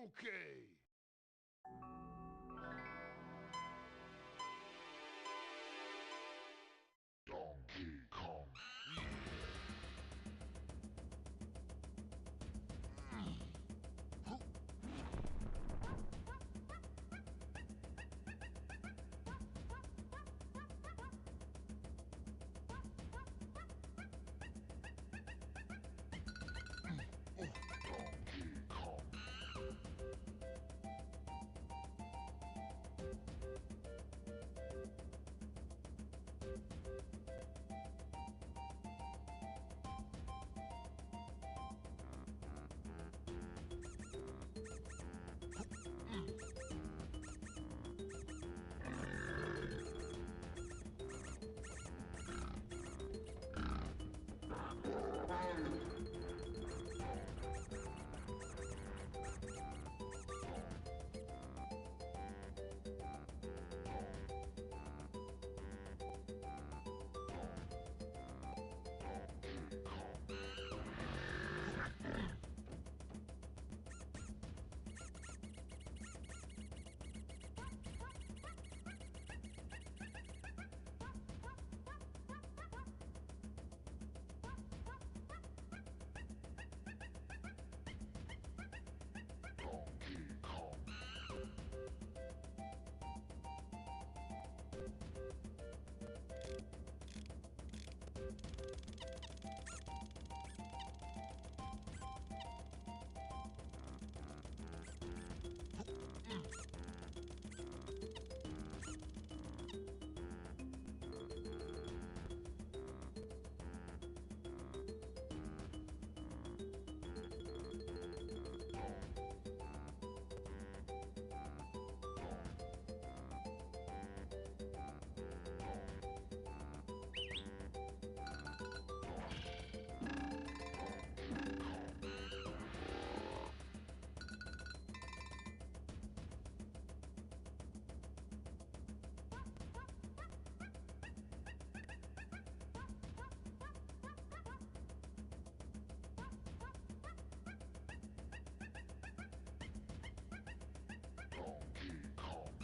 Okay. Donkey Kong. Donkey Kong. Donkey Kong. Donkey Kong.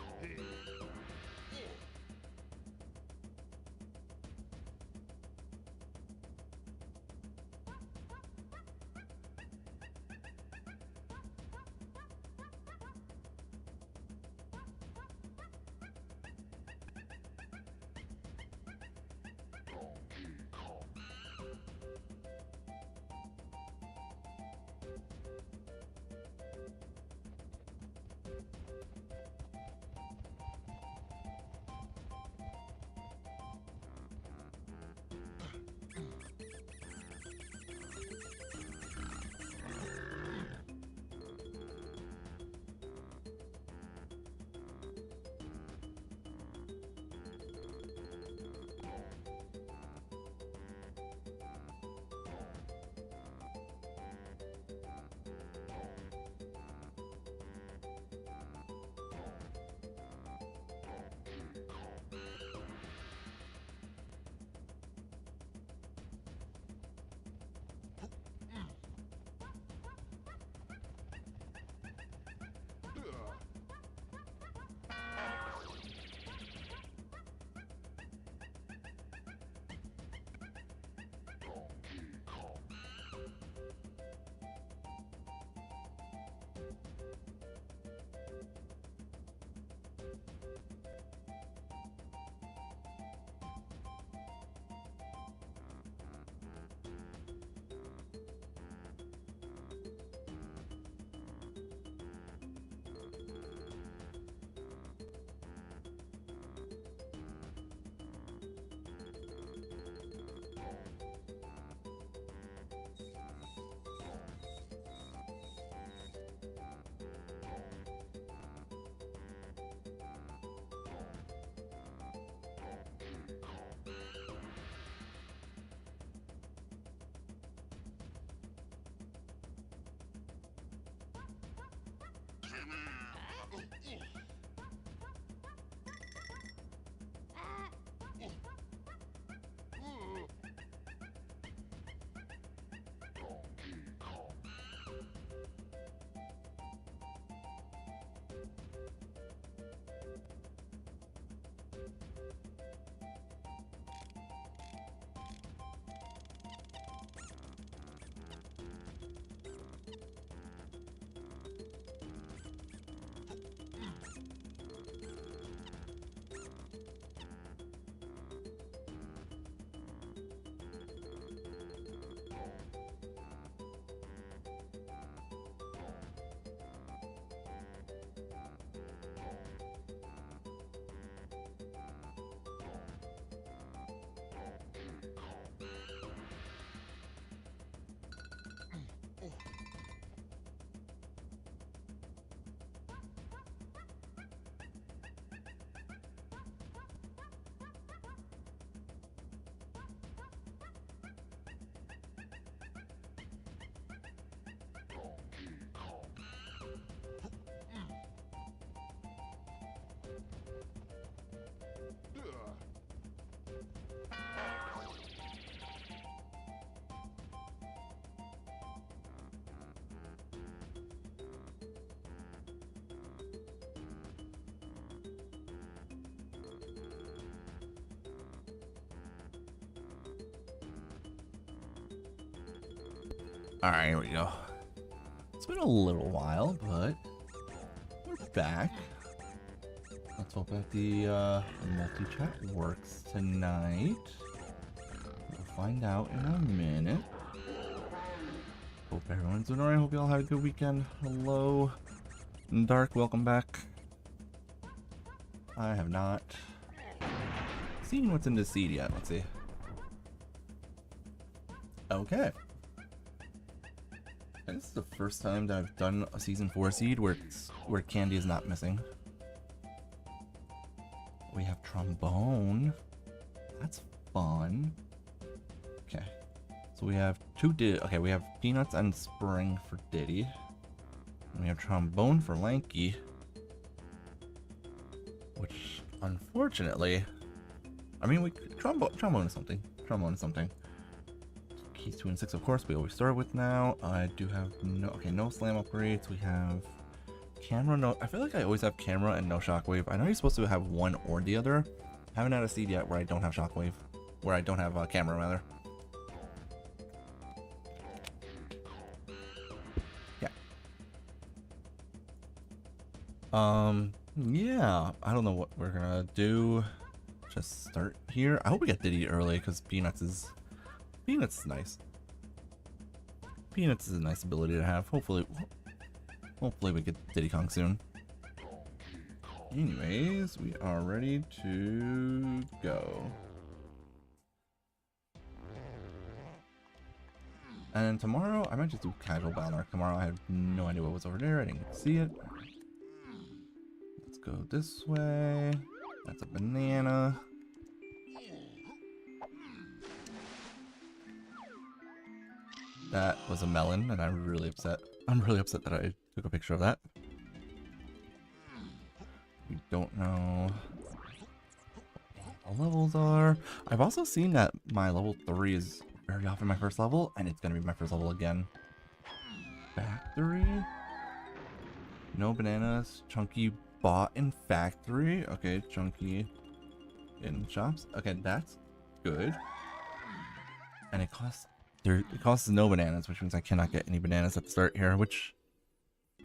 Donkey Kong. Alright, here we go. It's been a little while, but we're back. Let's hope that the multi-chat works tonight. We'll find out in a minute. Hope everyone's doing alright. Hope you all had a good weekend. Hello, Dark. Welcome back. I have not seen what's in this seed yet. Let's see. Okay. And this is the first time that I've done a season 4 seed where candy is not missing. We have trombone. That's fun. Okay. So we have okay, we have peanuts and spring for Diddy. And we have trombone for Lanky. Which unfortunately, I mean, trombone is something. Trombone is something. Keys 2 and 6, of course, we always start with now. I do have no slam upgrades. We have camera, no. I feel like I always have camera and no shockwave. I know you're supposed to have one or the other. I haven't had a seed yet where I don't have shockwave, where I don't have camera rather. Yeah. Yeah. I don't know what we're gonna do. Just start here. I hope we get Diddy early because Peanuts is nice. Peanuts is a nice ability to have. Hopefully we get Diddy Kong soon. Anyways, we are ready to go. And tomorrow, I might just do casual battle. Tomorrow, I have no idea what was over there. I didn't see it. Let's go this way. That's a banana. That was a melon, and I'm really upset. I'm really upset that I took a picture of that. We don't know what the levels are. I've also seen that my level 3 is very often my first level, and it's going to be my first level again. Factory? No bananas. Chunky bought in factory. Okay, Chunky in shops. Okay, that's good. And it costs no bananas, which means I cannot get any bananas at the start here, which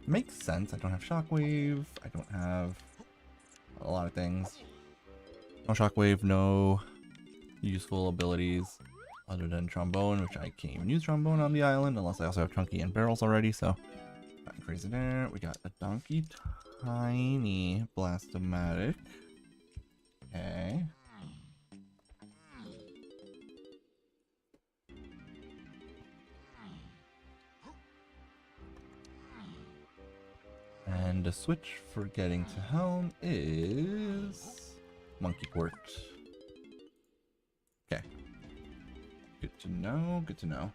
makes sense. I don't have shockwave. I don't have a lot of things. No shockwave, no useful abilities other than trombone, which I can't even use trombone on the island unless I also have Chunky and barrels already, so nothing crazy there. We got a Donkey Tiny Blastomatic. Okay. And the switch for getting to Helm is Monkey Port. Okay. Good to know, good to know.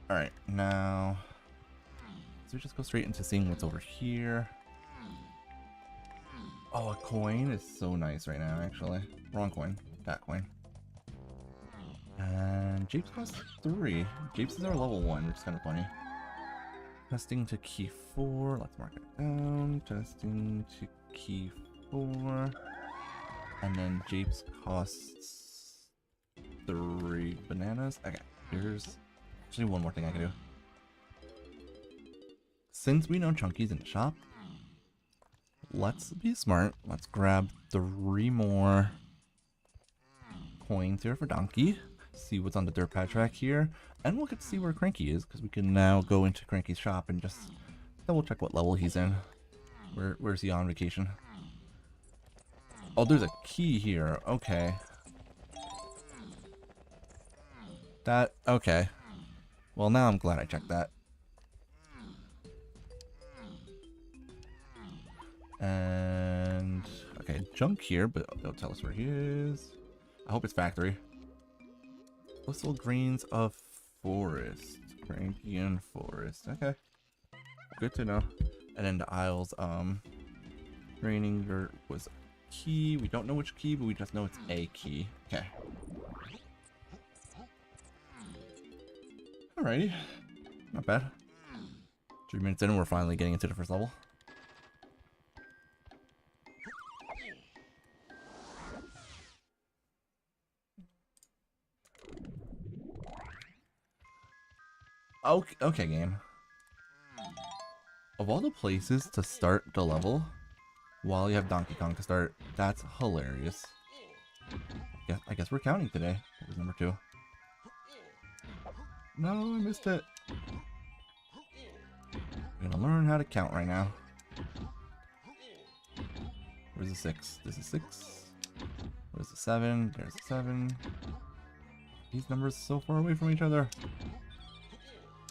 Alright, now so we just go straight into seeing what's over here. Oh, a coin is so nice right now, actually. Wrong coin. That coin. And Japes costs 3. Japes is our level 1, which is kind of funny. Testing to key 4. Let's mark it down. Testing to key 4. And then Japes costs 3 bananas. Okay, here's actually one more thing I can do. Since we know Chunky's in the shop, let's be smart. Let's grab 3 more coins here for Donkey. See what's on the dirt pad track here. And we'll get to see where Cranky is, because we can now go into Cranky's shop and just double check what level he's in. Where's he on vacation? Oh, there's a key here. Okay. Okay. Well, now I'm glad I checked that. And okay, junk here, but they'll tell us where he is. I hope it's factory. Blissful Greens of Forest. Cranky and Forest. Okay. Good to know. And then the Isles, Draining Dirt was a key. We don't know which key, but we just know it's a key. Okay. Alrighty. Not bad. 3 minutes in and we're finally getting into the first level. Okay, game. Of all the places to start the level, while you have Donkey Kong to start, that's hilarious. Yeah, I guess we're counting today. That was number 2. No, I missed it. We're gonna learn how to count right now. Where's the 6? This is 6. Where's the 7? There's the 7. These numbers are so far away from each other.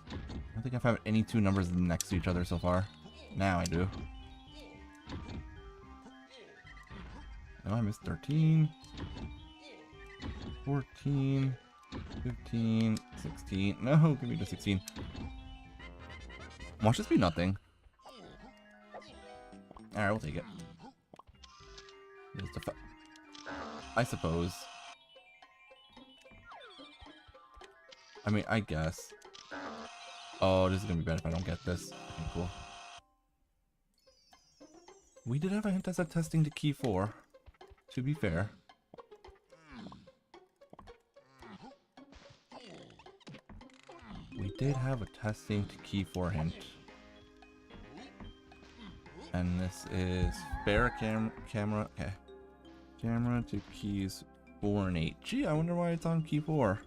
I don't think I've had any 2 numbers next to each other so far. Now I do. No, I missed 13. 14. 15. 16. No, give me the 16. Watch this be nothing. Alright, we'll take it. I suppose. I mean, I guess. Oh, this is gonna be bad if I don't get this. Okay, cool. We did have a hint that said testing to key 4, to be fair. We did have a testing to key 4 hint. And this is fair camera. Okay. Camera to keys 4 and 8. Gee, I wonder why it's on key 4.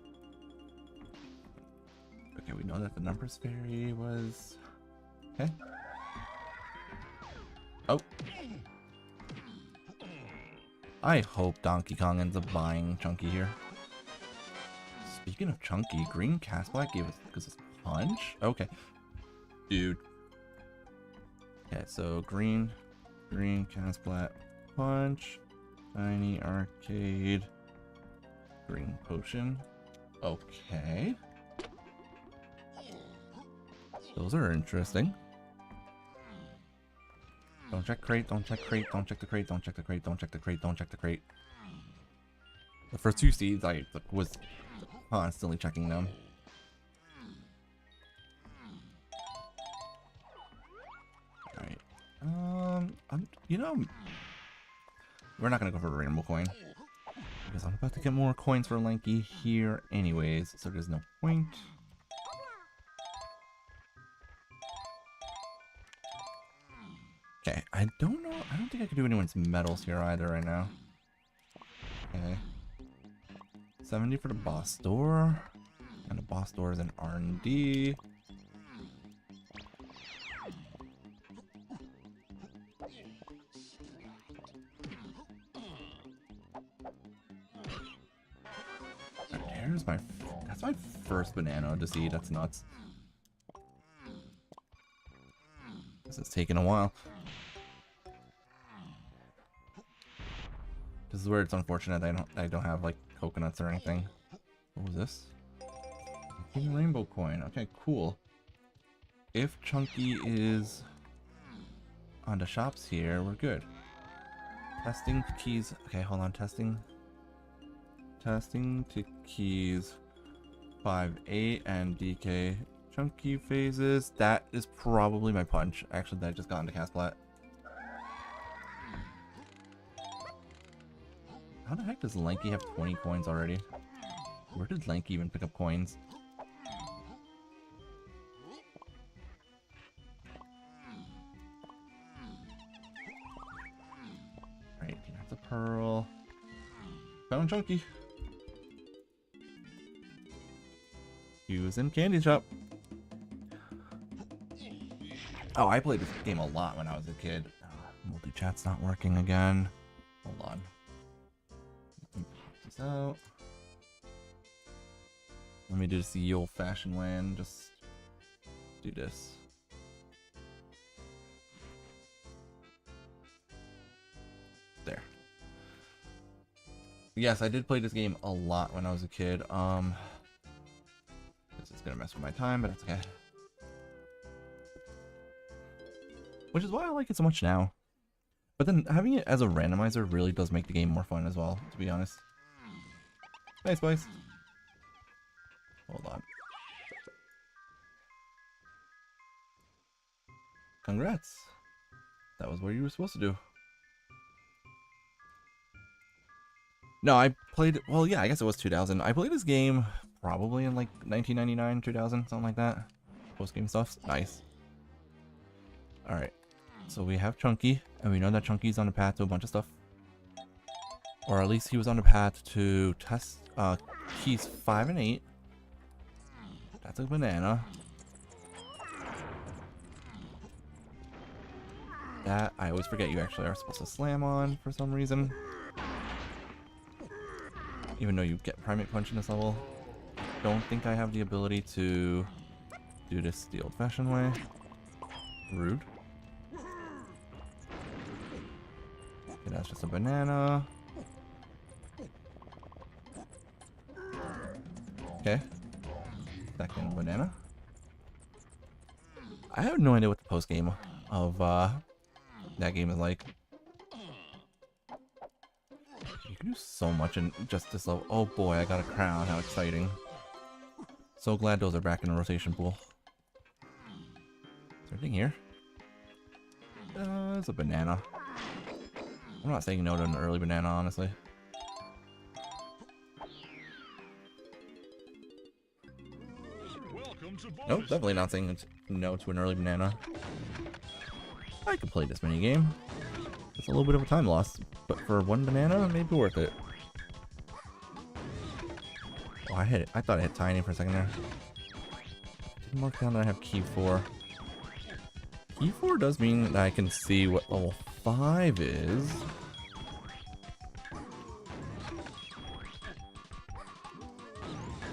Okay, we know that the numbers fairy was... Okay. Oh. I hope Donkey Kong ends up buying Chunky here. Speaking of Chunky, Green Castblack gave us a punch? Okay. Dude. Okay, so Green Castblack punch. Tiny Arcade. Green Potion. Okay. Those are interesting. Don't check crate, don't check crate, don't check the crate, don't check the crate, don't check the crate, don't check the crate. The first 2 seeds, I was constantly checking them. Alright. You know, we're not gonna go for a rainbow coin. Because I'm about to get more coins for Lanky here anyways, so there's no point. Okay, I don't know. I don't think I can do anyone's medals here either right now. Okay. 70 for the boss door. And the boss door is an R&D. That's my first banana to see. That's nuts. This is taking a while. This is where it's unfortunate I don't have like coconuts or anything. What was this? King Rainbow coin. Okay, cool. If Chunky is on the shops here, we're good. Testing to keys. Okay, hold on. Testing. Testing to keys. 5-8 and DK chunky phases. That is probably my punch. Actually, that just got into cast plat. How the heck does Lanky have 20 coins already? Where did Lanky even pick up coins? Right, that's a pearl. Found Chunky. He was in Candy Shop. Oh, I played this game a lot when I was a kid. Multi-chat's not working again. Hold on. Let me pop this out. Let me do this the old-fashioned way and just do this. There. Yes, I did play this game a lot when I was a kid. This is gonna mess with my time, but it's okay. Which is why I like it so much now. But then having it as a randomizer really does make the game more fun as well, to be honest. Nice, Spice. Hold on. Congrats. That was what you were supposed to do. No, I played... Well, yeah, I guess it was 2000. I played this game probably in like 1999, 2000, something like that. Post-game stuff. Nice. Alright. So we have Chunky, and we know that Chunky's on the path to a bunch of stuff. Or at least he was on the path to test keys 5 and 8. That's a banana. That, I always forget you actually are supposed to slam on for some reason. Even though you get Primate Punch in this level. Don't think I have the ability to do this the old-fashioned way. Rude. Okay, that's just a banana. Okay. Second banana. I have no idea what the post game of that game is like. You can do so much in just this level. Oh boy, I got a crown. How exciting. So glad those are back in the rotation pool. Is there anything here? It's a banana. I'm not saying no to an early banana, honestly. Nope, definitely not saying no to an early banana. I could play this mini game. It's a little bit of a time loss, but for one banana, it may be worth it. Oh, I hit it. I thought I hit Tiny for a second there. Didn't mark down that I have key 4. Key 4 does mean that I can see what level 5 is.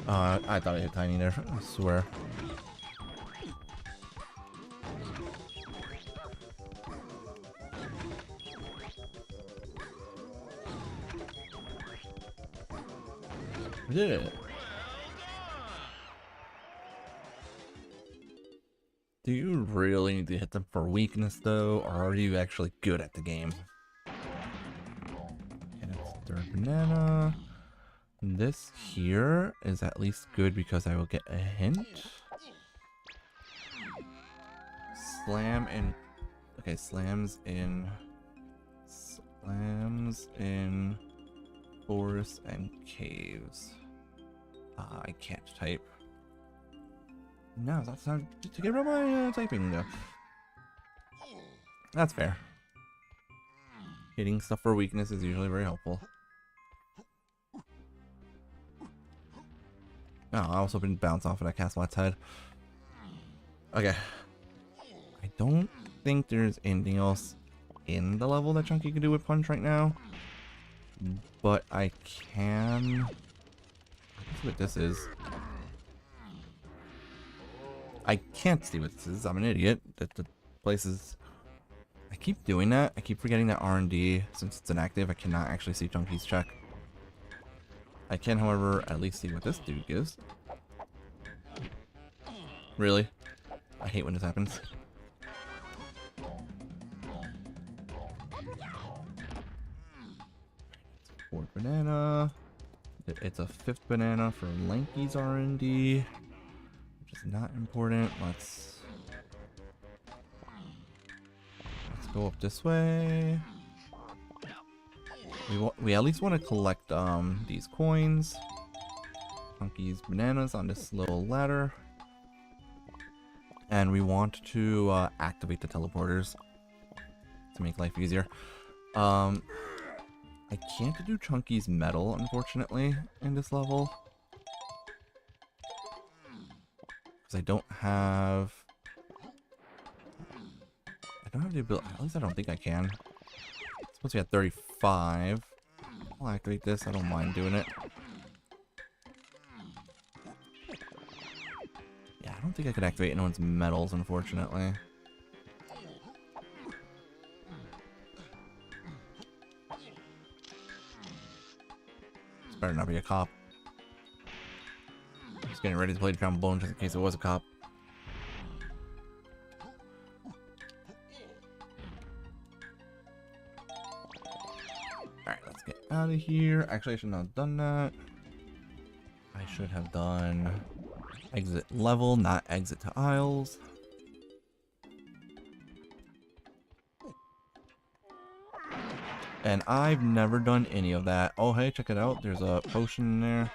I thought I hit Tiny there, I swear. I did it. Do you really need to hit them for weakness though, or are you actually good at the game? And it's third banana. This here is at least good because I will get a hint. Slam in... Okay, slams in forests and caves. I can't type. No, that's not to get rid of my typing though. That's fair. Hitting stuff for weakness is usually very helpful. Oh, I was hoping to bounce off of that Castlat's head. Okay. I don't think there's anything else in the level that Chunky can do with Punch right now. But I can... Let's see what this is. I can't see what this is. I'm an idiot. The place is... I keep doing that. I keep forgetting that R&D, since it's inactive, I cannot actually see Chunky's check. I can, however, at least see what this dude gives. Really? I hate when this happens. Fourth banana. It's a fifth banana for Lanky's R&D, which is not important. Let's go up this way. We at least want to collect these coins, Chunky's bananas on this little ladder, and we want to activate the teleporters to make life easier. I can't do Chunky's metal, unfortunately, in this level. Because I don't have the ability, at least I don't think I can. It's supposed to be at 35. I'll activate this, I don't mind doing it. Yeah, I don't think I could activate anyone's metals, unfortunately. Better not be a cop. Just getting ready to play the trombone just in case it was a cop. Alright, let's get out of here. Actually, I should not have done that. I should have done exit level, not exit to aisles. And I've never done any of that. Oh, hey, check it out. There's a potion in there.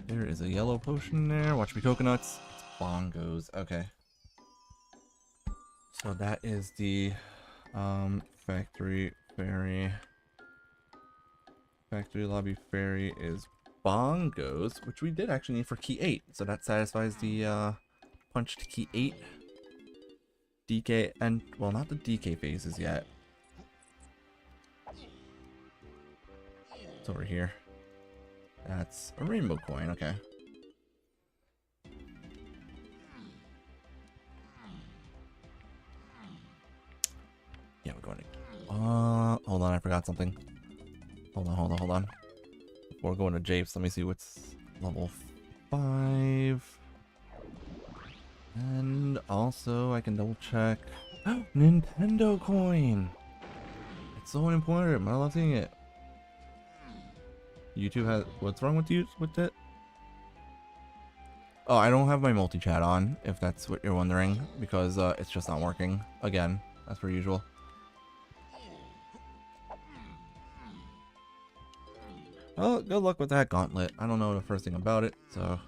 There is a yellow potion there. Watch me coconuts. It's bongos. Okay. So that is the factory fairy. Factory lobby fairy is bongos, which we did actually need for key 8. So that satisfies the punch to key 8. DK and, well, not the DK phases yet. It's over here. That's a rainbow coin, okay. Yeah, we're going to... hold on, I forgot something. Hold on. Before going to Japes, let me see what's level 5. And also, I can double check. Nintendo coin! It's so important, I'm not allowed seeing it. YouTube has... What's wrong with you with it? Oh, I don't have my multi-chat on, if that's what you're wondering, because it's just not working. Again, as per usual. Well, good luck with that gauntlet. I don't know the first thing about it, so...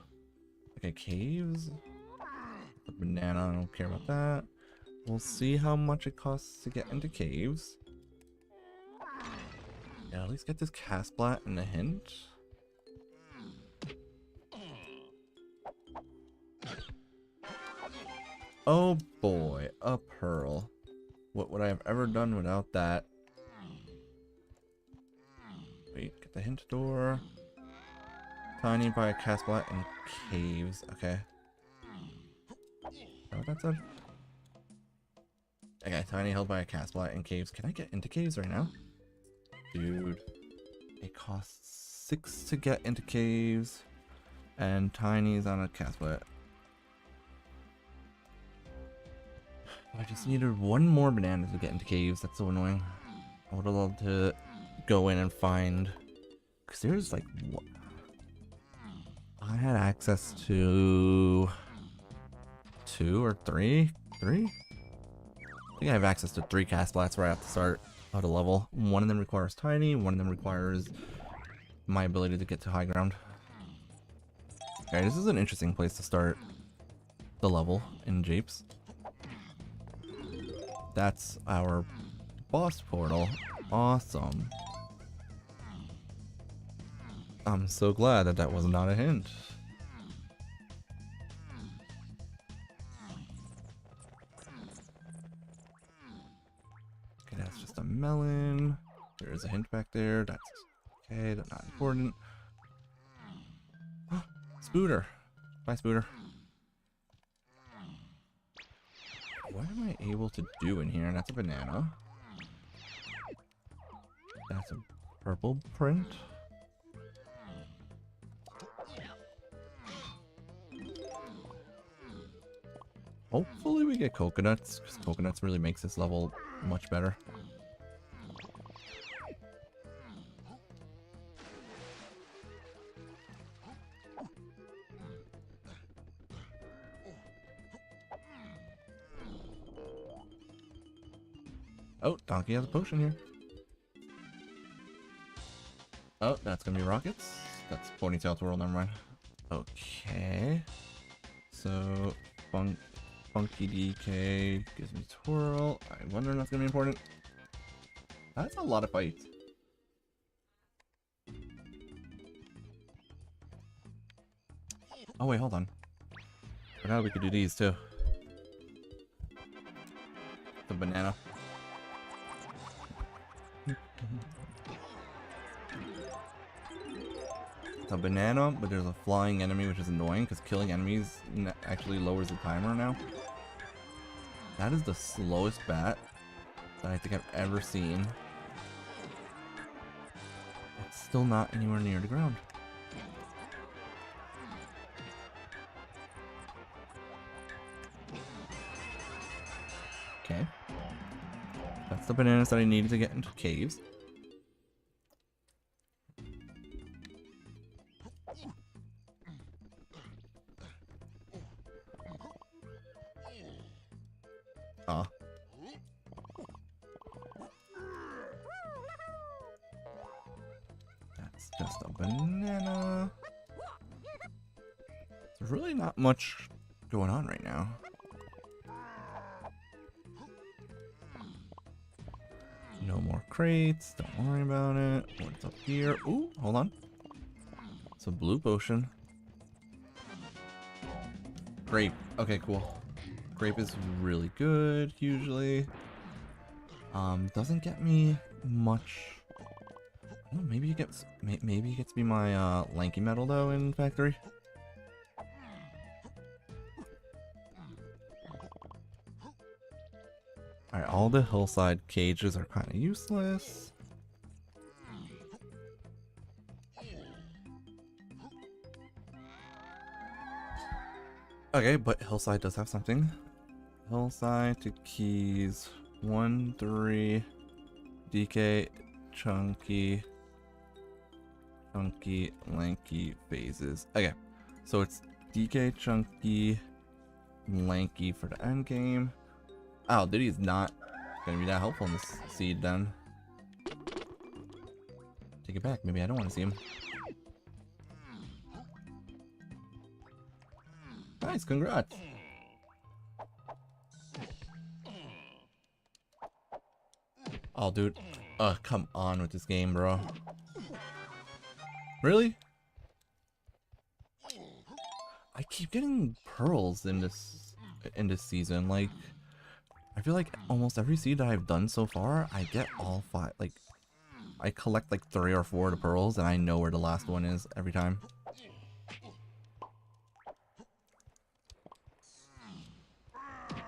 Okay, caves. The banana, I don't care about that. We'll see how much it costs to get into caves. Yeah, at least get this Castblat and a hint. Oh boy, a pearl. What would I have ever done without that? Wait, get the hint door. Tiny by a Castblat and caves. Okay. Is that what that said? Okay, tiny held by a Castblat and caves. Can I get into caves right now? Dude, it costs 6 to get into caves, and tiny's on a Castblat. I just needed one more banana to get into caves. That's so annoying. I would have loved to go in and find, because there's like, what? I had access to 2 or 3? 3? I think I have access to 3 Castblats right at the start of the level. One of them requires tiny, one of them requires my ability to get to high ground. Okay, this is an interesting place to start the level in Japes. That's our boss portal. Awesome. I'm so glad that that was not a hint. Okay, that's just a melon. There is a hint back there. That's okay. That's not important. Spooter. Bye, Spooter. What am I able to do in here? That's a banana. That's a purple print. Hopefully we get coconuts, because coconuts really makes this level much better. Oh, Donkey has a potion here. Oh, that's gonna be rockets. That's Ponytail Twirl, never mind. Okay. So, Funky DK gives me Twirl. I wonder if that's gonna be important. That's a lot of fights. Oh wait, hold on. But now we could do these too. The banana. It's a banana, but there's a flying enemy, which is annoying because killing enemies actually lowers the timer now. That is the slowest bat that I think I've ever seen. It's still not anywhere near the ground. Okay. That's the bananas that I needed to get into caves. Ah. That's just a banana. There's really not much going on right now. No more crates, don't worry about it. What's up here? Ooh, hold on. It's a blue potion. Grape. Okay, cool. Grape is really good, usually. Doesn't get me much. Oh, maybe it gets me my lanky metal though in factory. Alright, all the hillside cages are kind of useless. Okay, but hillside does have something. Hillside to keys 1, 3, DK, chunky, lanky phases. Okay, so it's DK, chunky, lanky for the end game. Oh, Diddy is not gonna be that helpful in this seed then. Take it back. Maybe I don't want to see him. Nice, congrats. Oh, dude. Come on with this game, bro. Really? I keep getting pearls in this season. Like, I feel like almost every seed that I've done so far, I get all 5. Like, I collect like 3 or 4 of the pearls, and I know where the last one is every time.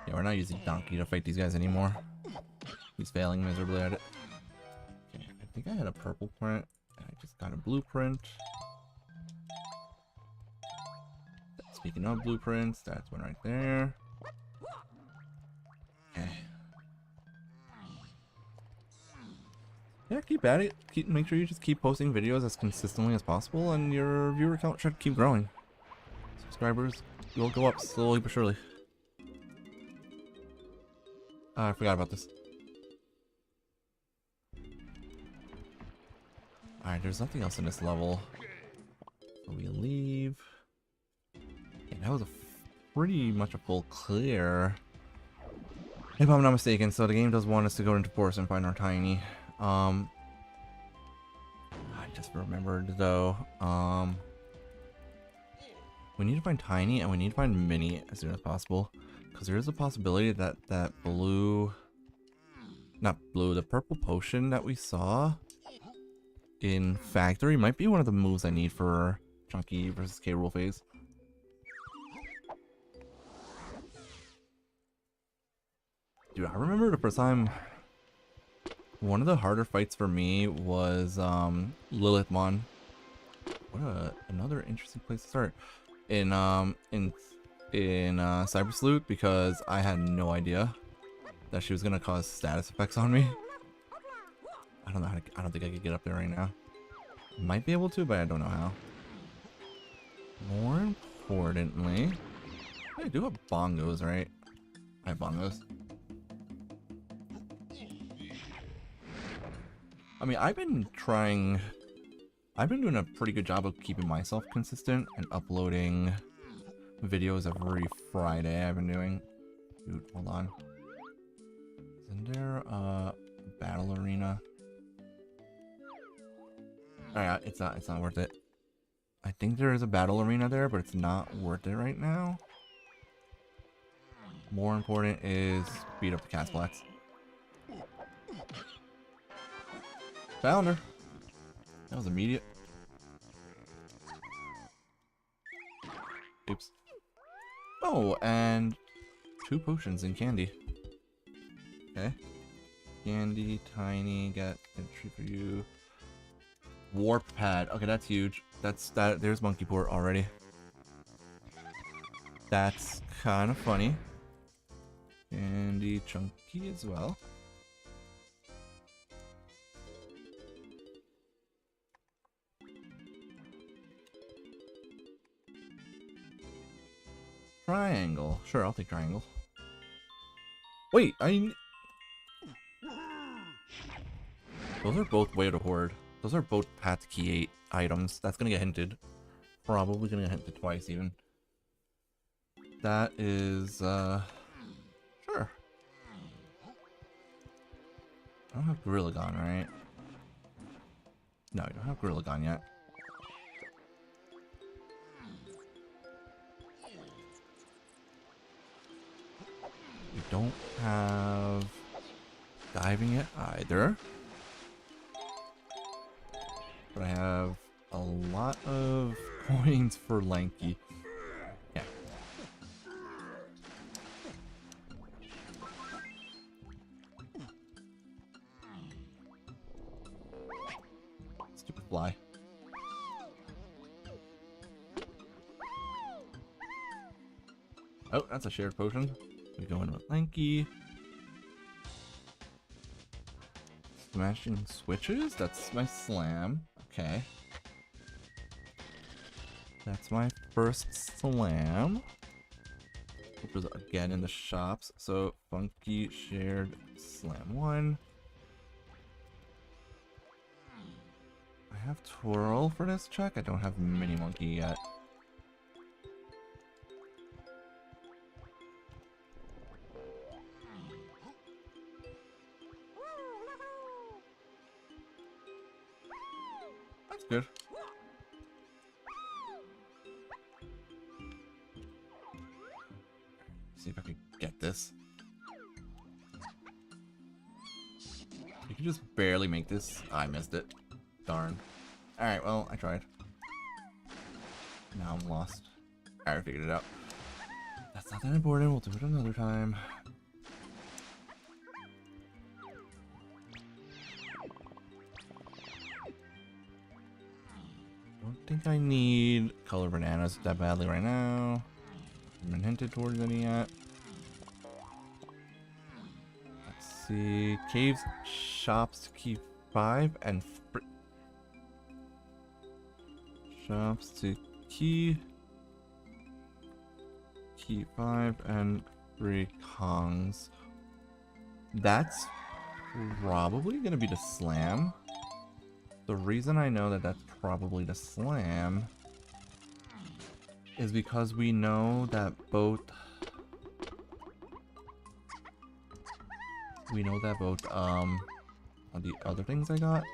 Yeah, we're not using Donkey to fight these guys anymore. He's failing miserably at it. Okay, I think I had a purple print, and I just got a blueprint. Speaking of blueprints, that's one right there. Okay. Yeah, keep at it. Make sure you just keep posting videos as consistently as possible, and your viewer count should keep growing. Subscribers will go up slowly but surely. I forgot about this. Alright, there's nothing else in this level. So we leave. Yeah, that was pretty much a full clear. If I'm not mistaken, so the game does want us to go into forest and find our tiny. I just remembered though. We need to find tiny and we need to find mini as soon as possible. Because there is a possibility that the purple potion that we saw in factory might be one of the moves I need for Chunky versus K. Rool phase. Dude, I remember the first time. One of the harder fights for me was Lilithmon. What another interesting place to start. In Cyber Sleuth, because I had no idea that she was gonna cause status effects on me. I don't know how to, I don't think I could get up there right now. Might be able to, but I don't know how. More importantly, I do have bongos, right? I have bongos. mean, I've been doing a pretty good job of keeping myself consistent and uploading videos every Friday. I've been doing. Dude, hold on. Isn't there a battle arena? Alright, it's not worth it. I think there is a battle arena there, but it's not worth it right now. More important is beat up the Casplax. Found her. That was immediate. Oops. Oh, and 2 potions in candy. Okay. Candy, tiny, get entry for you. Warp pad. Okay, that's huge. There's monkey port already. That's kind of funny. Candy, chunky as well. Triangle. Sure, I'll take triangle. Wait, those are both way to hoard. Those are both Path Key 8 items. That's gonna get hinted. Probably gonna get hinted twice even. That is, sure. I don't have Gorilla Gun, right? No, you don't have Gorilla Gun yet. We don't have diving yet either. But I have a lot of coins for Lanky. Yeah. Stupid fly. Oh, that's a shared potion. We go in with Lanky. Smashing switches? That's my slam. Okay. That's my first slam. Which was again in the shops. So funky shared slam 1. I have twirl for this check. I don't have mini monkey yet. That's good. See if I can get this. You can just barely make this. I missed it. Darn. Alright, well, I tried. Now I'm lost. I figured it out. That's not that important. We'll do it another time. Don't think I need color bananas that badly right now. Haven't been hinted towards any yet. Let's see. Caves, shops to key 5 and shops to key 5 and free Kongs. That's probably gonna be the slam. The reason I know that that's probably the slam is because we know that both the other things I got.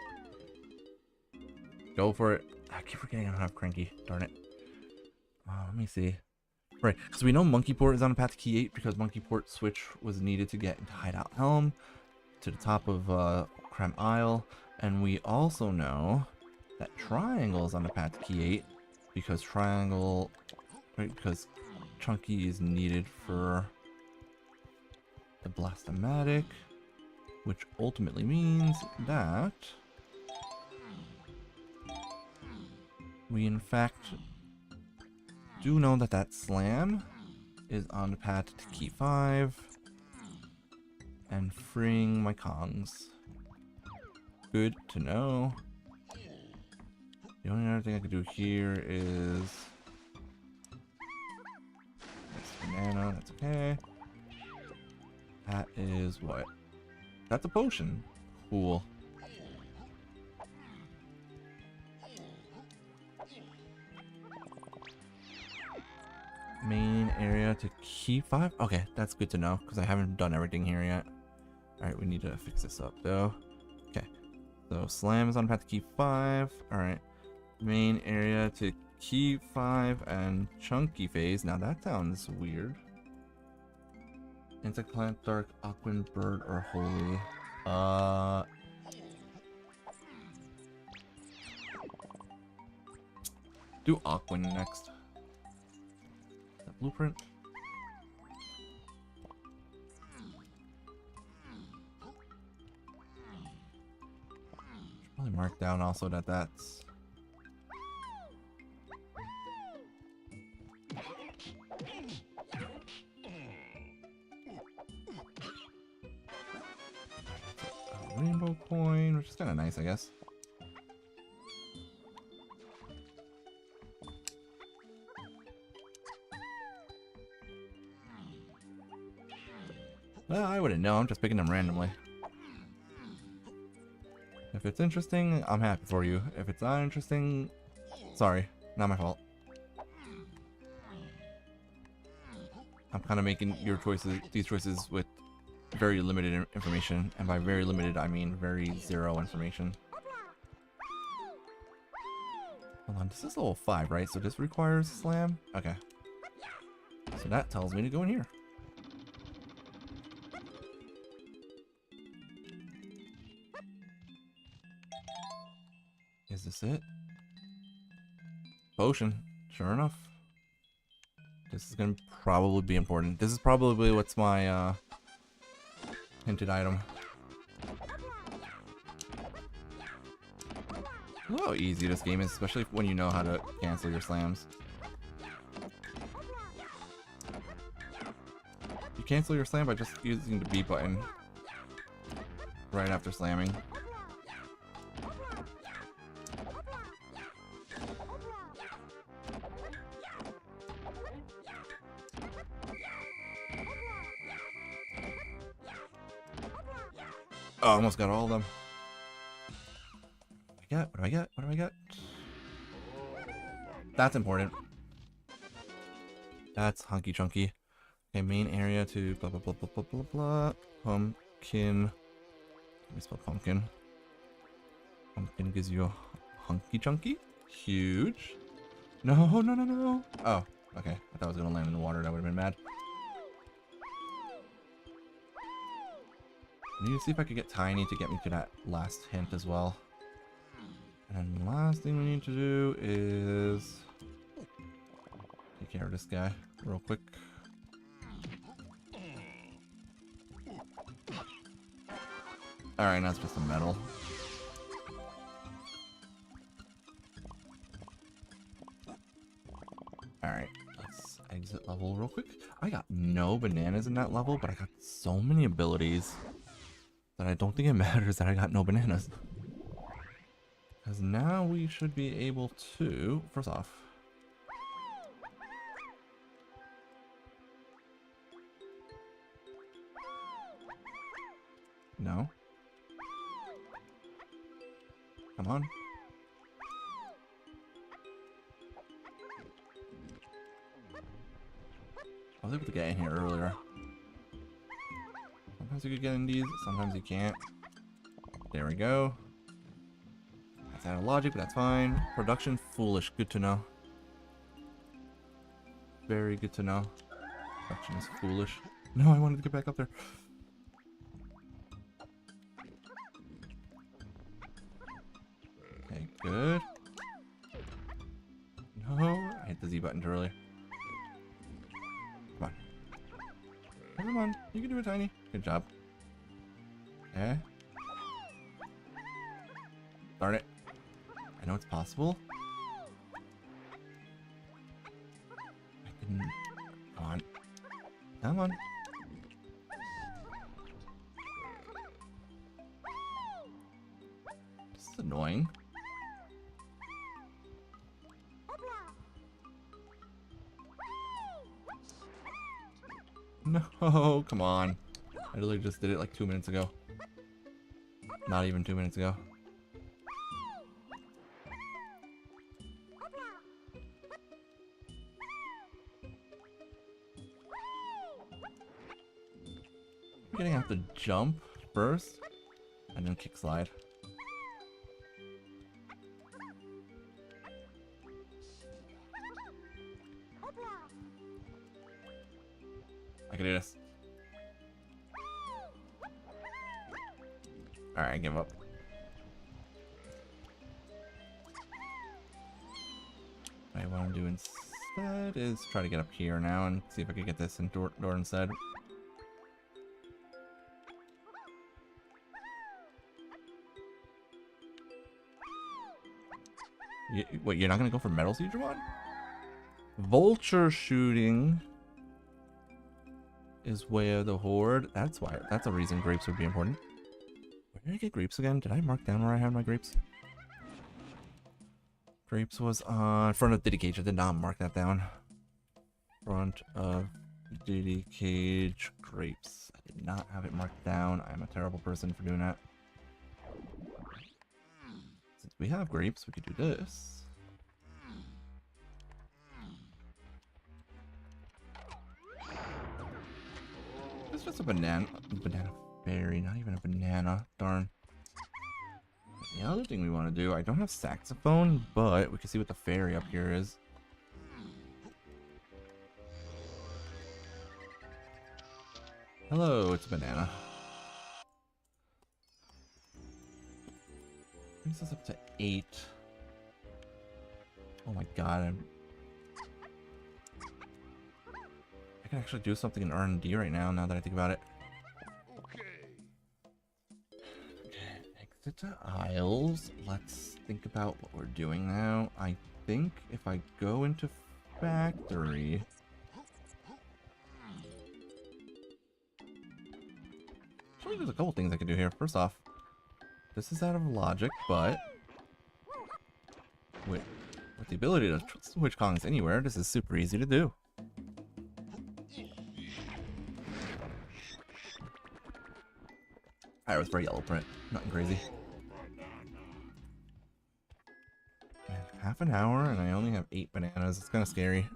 Go for it. I keep forgetting I don't have cranky. Darn it. Let me see. Right, because we know Monkey Port is on a path to key 8 because Monkey Port switch was needed to get into Hideout Helm to the top of Creme Isle. And we also know that Triangle is on the path to key 8 because because Chunky is needed for the Blastomatic, which ultimately means that we in fact do know that that slam is on the path to key 5 and freeing my Kongs. Good to know. The only other thing I could do here is this banana. That's okay. That is what? That's a potion. Cool. Main area to key 5? Okay, that's good to know, because I haven't done everything here yet. Alright, we need to fix this up, though. Okay, so Slam is on path to key 5. Alright, main area to key 5 and Chunky phase. Now that sounds weird. Insect, plant, dark, aquan, bird, or holy. Do aquan next. That blueprint. Should probably mark down also that that's a rainbow coin, which is kind of nice, I guess. Well, I wouldn't know. I'm just picking them randomly. If it's interesting, I'm happy for you. If it's not interesting, sorry, not my fault. I'm kind of making your choices, these choices, with very limited information, and by very limited, I mean very zero information. Hold on, this is level 5, right? So this requires Slam? Okay. So that tells me to go in here. Is this it? Potion. Sure enough. This is gonna probably be important. This is probably what's my hinted item. Look how easy this game is, especially when you know how to cancel your slams. You cancel your slam by just using the B button right after slamming. Oh, almost got all of them. What do I get? What do I get? That's important. That's hunky chunky. Okay, main area to blah blah blah blah blah blah blah. Pumpkin. Let me spell pumpkin. Pumpkin gives you a hunky chunky. Huge. No, no, no, no. Oh, okay. I thought I was gonna land in the water. That would have been mad. I need to see if I could get Tiny to get me to that last hint as well. And the last thing we need to do is take care of this guy real quick. Alright, now it's just a medal. Alright, let's exit level real quick. I got no bananas in that level, but I got so many abilities that I don't think it matters that I got no bananas. Because now we should be able to, first off, no. Come on. I was able to get in here earlier. Sometimes you could get in these, sometimes you can't. There we go. That's out of logic, but that's fine. Production foolish, good to know. Very good to know. Production is foolish. No, I wanted to get back up there. Okay, good. No, I hit the Z button too early. Come on. Come on, you can do it, Tiny. Good job. Okay. Darn it. I know it's possible. I didn't. Come on. Come on. This is annoying. No, come on. I literally just did it like 2 minutes ago. Not even 2 minutes ago. We're gonna have to jump first and then kick slide. I can do this. Alright, I give up. What I want to do instead is try to get up here now and see if I can get this in door instead. Wait, you're not gonna go for Metal Seedramon? Vulture shooting is way of the horde. That's why. That's a reason grapes would be important. Where did I get grapes again? Did I mark down where I had my grapes? Grapes was on front of Diddy Cage. I did not mark that down. Front of Diddy Cage grapes. I did not have it marked down. I'm a terrible person for doing that. Since we have grapes, we could do this. It's just a banana berry, not even a banana. Darn. The other thing we want to do, I don't have saxophone, but we can see what the fairy up here is. Hello, it's a banana. Brings us up to 8. Oh my god, I can actually do something in R&D right now that I think about it. Exit to aisles. Let's think about what we're doing now. I think if I go into factory... Actually, there's a couple things I can do here. First off, this is out of logic, but... with the ability to switch Kongs anywhere, this is super easy to do. Alright, let's try yellow print. Nothing crazy. And half an hour and I only have 8 bananas. It's kind of scary.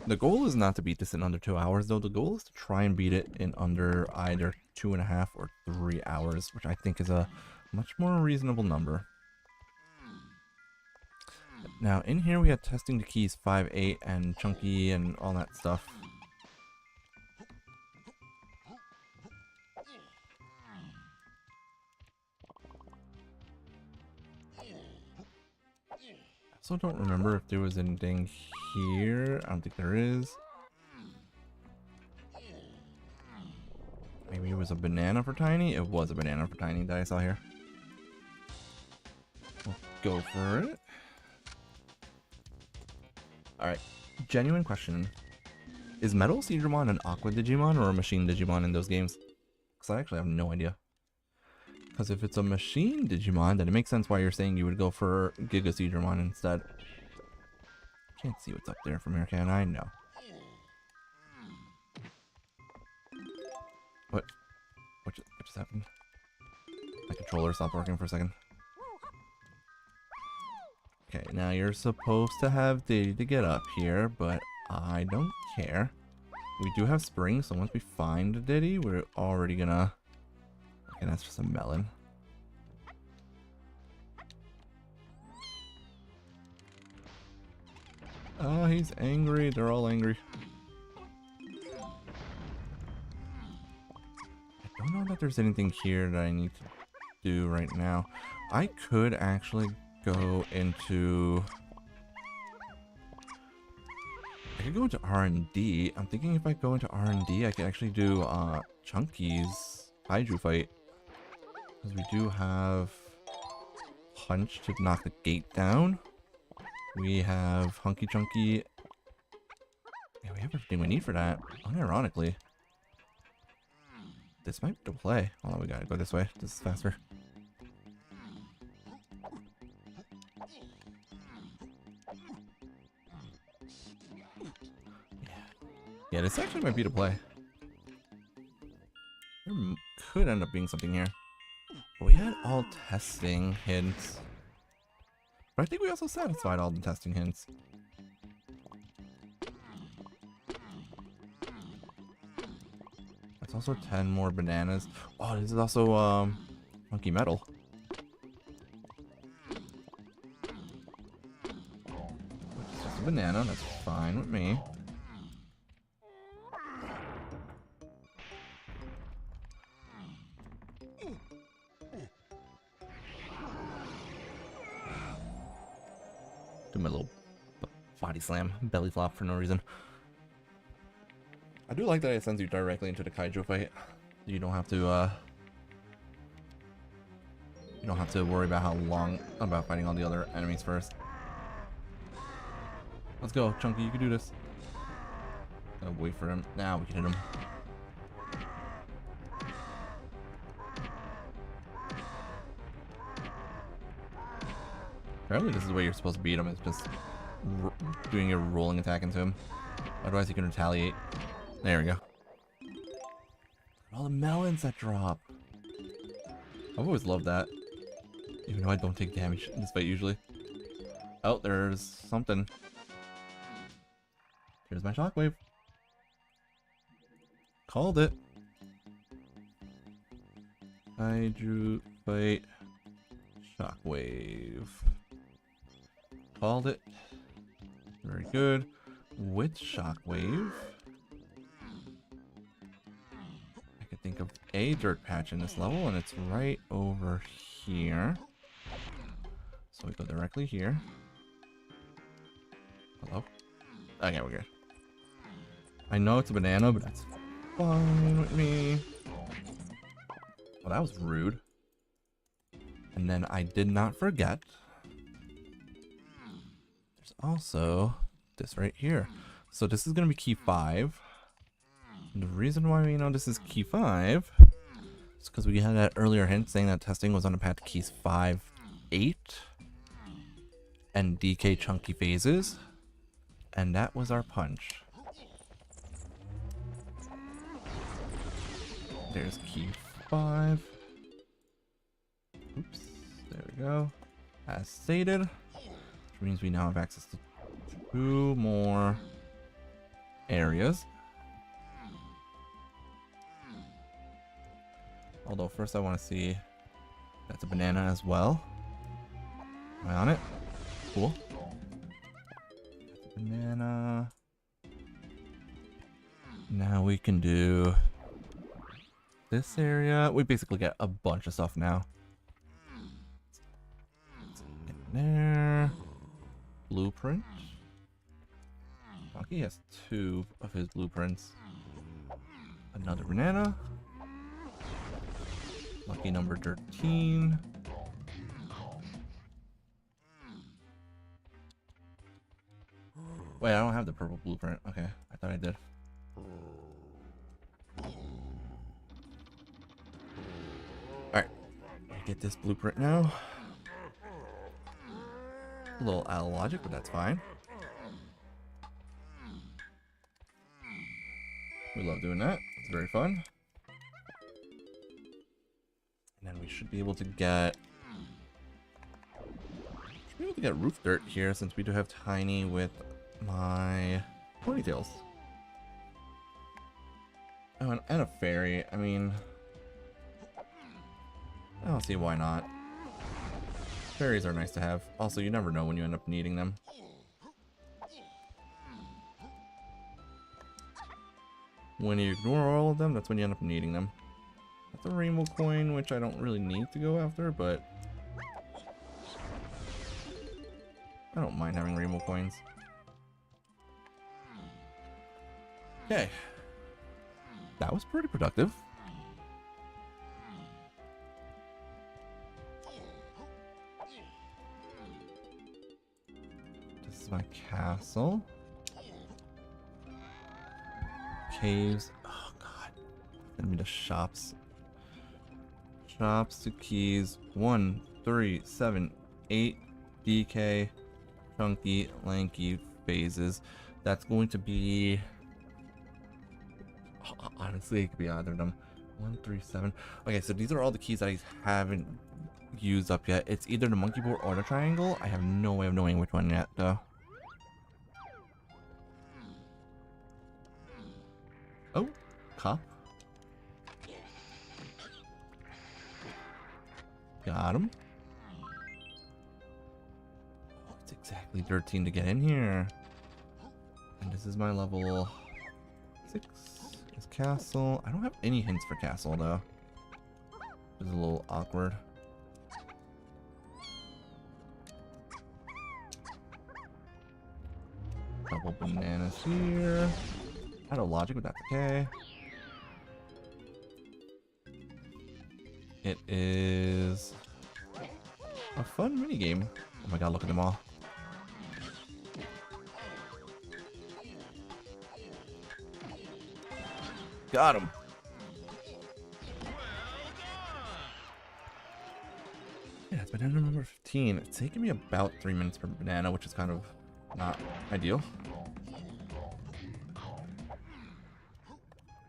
The goal is not to beat this in under 2 hours, though. The goal is to try and beat it in under either 2.5 or 3 hours, which I think is a much more reasonable number. Now, in here we had testing the keys 5, 8, and chunky and all that stuff. I also don't remember if there was anything here. I don't think there is. Maybe it was a banana for Tiny? It was a banana for Tiny that I saw here. We'll go for it. Alright, genuine question. Is Metal Seedramon an Aqua Digimon or a Machine Digimon in those games? Because I actually have no idea. Because if it's a Machine Digimon, then it makes sense why you're saying you would go for Giga Seedramon instead. Can't see what's up there from here, can I? No. What just happened? My controller stopped working for a second. Okay, now you're supposed to have Diddy to get up here, but I don't care. We do have spring, so once we find Diddy, we're already gonna... Okay, that's just a melon. Oh, he's angry. They're all angry. I don't know that there's anything here that I need to do right now. I could actually go into... I could go into R&D. I'm thinking if I go into R&D, I could actually do Chunky's Kaiju fight. Because we do have Punch to knock the gate down. We have Hunky Chunky. Yeah, we have everything we need for that. Unironically. This might be the play. Hold on, we gotta go this way. This is faster. Yeah, this actually might be the play. There could end up being something here. But we had all testing hints. But I think we also satisfied all the testing hints. That's also 10 more bananas. Oh, this is also funky metal. Which is just a banana, that's fine with me. Do my little body slam, belly flop for no reason. I do like that it sends you directly into the kaiju fight. You don't have to worry about about fighting all the other enemies first. Let's go, Chunky, you can do this. Gotta wait for him. Now we can hit him. Apparently this is the way you're supposed to beat him, is just doing a rolling attack into him. Otherwise you can retaliate. There we go. All the melons that drop. I've always loved that. Even though I don't take damage in this fight usually. Oh, there's something. Here's my shockwave. Called it. Kaiju fight. Shockwave. Called it. Very good. With shockwave. I could think of a dirt patch in this level, and it's right over here. So we go directly here. Hello? Okay, we're good. I know it's a banana, but that's fine with me. Well, that was rude. And then I did not forget. There's also this right here. So this is going to be key 5. And the reason why we know this is key 5 is because we had that earlier hint saying that testing was on the path to keys 5, 8, and DK chunky phases. And that was our punch. There's key 5. Oops, there we go. As stated, which means we now have access to 2 more areas. Although first I want to see, that's a banana as well. Am I on it? Cool. Banana. Now we can do this area. We basically get a bunch of stuff now. In there. Blueprint. Monkey has 2 of his blueprints. Another banana. Lucky number 13. Wait, I don't have the purple blueprint. Okay, I thought I did. Alright, get this blueprint now. A little out of logic, but that's fine. We love doing that. It's very fun. And then we should be able to get roof dirt here, since we do have Tiny with my ponytails. Oh, and a fairy. I mean, I don't see why not. Fairies are nice to have. Also, you never know when you end up needing them. When you ignore all of them, that's when you end up needing them. That's a rainbow coin, which I don't really need to go after, but I don't mind having rainbow coins. Okay. That was pretty productive. This is my castle. Caves. Oh god. Gonna be the shops. Shops to keys 1, 3, 7, 8 DK chunky lanky phases. That's going to be, honestly, it could be either of them. 1, 3, 7. Okay, so these are all the keys that I haven't used up yet. It's either the monkey board or the triangle. I have no way of knowing which one yet, though. Oh, cop. Got him. Oh, it's exactly 13 to get in here. And this is my level 6. Is castle. I don't have any hints for castle, though. It's a little awkward. Couple bananas here. Out of logic, but that's okay. It is a fun minigame. Oh my god, look at them all. Got him. Yeah, it's banana number 15. It's taking me about 3 minutes per banana, which is kind of not ideal.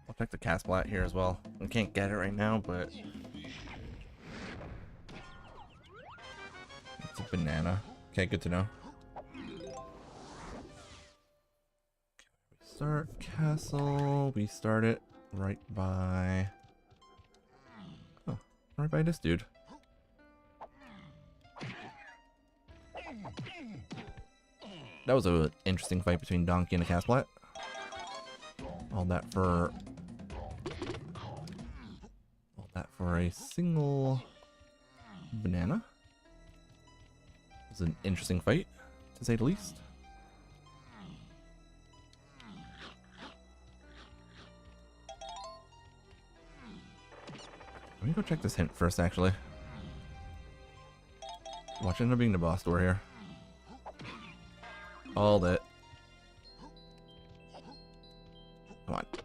I'll check the cast plat here as well. I can't get it right now, but it's a banana. Okay, good to know. Start castle. We start it right by... Oh, right by this dude. That was an interesting fight between Donkey and a Casplat. All that for a single banana. It was an interesting fight, to say the least. Let me go check this hint first, actually. Watch it end up being the boss door here. All that. Come on. I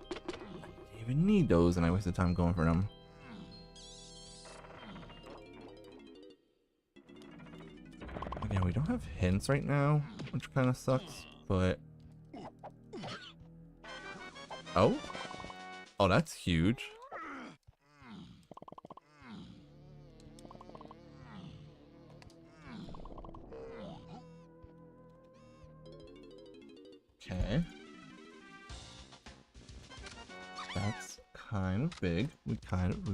didn't even need those, and I wasted time going for them. Again, we don't have hints right now, which kind of sucks, but... Oh? Oh, that's huge. Okay. That's kind of big. We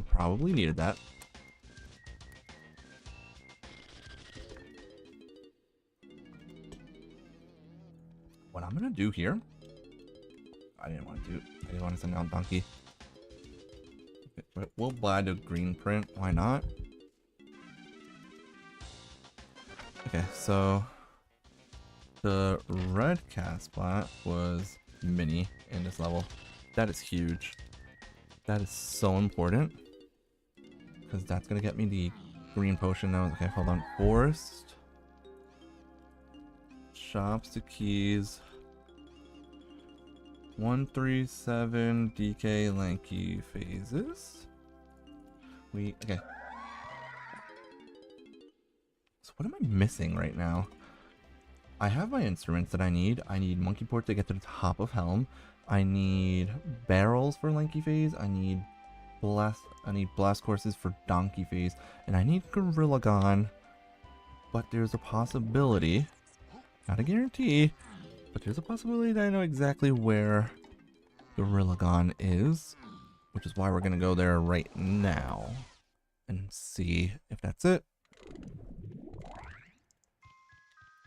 probably needed that. What I'm gonna do here, I didn't want to send out Donkey. Okay, but we'll buy the green print. Why not? Okay, so the red cast spot was mini in this level. That is huge. That is so important because that's gonna get me the green potion now. Okay, hold on. Forest. Shops to keys. 137 DK lanky phases. Okay. So what am I missing right now? I have my instruments that I need. I need monkey port to get to the top of helm. I need barrels for lanky phase. I need blast courses for donkey phase, and I need gorilla gon. But there's a possibility. Not a guarantee, but there's a possibility that I know exactly where Gorilla Gon is, which is why we're gonna go there right now and see if that's it.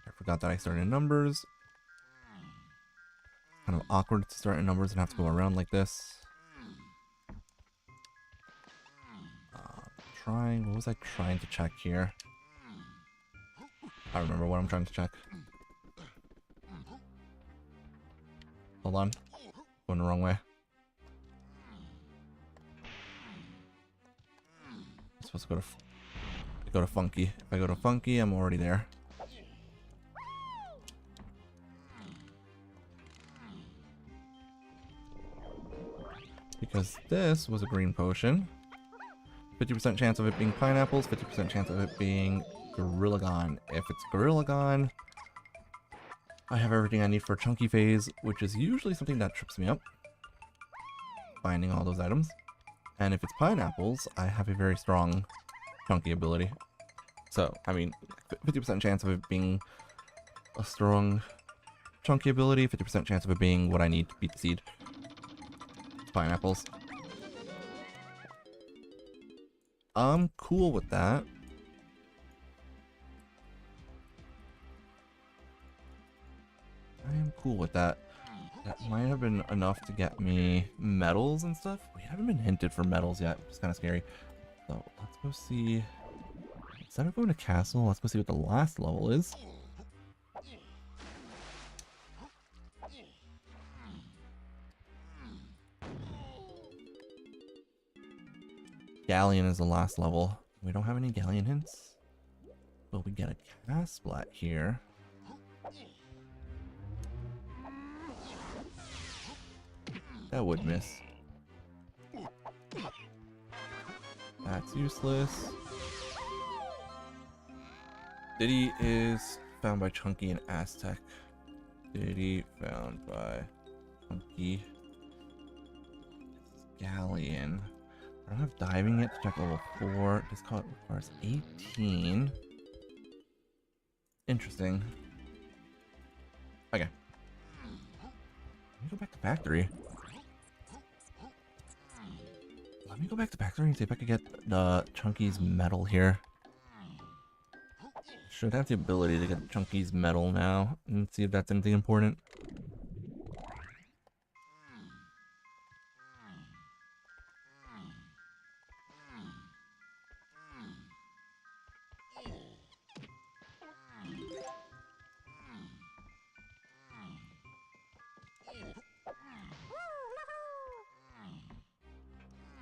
I forgot that I started in numbers. Kind of awkward to start in numbers and have to go around like this. What was I trying to check here? I remember what I'm trying to check. Hold on. Going the wrong way. I'm supposed to go to Funky. If I go to Funky, I'm already there. Because this was a green potion. 50% chance of it being pineapples, 50% chance of it being Gorilla Gon. If it's Gorilla Gon, I have everything I need for Chunky Phase, which is usually something that trips me up. Finding all those items. And if it's pineapples, I have a very strong Chunky ability. So, I mean, 50% chance of it being a strong, chunky ability, 50% chance of it being what I need to beat the seed. Pineapples. I'm cool with that. I am cool with that. That might have been enough to get me medals and stuff. We haven't been hinted for medals yet, which is kind of scary. So let's go see. Instead of going to castle, let's go see what the last level is. Galleon is the last level. We don't have any galleon hints. But we get a cast splat here. That would miss. That's useless. Diddy is found by Chunky and Aztec. Diddy found by Chunky. Galleon. I don't have diving yet to check level 4. This card requires 18. Interesting. Okay. Let me go back to factory. Let me go back to factory and see if I could get the Chunky's medal here. Should have the ability to get Chunky's medal now and see if that's anything important.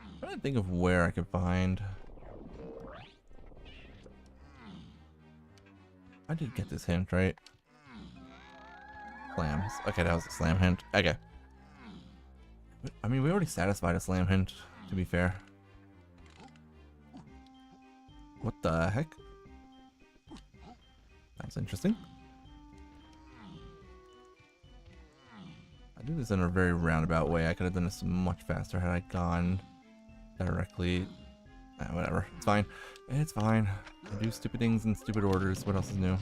I'm trying to think of where I could find. I did get this hint, right? Slams. Okay, that was a slam hint. Okay. I mean, we already satisfied a slam hint, to be fair. What the heck? That's interesting. I did this in a very roundabout way. I could have done this much faster had I gone directly. Whatever. It's fine. It's fine. I do stupid things in stupid orders. What else is new?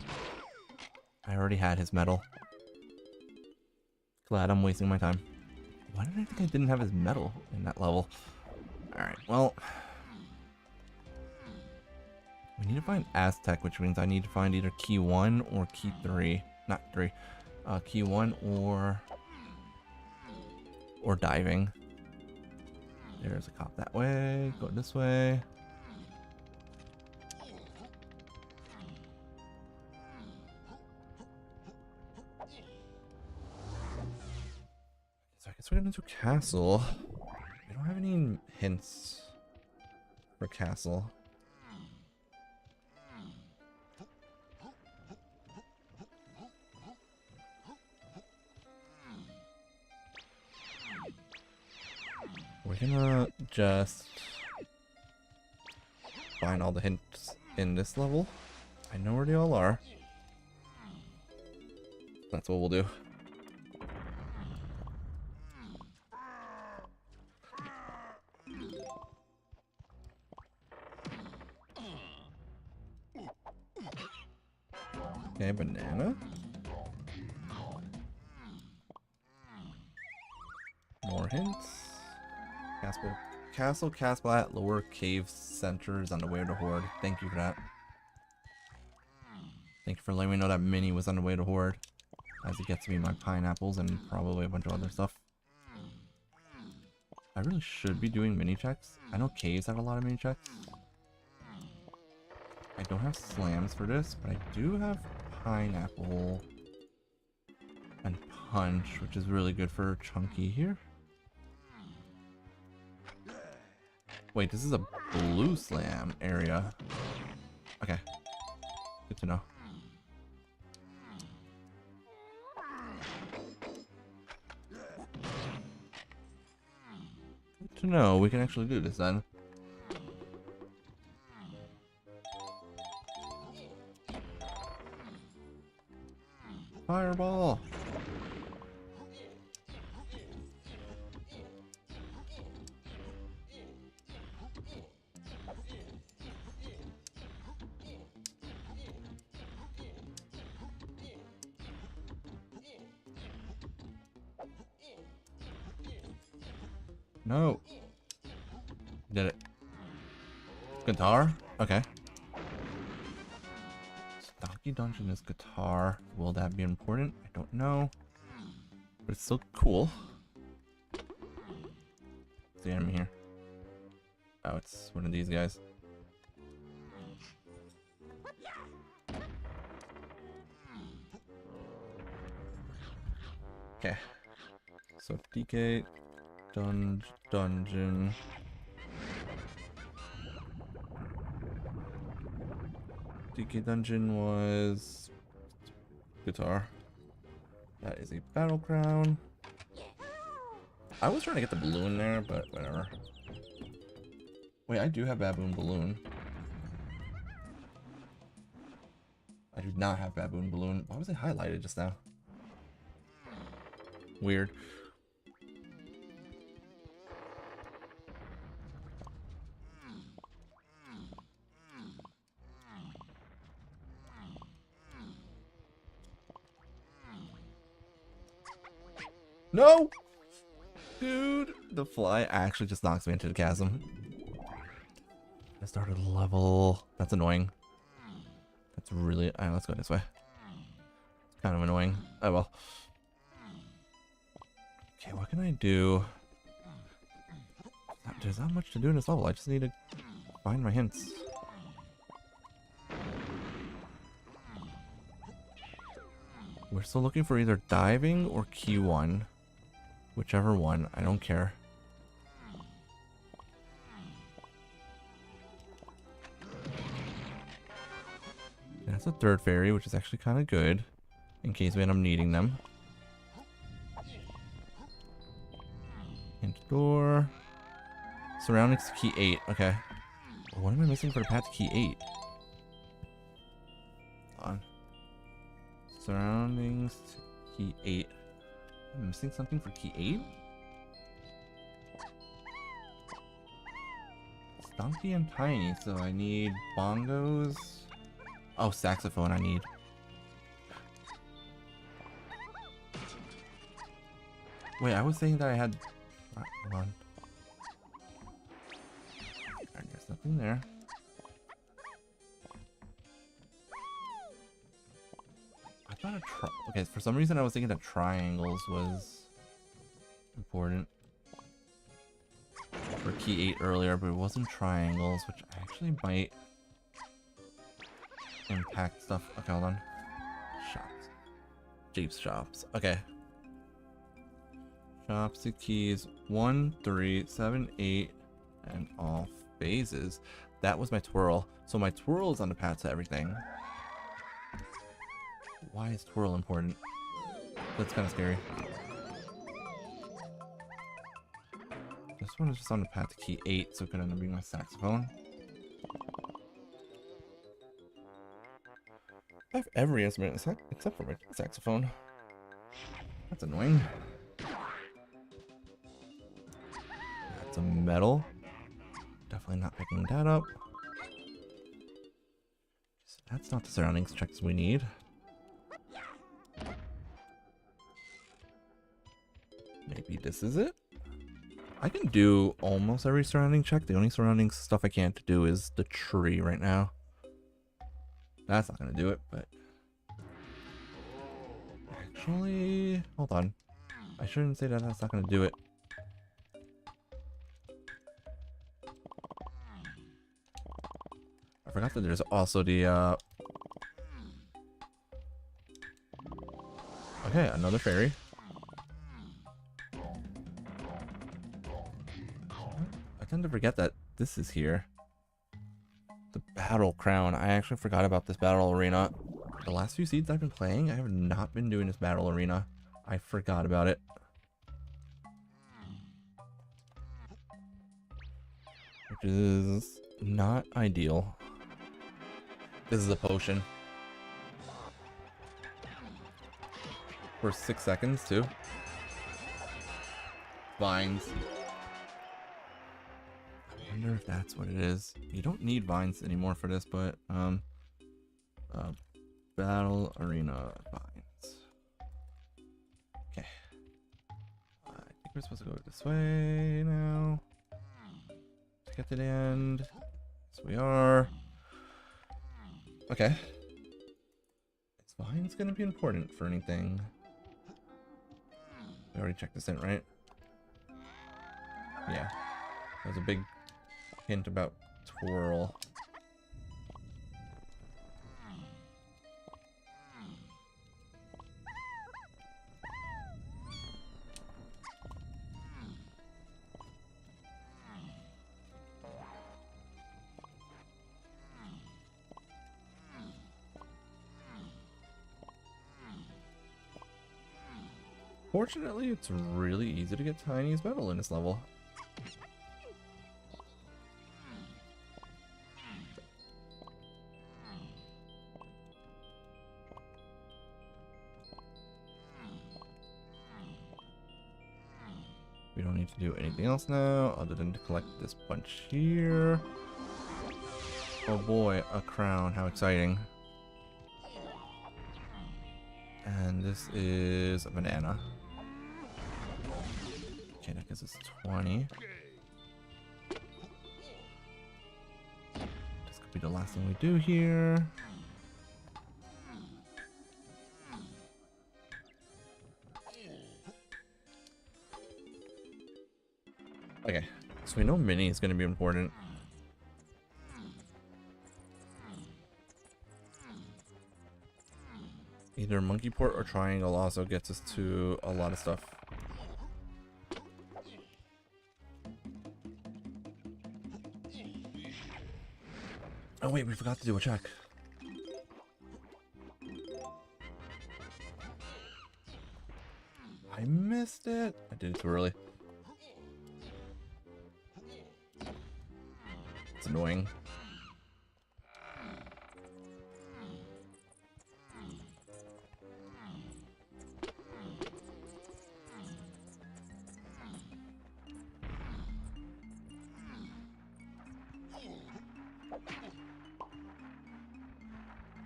I already had his medal. Glad I'm wasting my time. Why did I think I didn't have his medal in that level? Alright, well. We need to find Aztec, which means I need to find either key 1 or key 3. Not 3. Key 1 or diving. There's a cop that way. Go this way. So I guess we're going to do castle. We don't have any hints for castle. We're gonna just find all the hints in this level. I know where they all are. That's what we'll do. Okay, banana. More hints. Castle, Castplat, lower cave centers on the way to Horde. Thank you for that. Thank you for letting me know that Minnie was on the way to Horde. As it gets me my pineapples and probably a bunch of other stuff. I really should be doing mini checks. I know caves have a lot of mini checks. I don't have slams for this, but I do have pineapple and punch, which is really good for Chunky here. Wait, this is a blue slam area. Okay. Good to know. Good to know. We can actually do this then. Fireball! No. Did it. Guitar? Okay. Donkey Dungeon is guitar. Will that be important? I don't know. But it's still cool. What's the enemy here? Oh, it's one of these guys. Okay. So DK Dungeon. DK Dungeon was guitar. That is a battle crown. I was trying to get the balloon there, but whatever. Wait, I do have baboon balloon. I do not have baboon balloon. Why was it highlighted just now? Weird. No! Dude, the fly actually just knocks me into the chasm. I started a level. That's annoying. That's really... Alright, let's go this way. It's kind of annoying. Oh well. Okay, what can I do? There's not much to do in this level. I just need to find my hints. We're still looking for either diving or key 1. Whichever one, I don't care. That's a third fairy, which is actually kind of good in case we end up needing them. Hint door. Surroundings to key 8. Okay. Well, what am I missing for the path to key 8? Hold on. Surroundings to key 8. I'm missing something for key 8? It's Donkey and Tiny, so I need bongos. Oh, saxophone I need. Wait, I was saying that I had... Hold on. Alright, there's nothing there. I thought okay, for some reason I was thinking that triangles was important for key 8 earlier, but it wasn't triangles, which actually might impact stuff. Okay, hold on. Shops. Jeep's shops. Okay. Shops to keys 1, 3, 7, 8, and all phases. That was my twirl. So my twirl is on the path to everything. Why is twirl important? That's kind of scary. This one is just on the path to key 8, so it could end up being my saxophone. I have every instrument except for my saxophone. That's annoying. That's a medal. Definitely not picking that up. So that's not the surroundings checks we need. Maybe this is it? I can do almost every surrounding check. The only surrounding stuff I can't do is the tree right now. That's not gonna do it, but... Actually... Hold on. I shouldn't say that that's not gonna do it. I forgot that there's also the, Okay, another fairy. I tend to forget that this is here. The battle crown. I actually forgot about this battle arena. The last few seeds I've been playing, I have not been doing this battle arena. I forgot about it. Which is not ideal. This is a potion. For 6 seconds too. Vines. I wonder if that's what it is. You don't need vines anymore for this, but battle arena vines. Okay. I think we're supposed to go this way now. To get to the end. Yes, we are. Okay. It's fine. It's gonna be important for anything. We already checked this in, right? Yeah. That was a big hint about twirl. Fortunately, it's really easy to get Tiny's medal in this level. We don't need to do anything else now other than to collect this bunch here. Oh boy, a crown. How exciting. And this is a banana. Okay, that gives us 20. This could be the last thing we do here. Okay, so we know Mini is going to be important. Either Monkey Port or Triangle also gets us to a lot of stuff. Oh wait, we forgot to do a check. I missed it. I did it too early. It's annoying.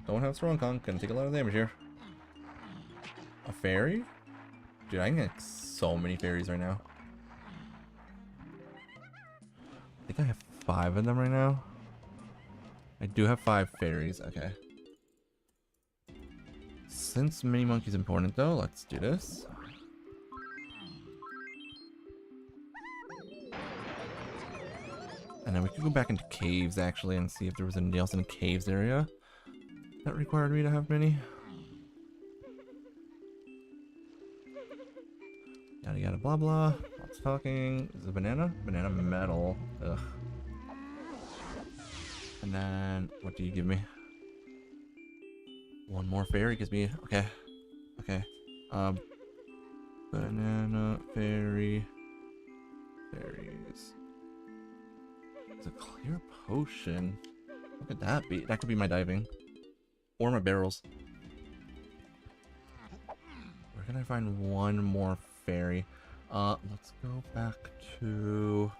Don't have strong conk, gonna take a lot of damage here. A fairy? Dude, I can get so many fairies right now. I think I have 5 of them right now. I do have 5 fairies, okay. Since Mini Monkey's important though, let's do this. And then we could go back into caves actually and see if there was anything else in the caves area that required me to have Mini. Yada yada blah blah. Lots of talking. Is it a banana? Banana metal. Ugh. And then what do you give me? One more fairy gives me. Okay. Okay. Banana fairy. Fairies. It's a clear potion. What could that be? That could be my diving. Or my barrels. Where can I find one more fairy? Let's go back to...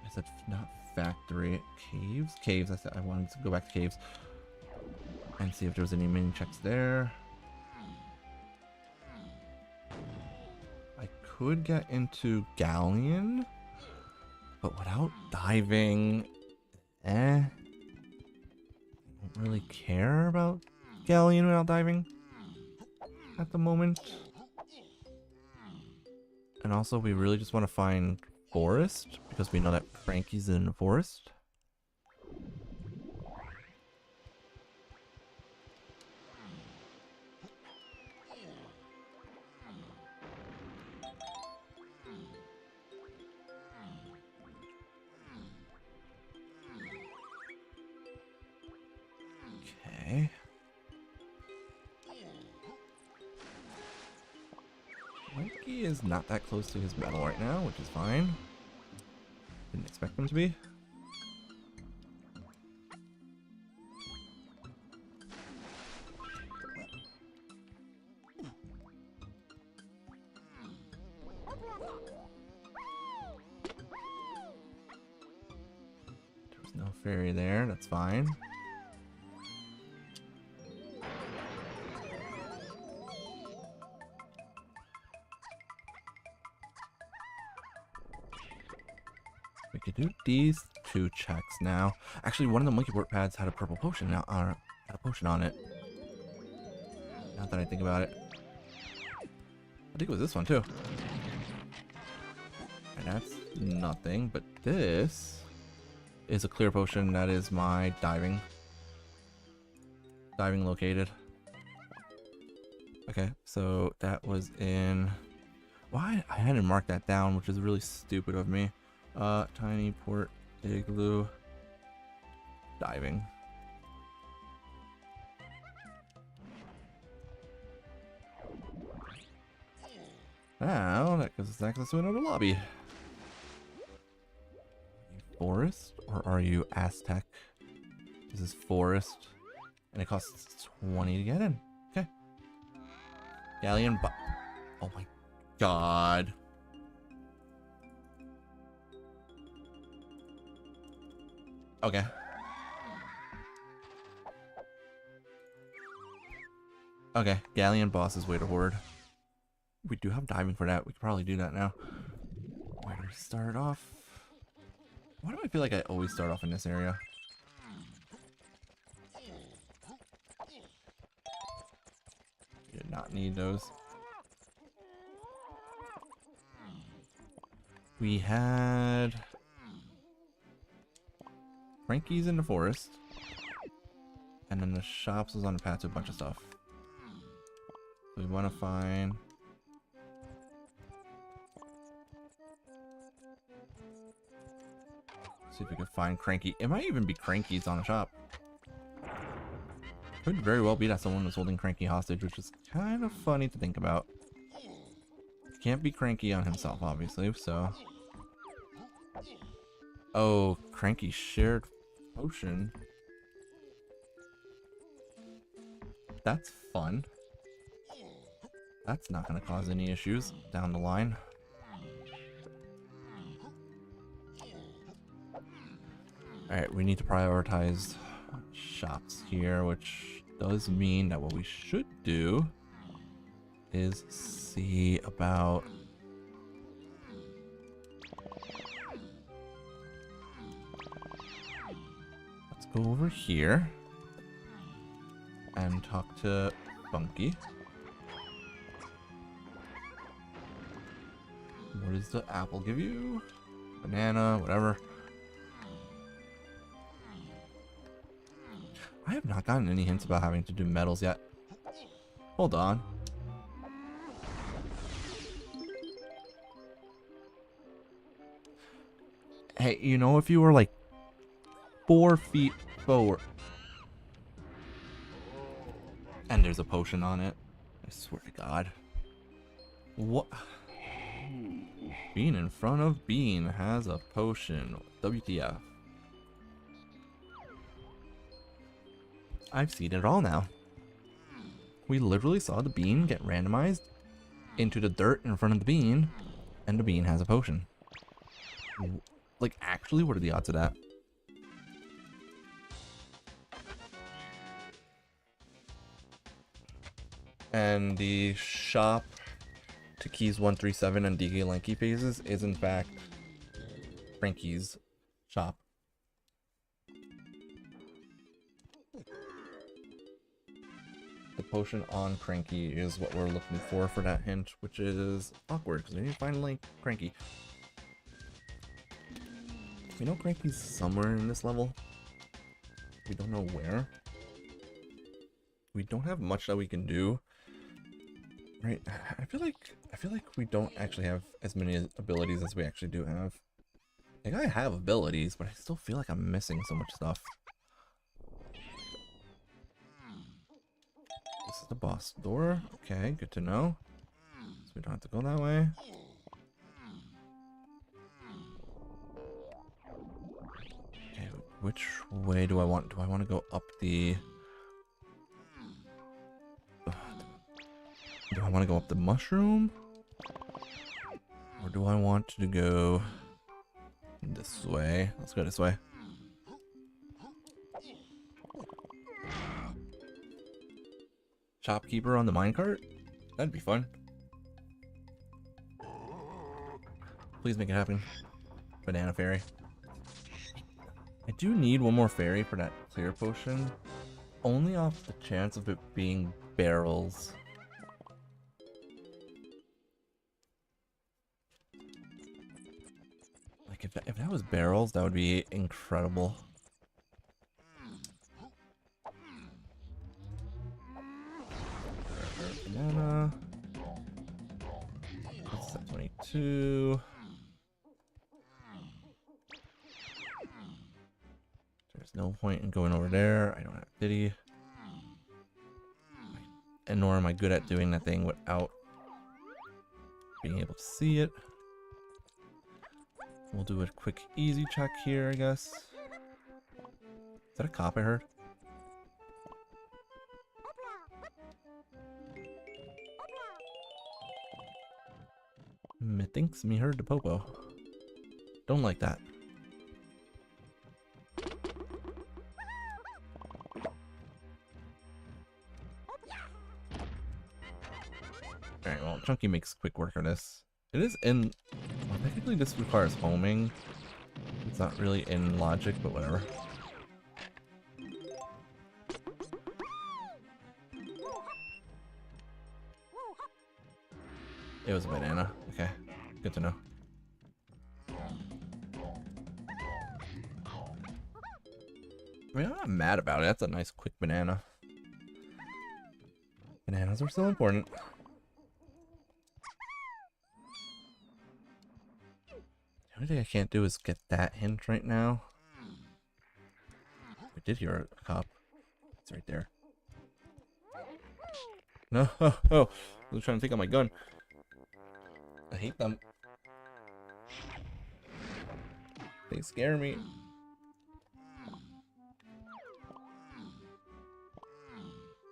I said not factory. Caves? Caves. I said I wanted to go back to caves. And see if there's any mini checks there. I could get into Galleon. But without diving... I don't really care about Galleon without diving at the moment. And also we really just want to find forest because we know that Frankie's in the forest. Okay. Frankie is not that close to his medal right now, which is fine. Didn't expect him to be. There was no fairy there, that's fine. could do these 2 checks now. Actually, one of the monkey port pads had a purple potion now, had a potion on it. Now that I think about it. I think it was this one too. And that's nothing, but this is a clear potion. That is my diving located. Okay, so that was in... Why? I hadn't marked that down, which is really stupid of me. Tiny port igloo diving. Now that gives us access to another lobby. Are you forest or are you Aztec? This is forest, and it costs 20 to get in. Okay. Galleon, oh my god. Okay. Okay, Galleon boss is way to hoard. We do have diving for that. We could probably do that now. Where do we start off? Why do I feel like I always start off in this area? You did not need those. We had Frankie's in the forest, and then the shops was on the path to a bunch of stuff. We want to find... See if we can find Cranky. It might even be Cranky's on a shop. Could very well be that someone was holding Cranky hostage, which is kind of funny to think about. Can't be Cranky on himself, obviously, so... Oh, Cranky shared potion. That's fun. That's not going to cause any issues down the line. Alright, we need to prioritize shops here, which does mean that what we should do is see about... Let's go over here and talk to Funky. What does the apple give you? Banana, whatever. I have not gotten any hints about having to do metals yet. Hold on. Hey, you know, if you were like 4 feet forward... And there's a potion on it. I swear to God. What? Bean in front of Bean has a potion. WTF. I've seen it all now. We literally saw the Bean get randomized into the dirt in front of the Bean, and the Bean has a potion. Like, actually, what are the odds of that? And the shop to keys 137 and DK Lanky phases is in fact Frankie's shop. The potion on Cranky is what we're looking for that hint, which is awkward because we need to find like Cranky. We know Cranky's somewhere in this level. We don't know where. We don't have much that we can do. Right? I feel like we don't actually have as many abilities as we actually do have. Like, I have abilities, but I still feel like I'm missing so much stuff. This is the boss door. Okay, good to know. So we don't have to go that way. Okay, which way do I want? Do I want to go up the... Do I want to go up the mushroom? Or do I want to go this way? Let's go this way. Shopkeeper on the minecart? That'd be fun. Please make it happen. Banana fairy. I do need one more fairy for that clear potion. Only off the chance of it being barrels. Like, if that was barrels, that would be incredible. Banana. That's set 22. There's no point in going over there. I don't have pity. And nor am I good at doing that thing without being able to see it. We'll do a quick easy check here, I guess. Is that a cop I heard? Methinks me heard the popo. Don't like that. Alright, well, Chunky makes quick work of this. It is in... Well, technically this requires homing. It's not really in logic, but whatever. It was a banana. Okay, good to know. I mean, I'm not mad about it. That's a nice quick banana. Bananas are still important. The only thing I can't do is get that hint right now. We did hear a cop. It's right there. No, oh, I was trying to take out my gun. I hate them. They scare me.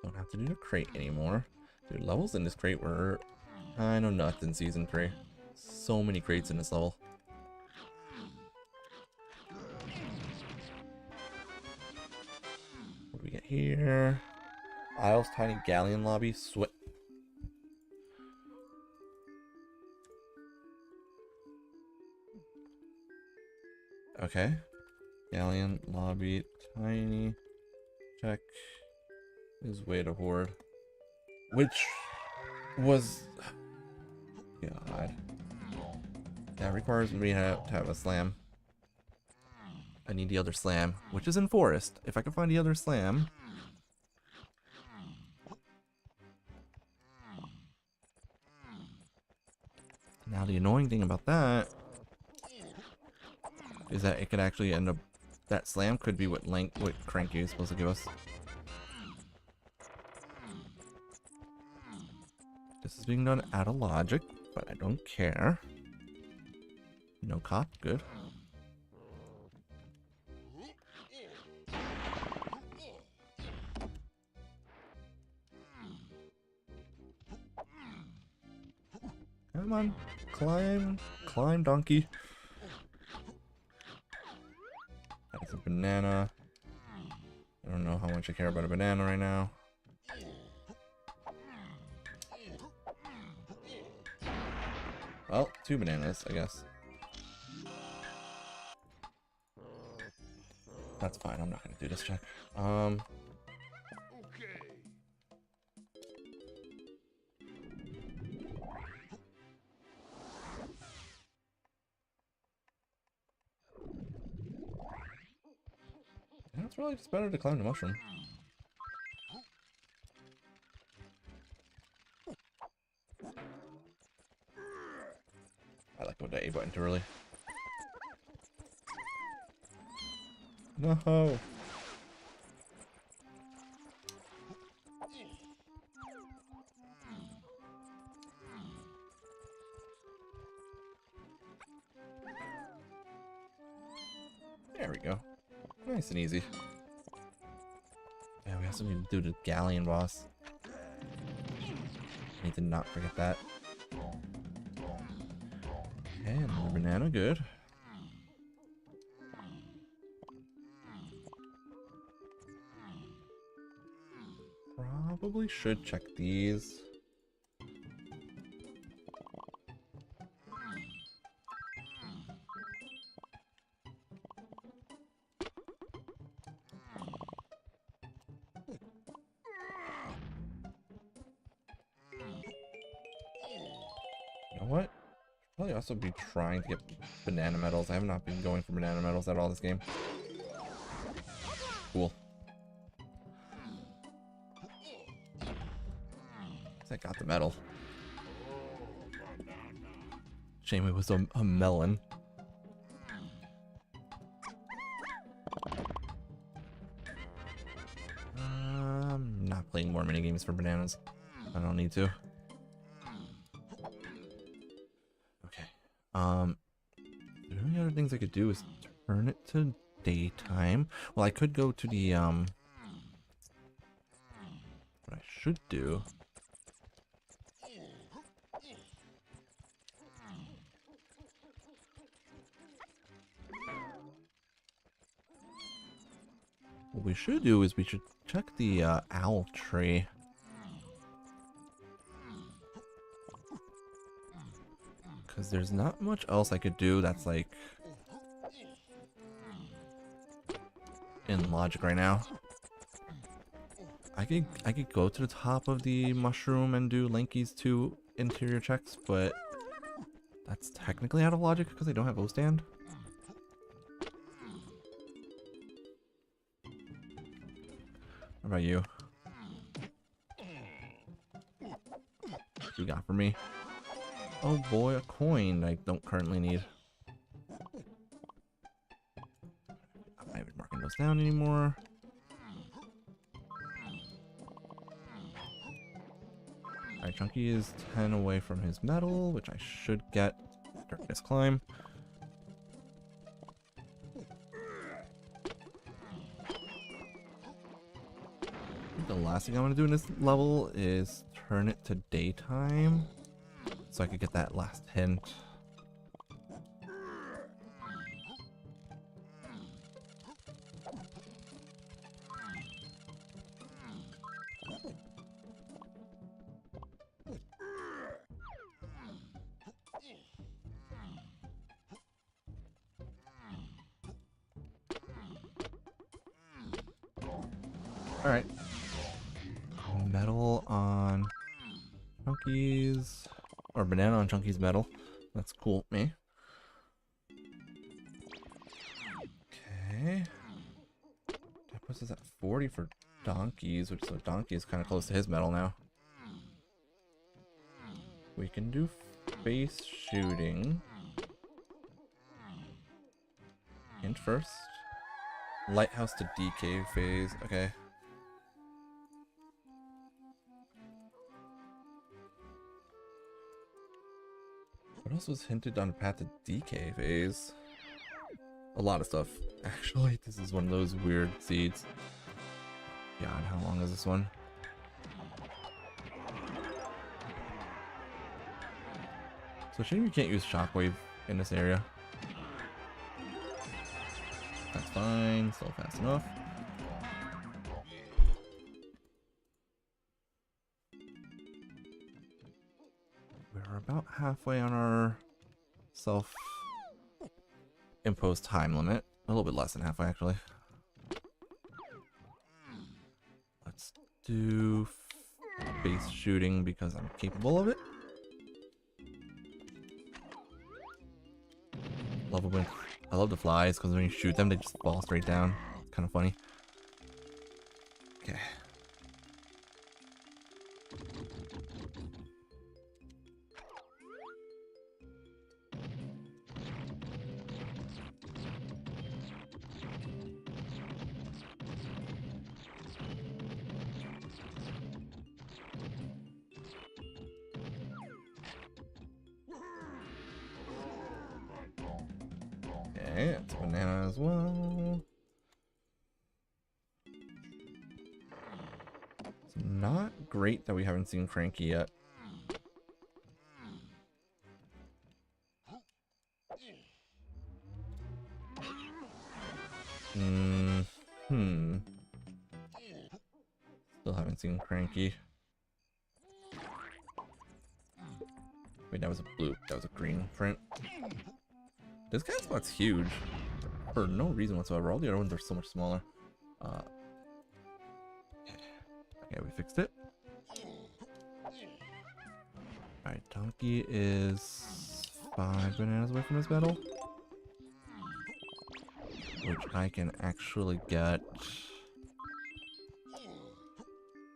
Don't have to do the crate anymore. Dude, levels in this crate were kind of nuts in Season 3. So many crates in this level. What do we get here? Isle's Tiny Galleon Lobby. Sweat. Okay. Galleon Lobby. Tiny. Check. Is way to hoard. Which was... God. That requires me to have a slam. I need the other slam, which is in Forest. If I can find the other slam... Now the annoying thing about that is that it could actually end up... That slam could be what Cranky is supposed to give us. This is being done out of logic, but I don't care. No cop, good. Come on, climb, donkey. That's a banana. I don't know how much I care about a banana right now. Well, 2 bananas, I guess. That's fine, I'm not gonna do this check. Yeah, it's really just better to climb the mushroom. I like going to A button too early. No. There we go. Nice and easy. Yeah, we also need to do the galleon boss. Need to not forget that. Okay, another banana, good. Probably should check these. know what? Probably also be trying to get banana medals. I have not been going for banana medals at all this game. Cool. I got the medal. Shame it was a melon. I'm not playing more minigames for bananas. I don't need to. Okay. The only other things I could do is turn it to daytime. Well, I could go to the what I should do. What we should do is we should check the owl tree. Because there's not much else I could do that's like in logic right now. I could go to the top of the mushroom and do Lanky's 2 interior checks, but that's technically out of logic because I don't have O-stand. What about you? What you got for me? Oh boy, a coin I don't currently need. I'm not even marking those down anymore. Alright, Chunky is 10 away from his medal, which I should get during this climb. I think the last thing I'm going to do in this level is turn it to daytime so I could get that last hint. Alright. Medal on Chunky's, or banana on Chunky's medal. That's cool with me. Okay. That puts us at 40 for donkeys, which so Donkey is kind of close to his medal now. We can do face shooting. Hint first. Lighthouse to DK phase. Okay. What else was hinted on path to DK phase? A lot of stuff. Actually, this is one of those weird seeds. God, how long is this one? So shame you can't use Shockwave in this area. That's fine, still fast enough. We're about halfway on our self-imposed time limit. A little bit less than halfway, actually. Let's do base shooting because I'm capable of it. Love it when I love the flies because when you shoot them, they just fall straight down. It's kind of funny. Okay. Okay, it's a banana as well. It's not great that we haven't seen Cranky yet. Still haven't seen Cranky. Wait, that was a blue. That was a green print. This cat spot's huge for no reason whatsoever. All the other ones are so much smaller. Okay, we fixed it. Alright, Donkey is 5 bananas away from his medal. Which I can actually get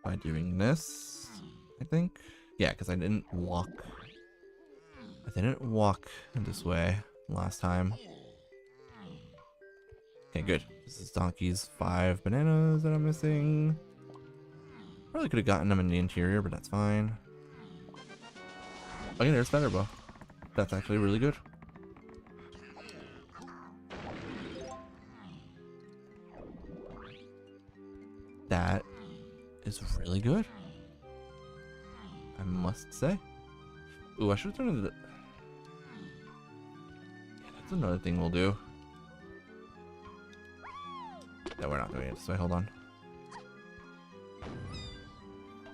by doing this, I think. Yeah, because I didn't walk this way last time. Okay, good. This is Donkey's 5 bananas that I'm missing. Probably could have gotten them in the interior, but that's fine. Okay, there's Featherbow. That's actually really good. That is really good, I must say. Ooh, I should turn into the... Yeah, that's another thing we'll do. No, we're not doing it this way. Hold on.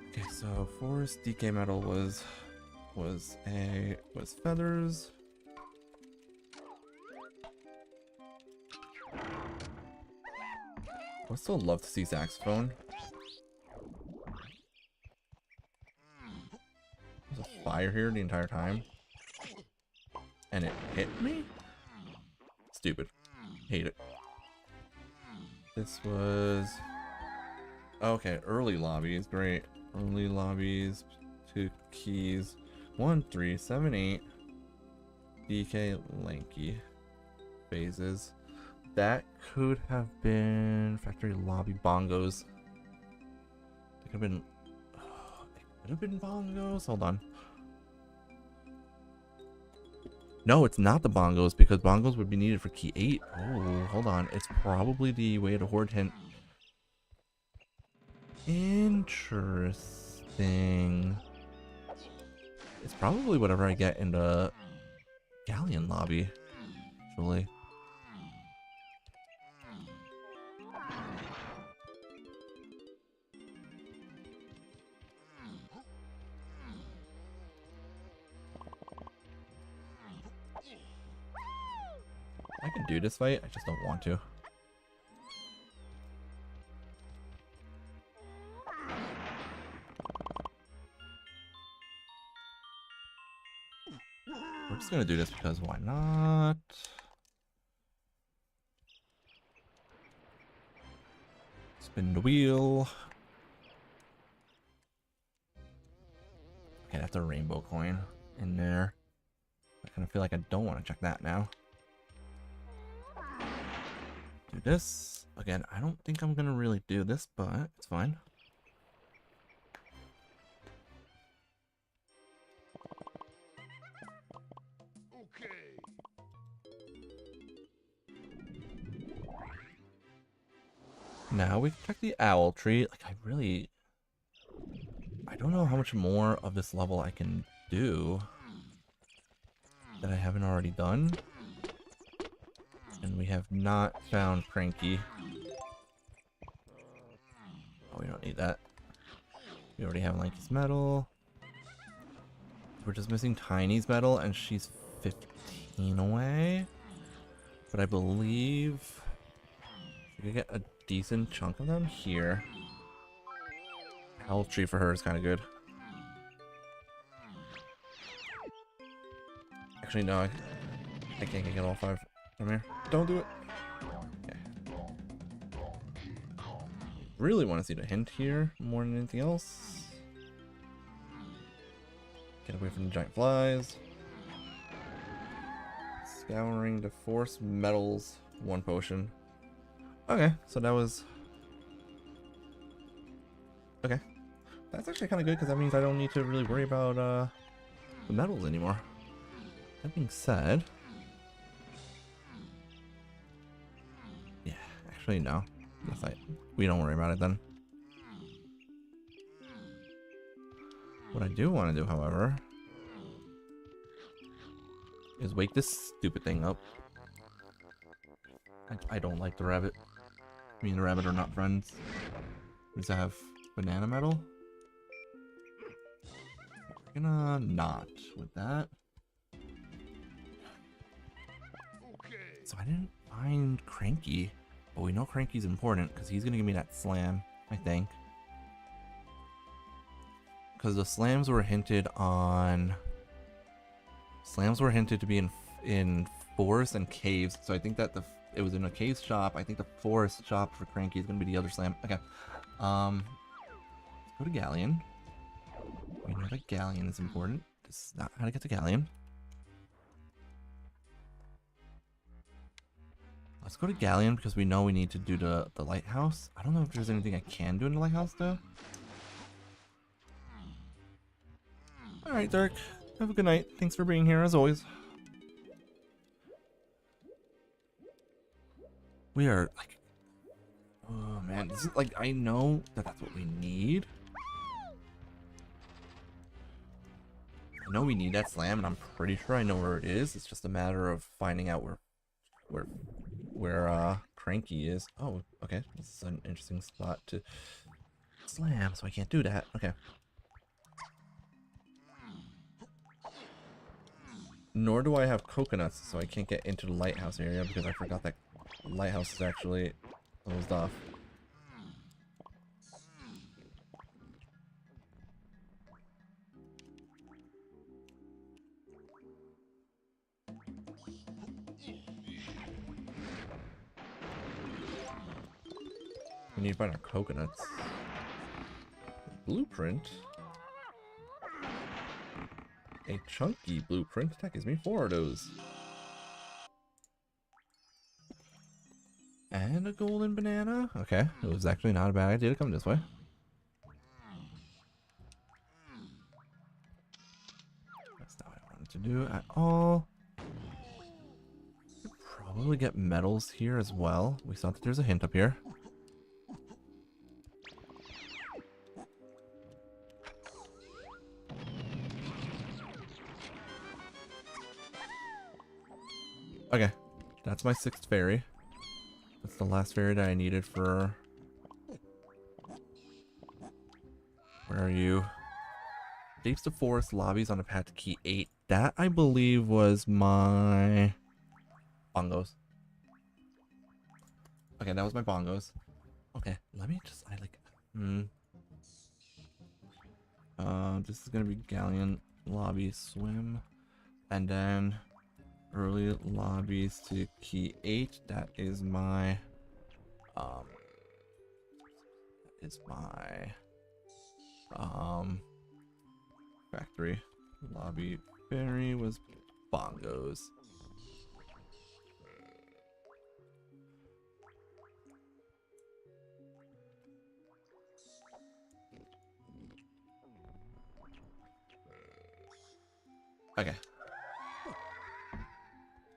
Okay, so Forest DK medal was feathers. I would still love to see saxophone. There's a fire here the entire time. And it hit me? Stupid. Hate it. This was... Okay, early lobbies. Great. Early lobbies. 2 keys. 1, 3, 7, 8. DK lanky. Phases. That could have been factory lobby bongos. It could have been... it could have been bongos. Hold on. No, it's not the bongos because bongos would be needed for key 8. Oh, hold on. It's probably the way to horde hint. Interesting. It's probably whatever I get in the galleon lobby, actually. I can do this fight, I just don't want to. We're just gonna do this because why not? Spin the wheel. Okay, that's a rainbow coin in there. I kind of feel like I don't want to check that now. Do this. Again, I don't think I'm gonna really do this, but it's fine. Okay. Now we can check the owl tree. Like, I don't know how much more of this level I can do that I haven't already done. And we have not found Cranky. Oh, we don't need that. We already have Lanky's medal. We're just missing Tiny's medal, and she's 15 away. But I believe we could get a decent chunk of them here. Owl tree for her is kind of good. Actually, no, I can't get all 5 from here. Don't do it. Okay. Really want to see the hint here more than anything else. Get away from the giant flies. Scouring to force metals. 1 potion. Okay, so that was... Okay. That's actually kind of good because that means I don't need to really worry about the metals anymore. That being said... Yeah, actually no. We don't worry about it then. What I do want to do, however, is wake this stupid thing up. I don't like the rabbit. Me and the rabbit are not friends. Does it have banana metal? We're gonna not with that. So I didn't find Cranky, but we know Cranky's important because he's gonna give me that slam, I think. because the slams were hinted on. Slams were hinted to be in forests and caves, so I think that it was in a cave shop. I think the forest shop for Cranky is gonna be the other slam. Okay, let's go to Galleon. We know that Galleon is important. This is not how to get to Galleon. Let's go to Galleon because we know we need to do the lighthouse. I don't know if there's anything I can do in the lighthouse though. Alright, Dirk. Have a good night. Thanks for being here as always. We are like, oh man, this is like, I know that that's what we need. I know we need that slam, and I'm pretty sure I know where it is. It's just a matter of finding out where Cranky is. Oh, okay. This is an interesting spot to slam, so I can't do that. Okay. Nor do I have coconuts, so I can't get into the lighthouse area because I forgot that lighthouse is actually closed off. We need to find our coconuts. Blueprint? A chunky blueprint? That gives me 4 of those. And a golden banana? Okay, it was actually not a bad idea to come this way. That's not what I wanted to do at all. Probably get metals here as well. We saw that there's a hint up here. Okay, that's my 6th fairy. That's the last fairy that I needed for... Where are you? Escapes the forest, lobbies on a path to key 8. That, I believe, was my... bongos. Okay, that was my bongos. Okay, let me just... this is gonna be Galleon, lobby, swim. And then... early lobbies to key 8. That is my factory. Lobby fairy was bongos. Okay.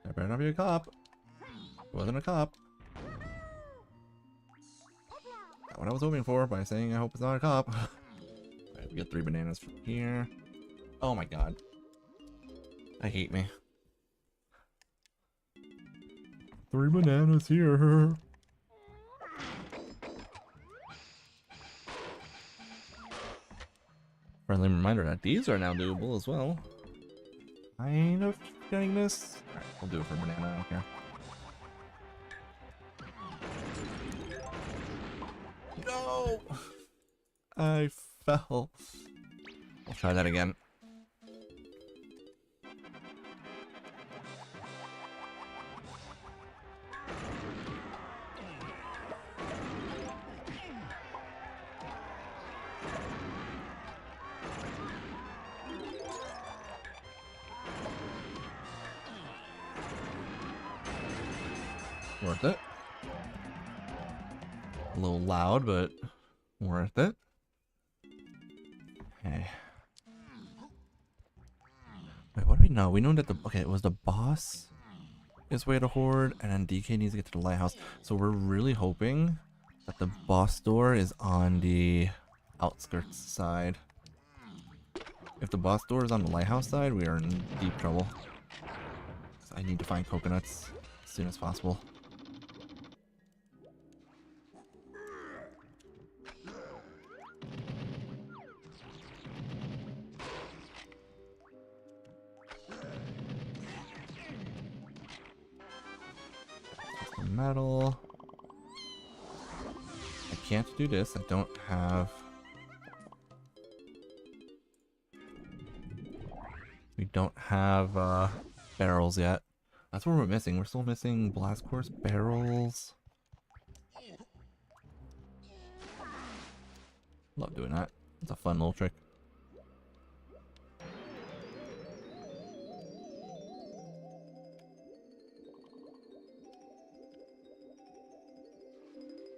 I better not be a cop. It wasn't a cop. Not what I was hoping for by saying I hope it's not a cop. Alright, we get 3 bananas from here. Oh my god. I hate me. 3 bananas here. Friendly reminder that these are now doable as well. Kind of getting this. Alright, we'll do it for a banana, I don't care. No! I fell. I'll try that again. Worth it. A little loud, but worth it. Okay. Wait, what do we know? We know that okay, it was the boss is way to Horde, and then DK needs to get to the lighthouse. So we're really hoping that the boss door is on the outskirts side. If the boss door is on the lighthouse side, we are in deep trouble. So I need to find coconuts as soon as possible. Metal. I can't do this. I don't have We don't have barrels yet. That's what we're missing. We're still missing blast course barrels. Love doing that. It's a fun little trick.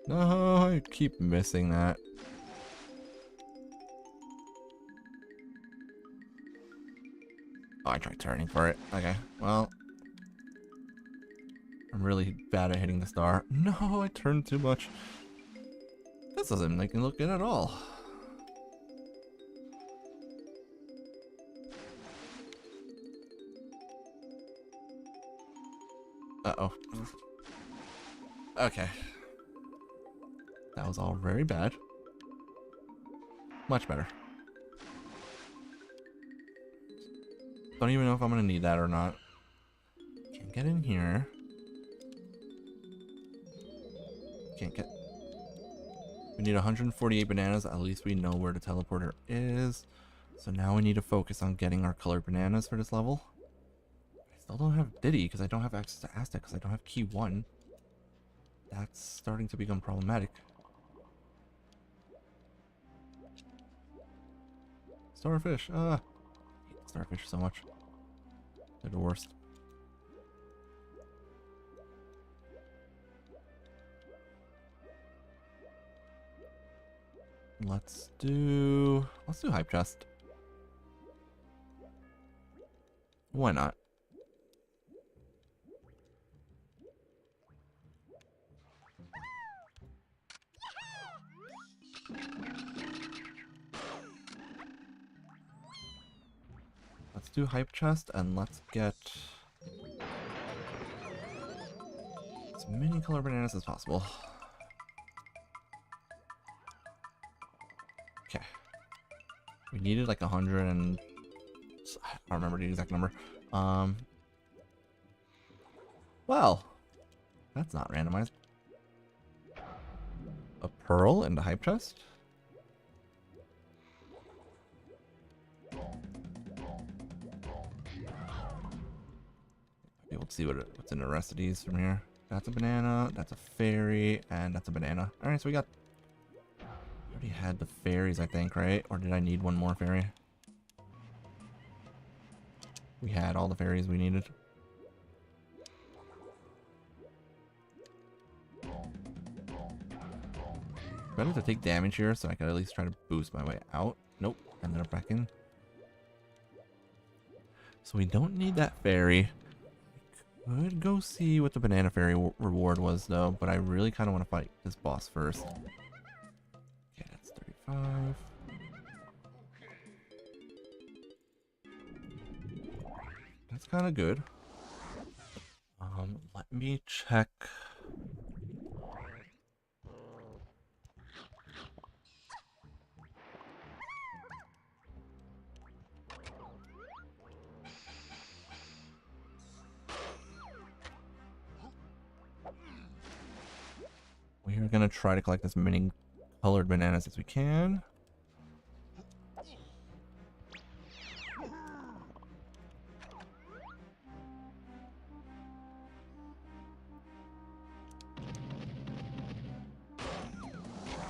No, I keep missing that. Oh, I tried turning for it. Okay, well. I'm really bad at hitting the star. No, I turned too much. This doesn't make me look good at all. Uh-oh. Okay. That was all very bad. Much better. Don't even know if I'm gonna need that or not. Can't get in here. Can't get... We need 148 bananas. At least we know where the teleporter is. So now we need to focus on getting our colored bananas for this level. I still don't have Diddy because I don't have access to Aztec because I don't have key 1. That's starting to become problematic. Starfish. I hate starfish so much. They're the worst. Let's do hype chest. Why not? Let's do hype chest and let's get as many color bananas as possible. Okay. We needed like 100 and I don't remember the exact number. Well, that's not randomized. A pearl and a hype chest? Be able to see what's in the rest of these from here. That's a banana, that's a fairy, and that's a banana. Alright, so we got... I already had the fairies, I think, right? Or did I need one more fairy? We had all the fairies we needed. Better to take damage here so I can at least try to boost my way out. Nope, ended up back in. So we don't need that fairy. We could go see what the banana fairy reward was though, but I really kind of want to fight this boss first. Okay, that's 35. That's kind of good. Let me check. We are gonna try to collect as many colored bananas as we can.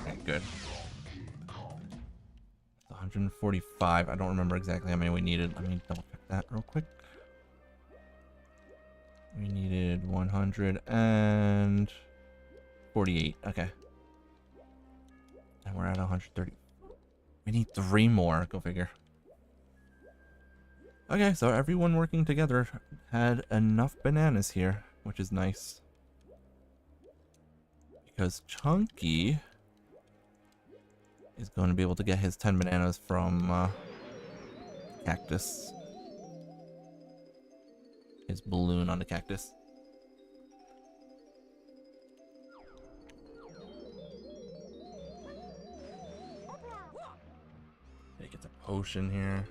Okay, good. 145. I don't remember exactly how many we needed. Let me double check that real quick. We needed 148. Okay. And we're at 130. We need 3 more. Go figure. Okay, so everyone working together had enough bananas here, which is nice. Because Chunky is going to be able to get his 10 bananas from Cactus. His balloon on the cactus. He gets a potion here.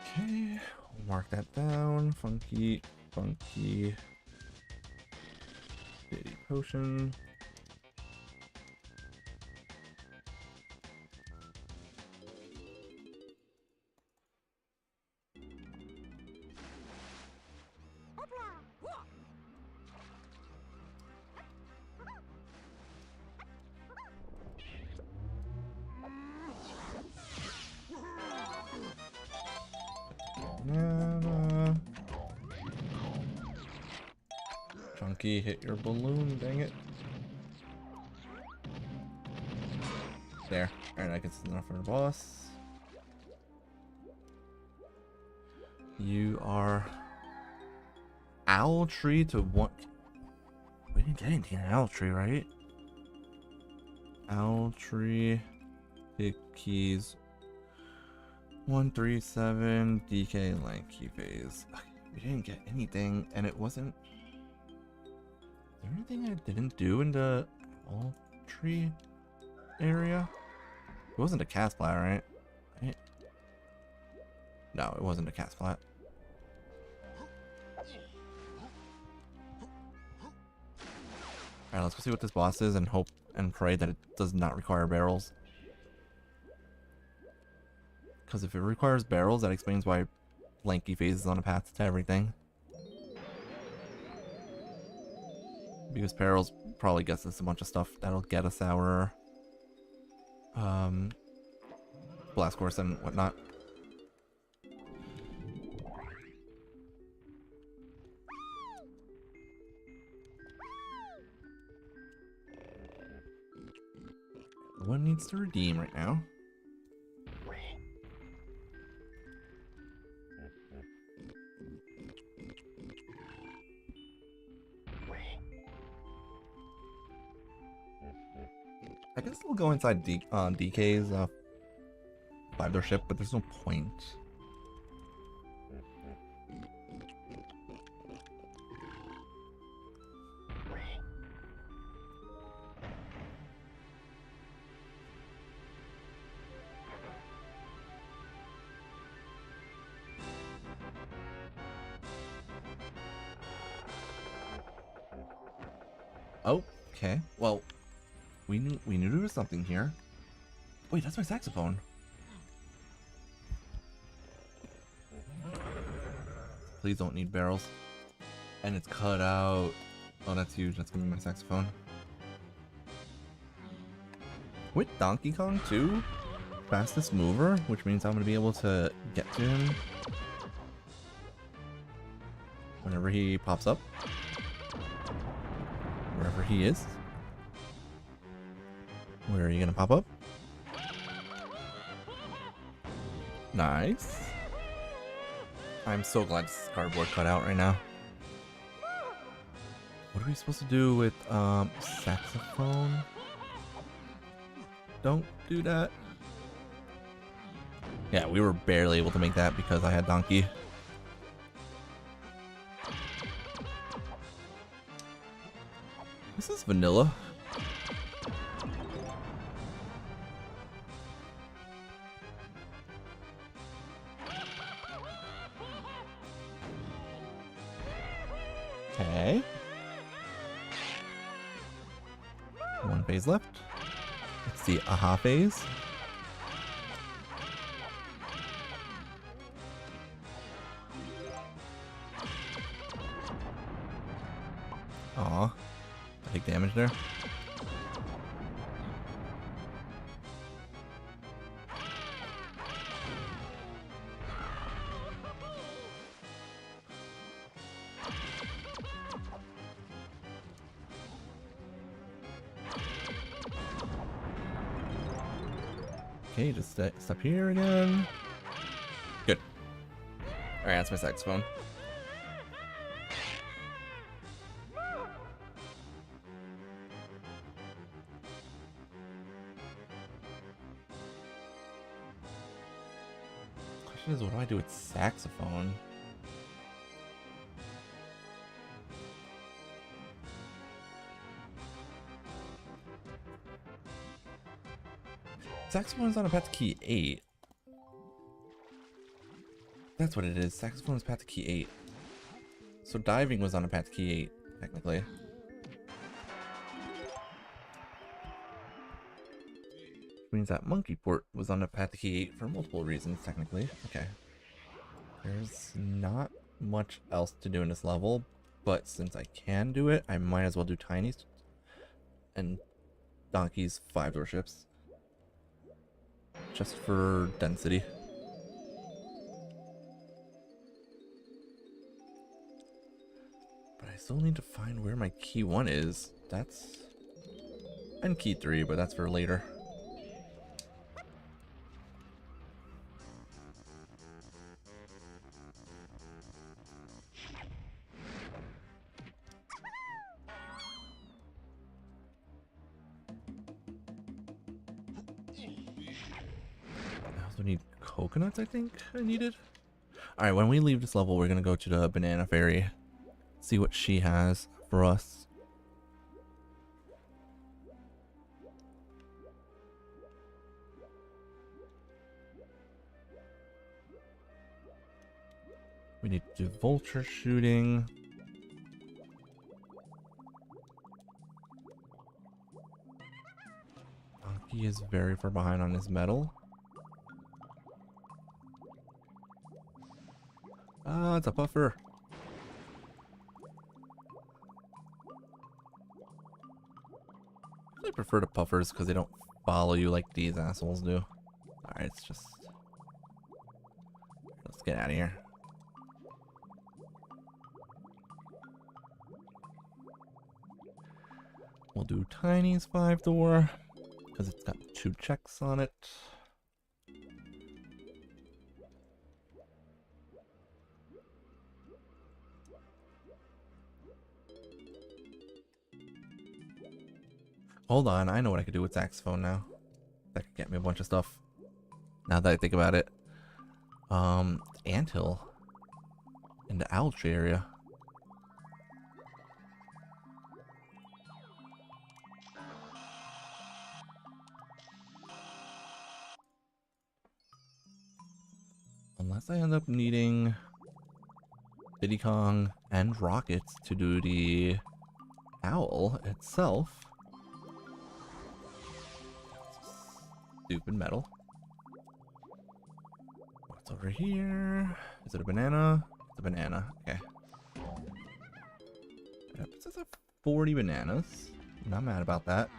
Okay, we'll mark that down. Funky. Daily potion. Donkey, hit your balloon, dang it. There. Alright, I guess it's enough for the boss. You are owl tree to one. We didn't get anything in owl tree, right? Owl tree. Pick keys. 137 DK lanky phase. We didn't get anything, and it wasn't. Is there anything I didn't do in the owl tree area? It wasn't a cast plat, right? No, it wasn't a cast plat. Alright, let's go see what this boss is and hope and pray that it does not require barrels. Because if it requires barrels, that explains why Lanky Phase is on a path to everything. Because barrels probably gets us a bunch of stuff that'll get us our blast course and whatnot. One needs to redeem right now. I guess we'll go inside DK's 5-door ship, but there's no point. Oh, okay. Well, we knew there was something here. Wait, that's my saxophone. Please don't need barrels. And it's cut out. Oh, that's huge. That's gonna be my saxophone. With Donkey Kong too, fastest mover, which means I'm gonna be able to get to him whenever he pops up. Wherever he is. Where are you gonna pop up? Nice. I'm so glad this is cardboard cut out right now. What are we supposed to do with saxophone? Don't do that. Yeah, we were barely able to make that because I had Donkey. This is vanilla. Okay. One phase left. It's the aha phase. Aw. Big damage there. Okay, just step here again. Good. Alright, that's my saxophone. Question is, what do I do with saxophone? Saxophone is on a path to key 8. That's what it is. Saxophone is path to key 8. So diving was on a path to key 8, technically. Which means that monkey port was on a path to key 8 for multiple reasons, technically. Okay. There's not much else to do in this level, but since I can do it, I might as well do Tiny's and Donkey's 5-door ships. Just for density. But I still still need to find where my key 1 is. That's... And key 3, but that's for later. I also need coconuts, I think I needed. Alright, when we leave this level, we're gonna go to the banana fairy. See what she has for us. We need to do vulture shooting. He is very far behind on his medal. Ah, it's a puffer. I prefer the puffers because they don't follow you like these assholes do. Alright, let's get out of here. We'll do Tiny's 5-door because it's got 2 checks on it. Hold on, I know what I could do with saxophone now. That could get me a bunch of stuff. Now that I think about it. Anthill. In the owl tree area. Unless I end up needing Diddy Kong and rockets to do the owl itself. Stupid metal. What's over here? Is it a banana? It's a banana. Okay. Yep, it says 40 bananas. I'm not mad about that.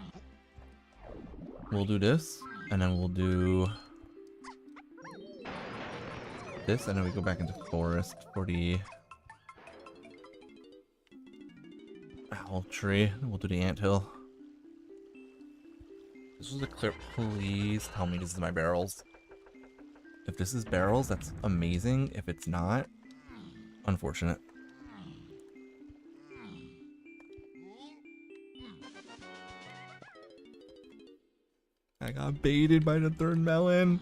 We'll do this, and then we'll do this, and then we go back into forest for the owl tree. We'll do the anthill. This was a clear. Please tell me this is my barrels. If this is barrels, that's amazing. If it's not, unfortunate. I got baited by the 3rd melon.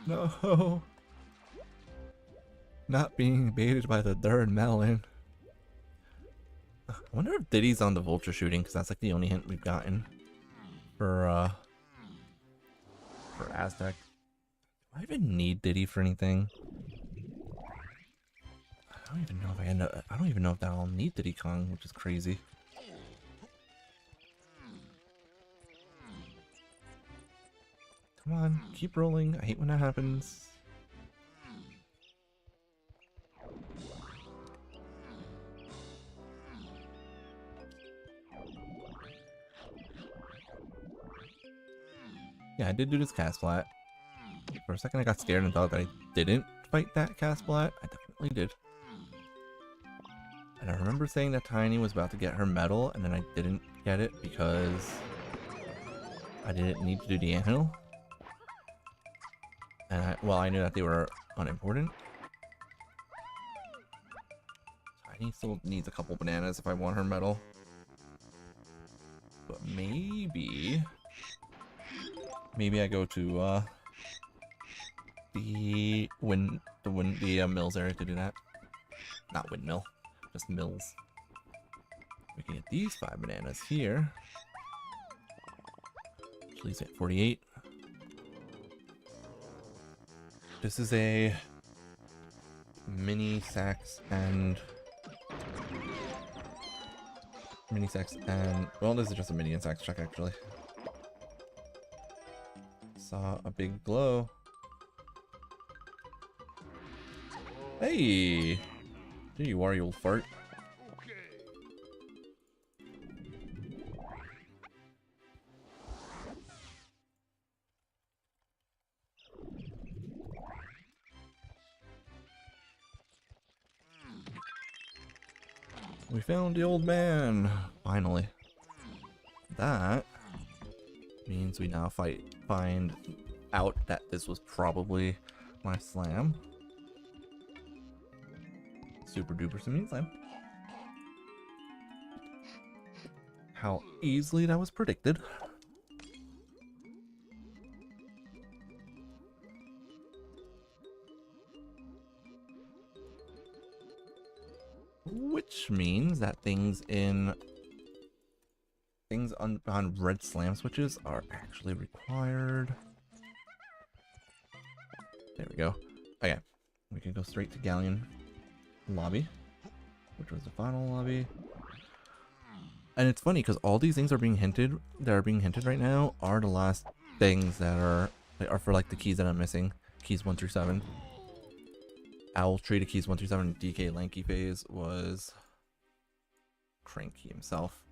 No. Not being baited by the 3rd melon. I wonder if Diddy's on the vulture shooting, because that's like the only hint we've gotten for Aztec. Do I even need Diddy for anything? I don't even know if I don't even know if I'll need Diddy Kong, which is crazy. Come on, keep rolling. I hate when that happens. Yeah, I did do this cast flat. For a second I got scared and thought that I didn't fight that cast flat. I definitely did. And I remember saying that Tiny was about to get her medal, and then I didn't get it because I didn't need to do the anthill. And well, I knew that they were unimportant. Tiny still needs a couple bananas if I want her medal. But maybe I go to the mills area to do that. Not windmill, just mills. We can get these 5 bananas here. Which leaves at 48. This is a mini sax and well, this is just a mini and sax check actually. Saw a big glow. Hey! There you are, you old fart. We found the old man! Finally. That means we now find out that this was probably my slam. Super duper simian slam. How easily that was predicted. Which means that things on red slam switches are actually required. There we go. Okay, we can go straight to Galleon lobby, which was the final lobby. And it's funny because all these things are being hinted right now are the last things that are for like the keys that I'm missing. Keys 1 through 7. Owl Tree to keys 1 through 7. DK Lanky phase was Cranky himself.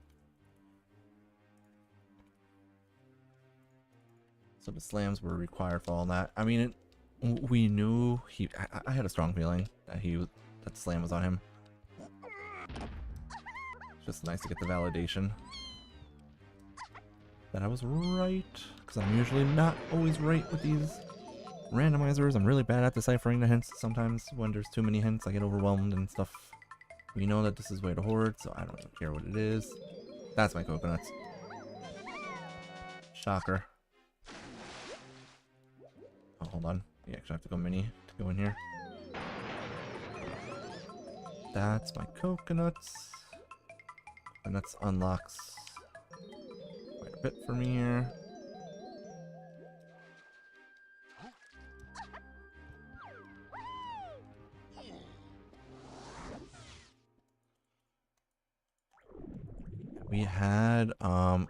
So the slams were required for all that. I mean, we knew I had a strong feeling that that the slam was on him. It's just nice to get the validation that I was right, because I'm usually not always right with these randomizers. I'm really bad at deciphering the hints. Sometimes when there's too many hints, I get overwhelmed and stuff. We know that this is way to hoard, so I don't even care what it is. That's my coconuts. Shocker. Oh, hold on. You actually have to go mini to go in here. That's my coconuts. Coconuts unlocks quite a bit for me here. We had well,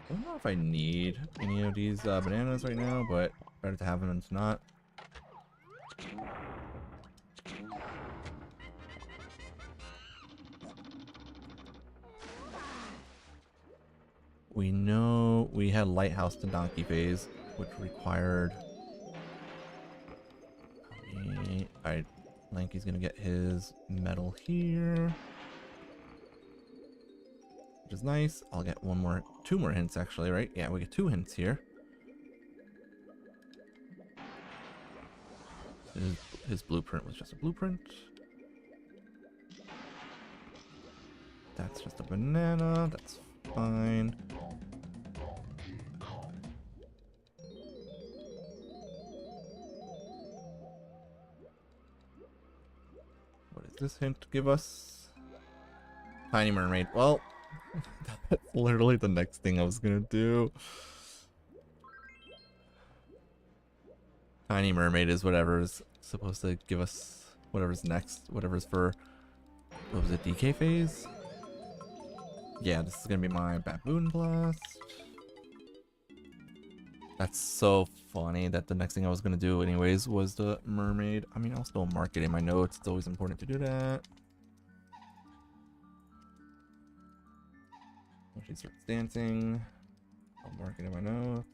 I don't know if I need any of these bananas right now, but better to have them than to not. We know we had Lighthouse to Donkey phase, which required... Alright, Lanky's gonna get his medal here. Which is nice. I'll get two more hints actually, right? Yeah, we get 2 hints here. His blueprint was just a blueprint. That's just a banana, that's fine. What does this hint give us? Tiny Mermaid. Well, that's literally the next thing I was gonna do. Tiny Mermaid is whatever's supposed to give us whatever's next, whatever's for, what was it, DK phase? Yeah, this is gonna be my Baboon Blast. That's so funny that the next thing I was gonna do anyways was the Mermaid. I mean, I'll still mark it in my notes. It's always important to do that. When she starts dancing, I'll mark it in my notes.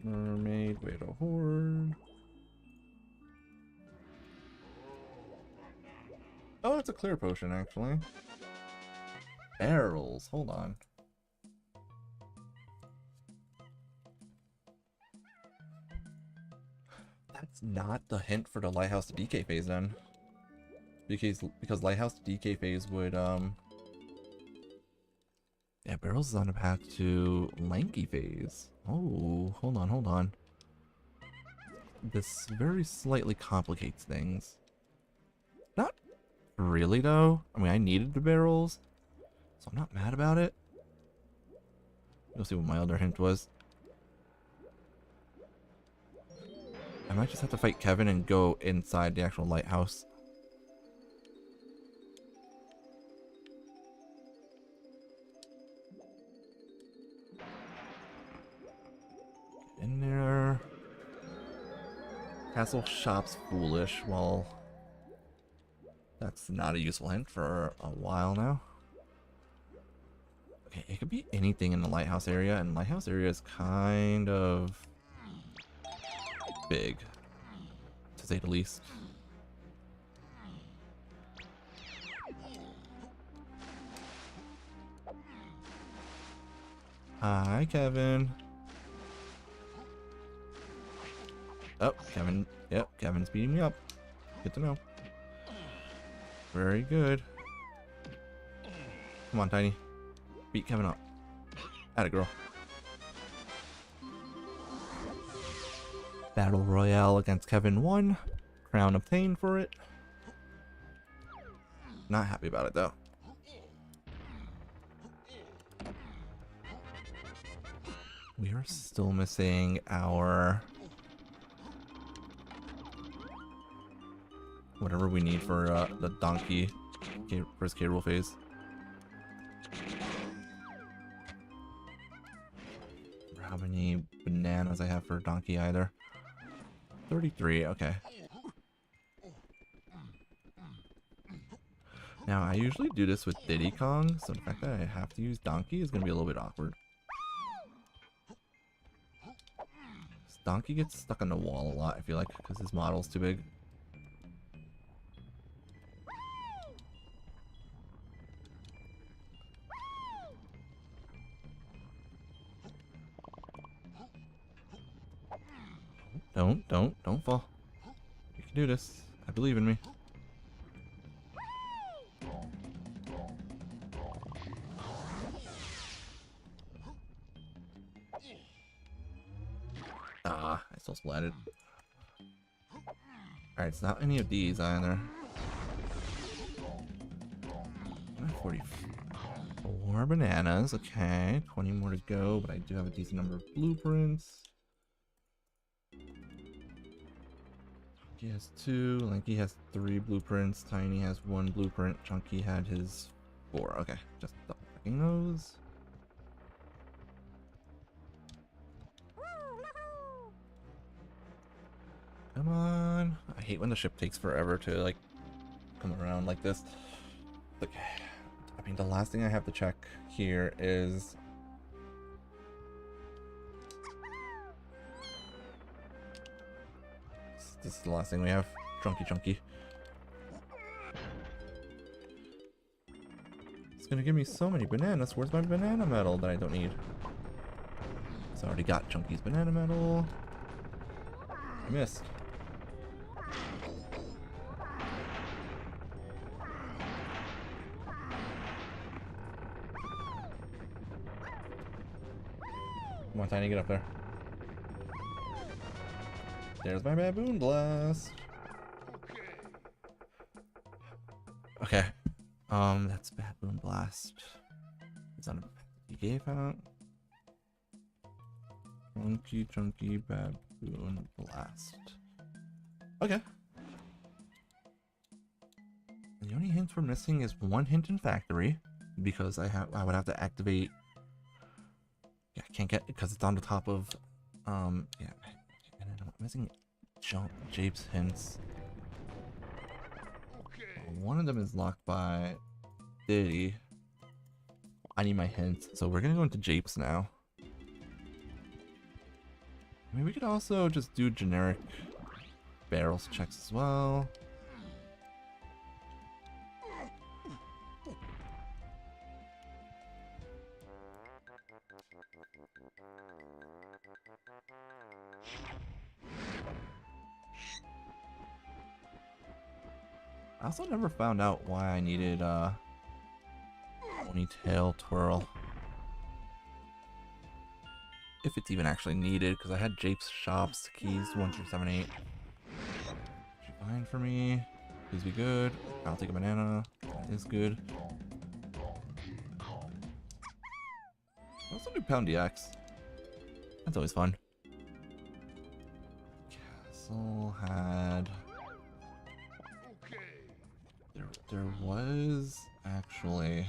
Mermaid, way to hoard. Oh, it's a clear potion, actually. Barrels, hold on. That's not the hint for the Lighthouse to DK phase then. Because Lighthouse to DK phase would, yeah, Barrels is on a path to Lanky phase. Oh, hold on. This very slightly complicates things. Not really, though. I mean, I needed the barrels, so I'm not mad about it. You'll see what my other hint was. I might just have to fight Kevin and go inside the actual lighthouse. Get in there. Castle shop's foolish. Well, that's not a useful hint for a while now. Okay, it could be anything in the lighthouse area, and lighthouse area is kind of big, to say the least. Hi, Kevin. Oh, Kevin. Yep, Kevin's beating me up. Good to know. Very good. Come on, Tiny. Beat Kevin up. Atta girl. Battle Royale against Kevin 1. Crown obtained for it. Not happy about it, though. We are still missing our... whatever we need for the donkey first K-rool phase. How many bananas I have for donkey either? 33, okay. Now I usually do this with Diddy Kong, so the fact that I have to use donkey is gonna be a little bit awkward. This donkey gets stuck on the wall a lot, I feel like, because his model's too big. Don't fall. You can do this. I believe in me. Ah, I still splatted. Alright, it's not any of these either. 44 bananas, okay. 20 more to go, but I do have a decent number of blueprints. He has 2, Lanky has 3 blueprints, Tiny has 1 blueprint, Chunky had his 4. Okay, just double checking those. Come on. I hate when the ship takes forever to like come around like this. Okay. I mean, the last thing I have to check here is this is the last thing we have. Chunky. It's gonna give me so many bananas. Where's my banana medal that I don't need? It's already got Chunky's banana medal. I missed. Come on, Tiny, get up there. There's my baboon blast. Okay. That's baboon blast. It's on a gave out. Chunky baboon blast. Okay. The only hint we're missing is 1 hint in factory because I would have to activate. Yeah, I can't get because it's on the top of yeah. And then I'm missing Jape's hints. One of them is locked by Diddy. I need my hints, so we're gonna go into Japes now. I mean, we could also just do generic barrels checks as well. I also never found out why I needed ponytail twirl. If it's even actually needed, because I had Jape's shops, keys 1 through 7, 8. Fine for me. Please be good. I'll take a banana. That is good. I also do Pound DX. That's always fun. Castle had... There was actually...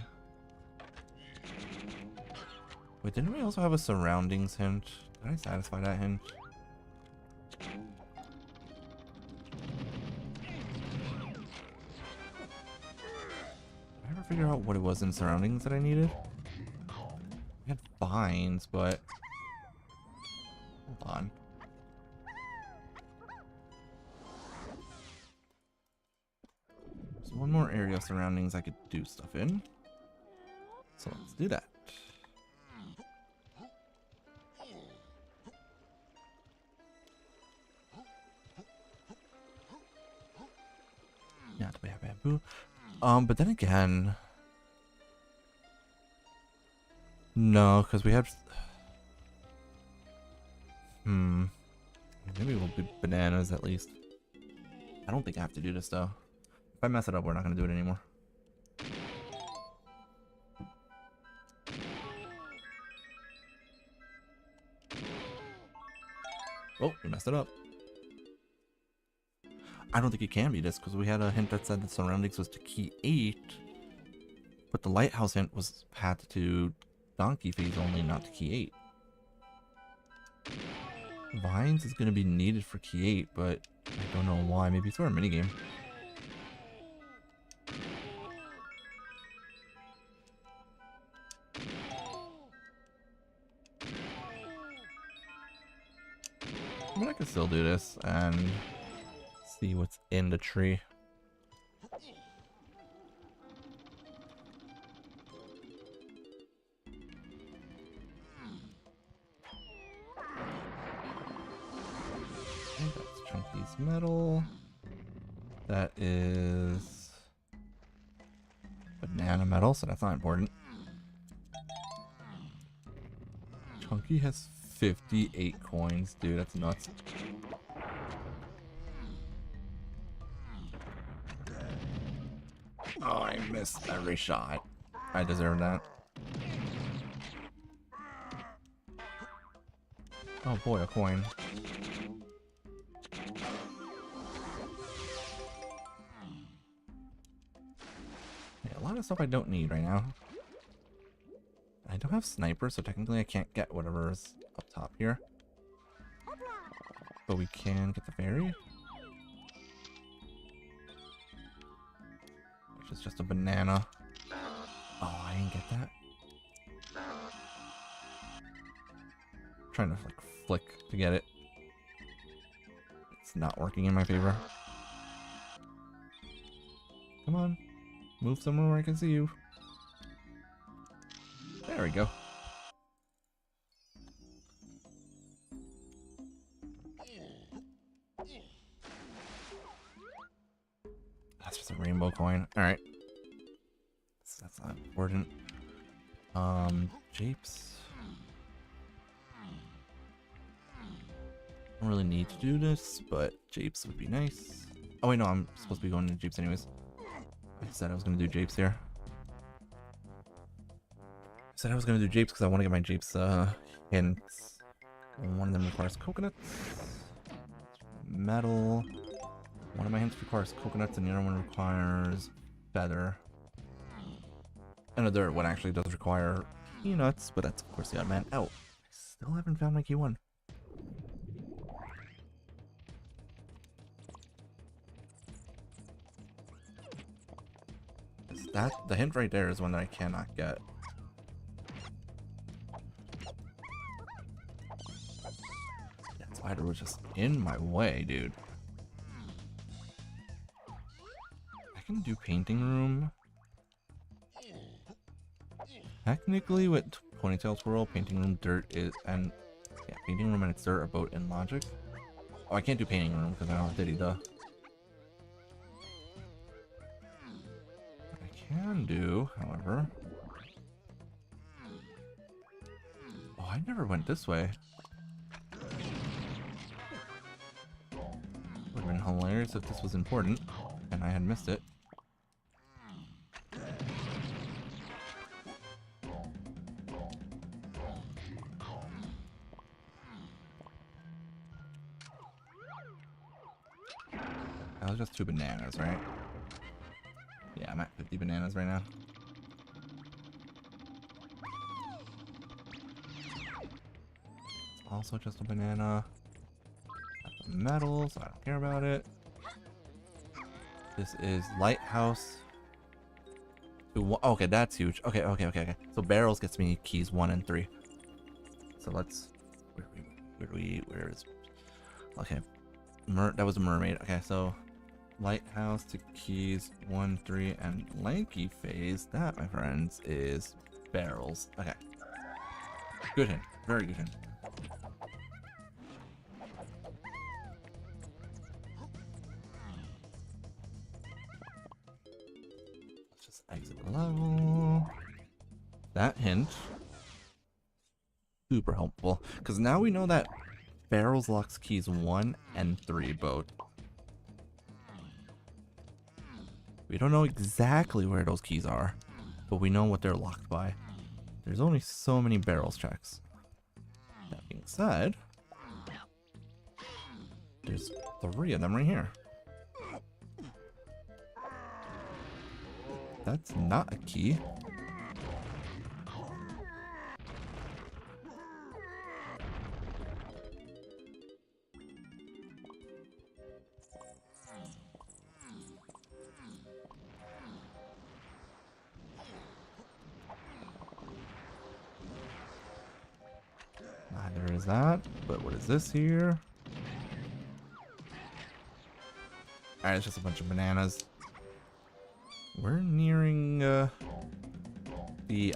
Wait, didn't we also have a surroundings hint? Did I satisfy that hint? figure out what it was in surroundings that I needed. I had vines, but hold on. There's one more area of surroundings I could do stuff in. So let's do that. Yeah, do we have bamboo? But then again, no, because we have. Maybe we'll do bananas at least. I don't think I have to do this though. If I mess it up, we're not gonna do it anymore. Oh, we messed it up. I don't think it can be this because we had a hint that said the surroundings was to key 8, but the lighthouse hint was path to donkey phase only, not to key 8. Vines is going to be needed for key 8, but I don't know why. Maybe it's for a minigame. I mean, I can still do this and see what's in the tree. Okay, that's Chunky's metal. That is banana metal, so that's not important. Chunky has 58 coins, dude. That's nuts. Oh, I missed every shot. I deserve that. Oh boy, a coin. Yeah, a lot of stuff I don't need right now. I don't have sniper, so technically I can't get whatever is up top here. But we can get the fairy. Which is just a banana. Oh, I didn't get that. I'm trying to like flick to get it. It's not working in my favor. Come on. Move somewhere where I can see you. There we go. That's just a rainbow coin. Alright. That's not important. Japes. I don't really need to do this, but Japes would be nice. Oh wait, no, I'm supposed to be going to Japes anyways. I said I was going to do Japes here. I said I was going to do Japes because I want to get my Japes hints. One of them requires coconuts. Metal. One of my hints requires coconuts and the other one requires feather. And the third one actually does require peanuts, but that's of course the odd man out. I still haven't found my key 1. That the hint right there is one that I cannot get. That spider was just in my way, dude. I can do painting room. Technically, with Ponytail Swirl, painting room, dirt is, and yeah, painting room and its dirt are both in logic. Oh, I can't do painting room because I don't have Diddy duh. Can do, however. Oh, I never went this way. Would have been hilarious if this was important and I had missed it. That was just 2 bananas, right? Yeah, I'm at 50 bananas right now. It's also just a banana. Got the metal, so I don't care about it. This is lighthouse. Okay, that's huge. Okay. So barrels gets me keys 1 and 3. So let's... Where is... Okay. That was a mermaid. Okay, so... Lighthouse to keys 1, 3, and lanky phase. That, my friends, is barrels. Okay. Good hint. Very good hint. Let's just exit the level. That hint. Super helpful. Because now we know that barrels locks keys 1 and 3 both. We don't know exactly where those keys are, but we know what they're locked by. There's only so many barrels checks. That being said, there's 3 of them right here. That's not a key. Neither is that, but what is this here? Alright, it's just a bunch of bananas. We're nearing the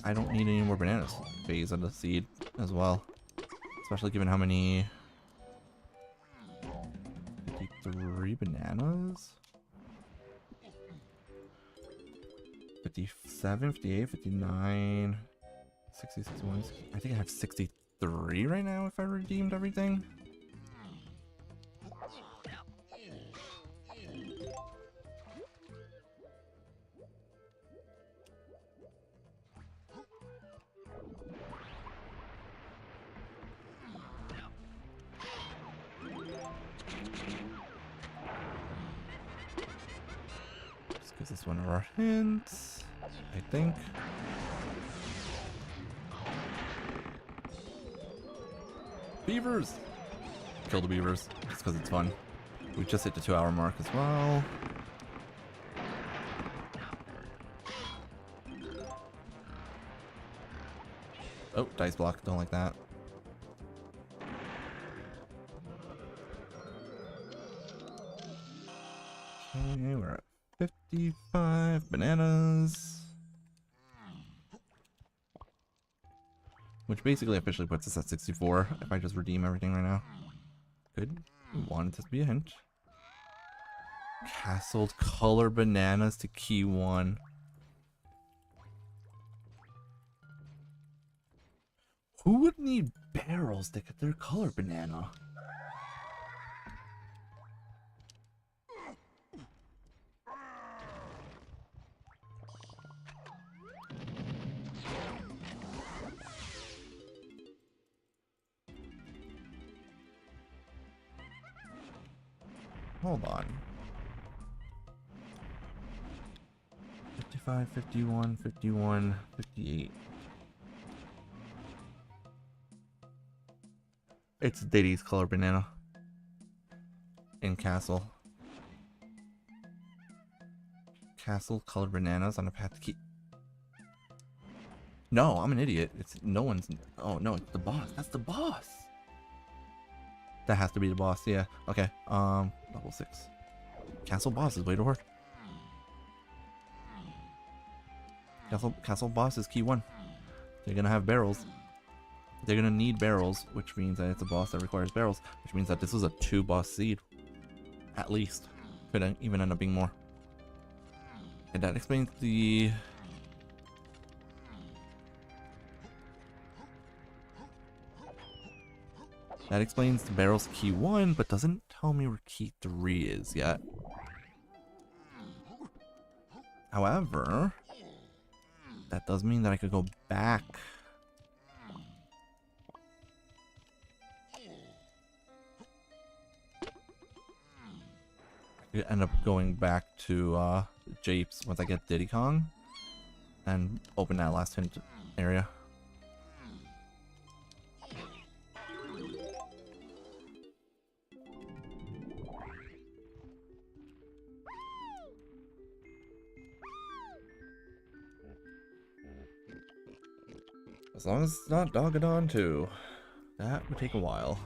I don't need any more bananas phase of the seed as well. Especially given how many... 53 bananas? 57, 58, 59, 60, 61, 60. I think I have 63 right now if I redeemed everything. Just gives us one of our hints, I think. Beavers! Kill the beavers, just because it's fun. We just hit the 2-hour mark as well. Oh, dice block, don't like that. Okay, we're at 55 bananas. Which basically officially puts us at 64 if I just redeem everything right now. Could want it to be a hint. Castled color bananas to key 1. Who would need barrels to get their color banana? Hold on. 55, 51, 51, 58. It's Diddy's color banana. In Castle. Castle color bananas on a path to keep. No, I'm an idiot. It's no one's. Oh no, it's the boss. That's the boss. That has to be the boss. Yeah. Okay. Level 6. Castle boss is way to work. Castle boss is key 1. They're gonna have barrels. They're gonna need barrels, which means that it's a boss that requires barrels, which means that this was a 2 boss seed. At least. Could even end up being more. And that explains the... That explains the barrels key 1, but doesn't tell me where key 3 is yet. However, that does mean that I could go back. I could end up going back to Japes once I get Diddy Kong and open that last hint area. As long as it's not Dogadon 2. That would take a while.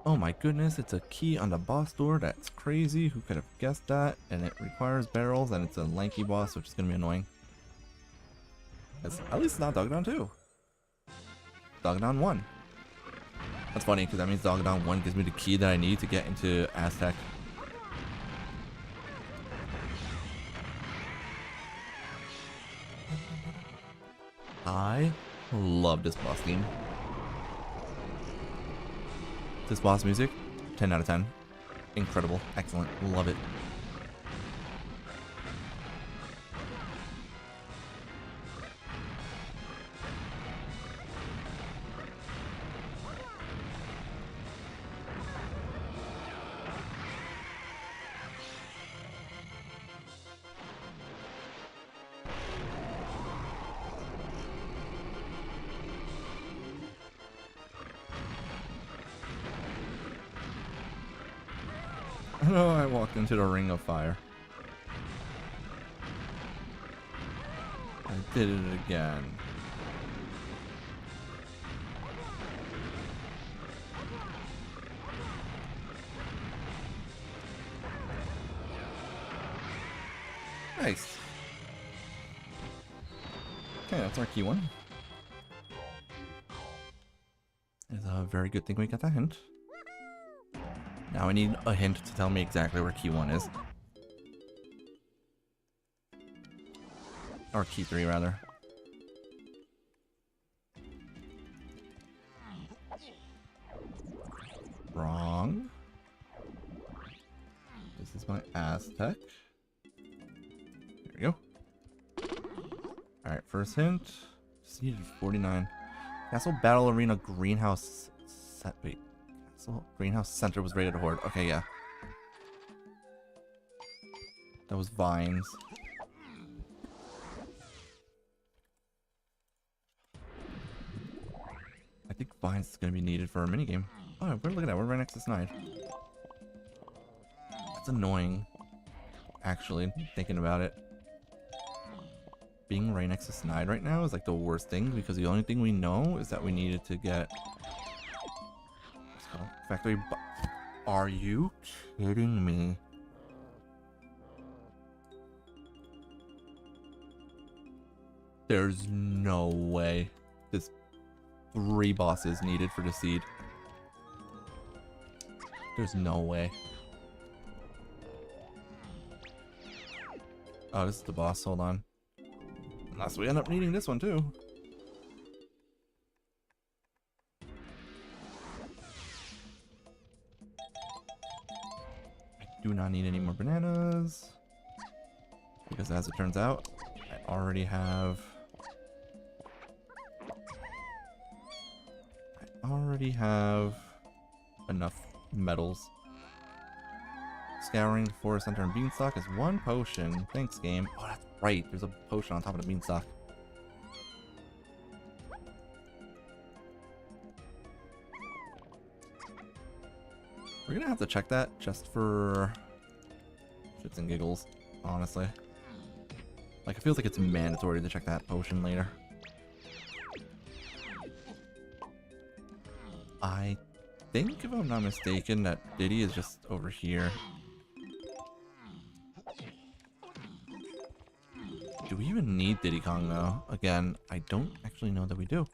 Oh my goodness, it's a key on the boss door. That's crazy. Who could have guessed that? And it requires barrels, and it's a lanky boss, which is going to be annoying. At least it's not Dogadon 2. Dogadon 1. That's funny, because that means Dogadon 1 gives me the key that I need to get into Aztec. I love this boss theme. This boss music, 10 out of 10. Incredible. Excellent. Love it. Oh, I walked into the ring of fire. I did it again. Nice. Okay, that's our key one. It's a very good thing we got that hint. Now I need a hint to tell me exactly where key 1 is. Or key 3, rather. Wrong. This is my Aztec. There we go. Alright, first hint. Just needed 49. Castle Battle Arena Greenhouse set. Wait. Castle Greenhouse Center was rated a horde. Okay, yeah. That was Vines. I think Vines is going to be needed for a minigame. Oh, look at that. We're right next to Snide. That's annoying. Actually, thinking about it. Being right next to Snide right now is like the worst thing because the only thing we know is that we needed to get factory. Are you kidding me? There's no way. There's 3 bosses needed for the seed. There's no way. Oh, this is the boss. Hold on. Unless we end up needing this one too. I do not need any more bananas. Because as it turns out, I already have... enough metals. Scouring the forest center and beanstalk is 1 potion. Thanks, game. Oh, that's right. There's a potion on top of the beanstalk. We're gonna have to check that just for shits and giggles, honestly. Like, it feels like it's mandatory to check that potion later. I think, if I'm not mistaken, that Diddy is just over here. Do we even need Diddy Kong, though? Again, I don't actually know that we do.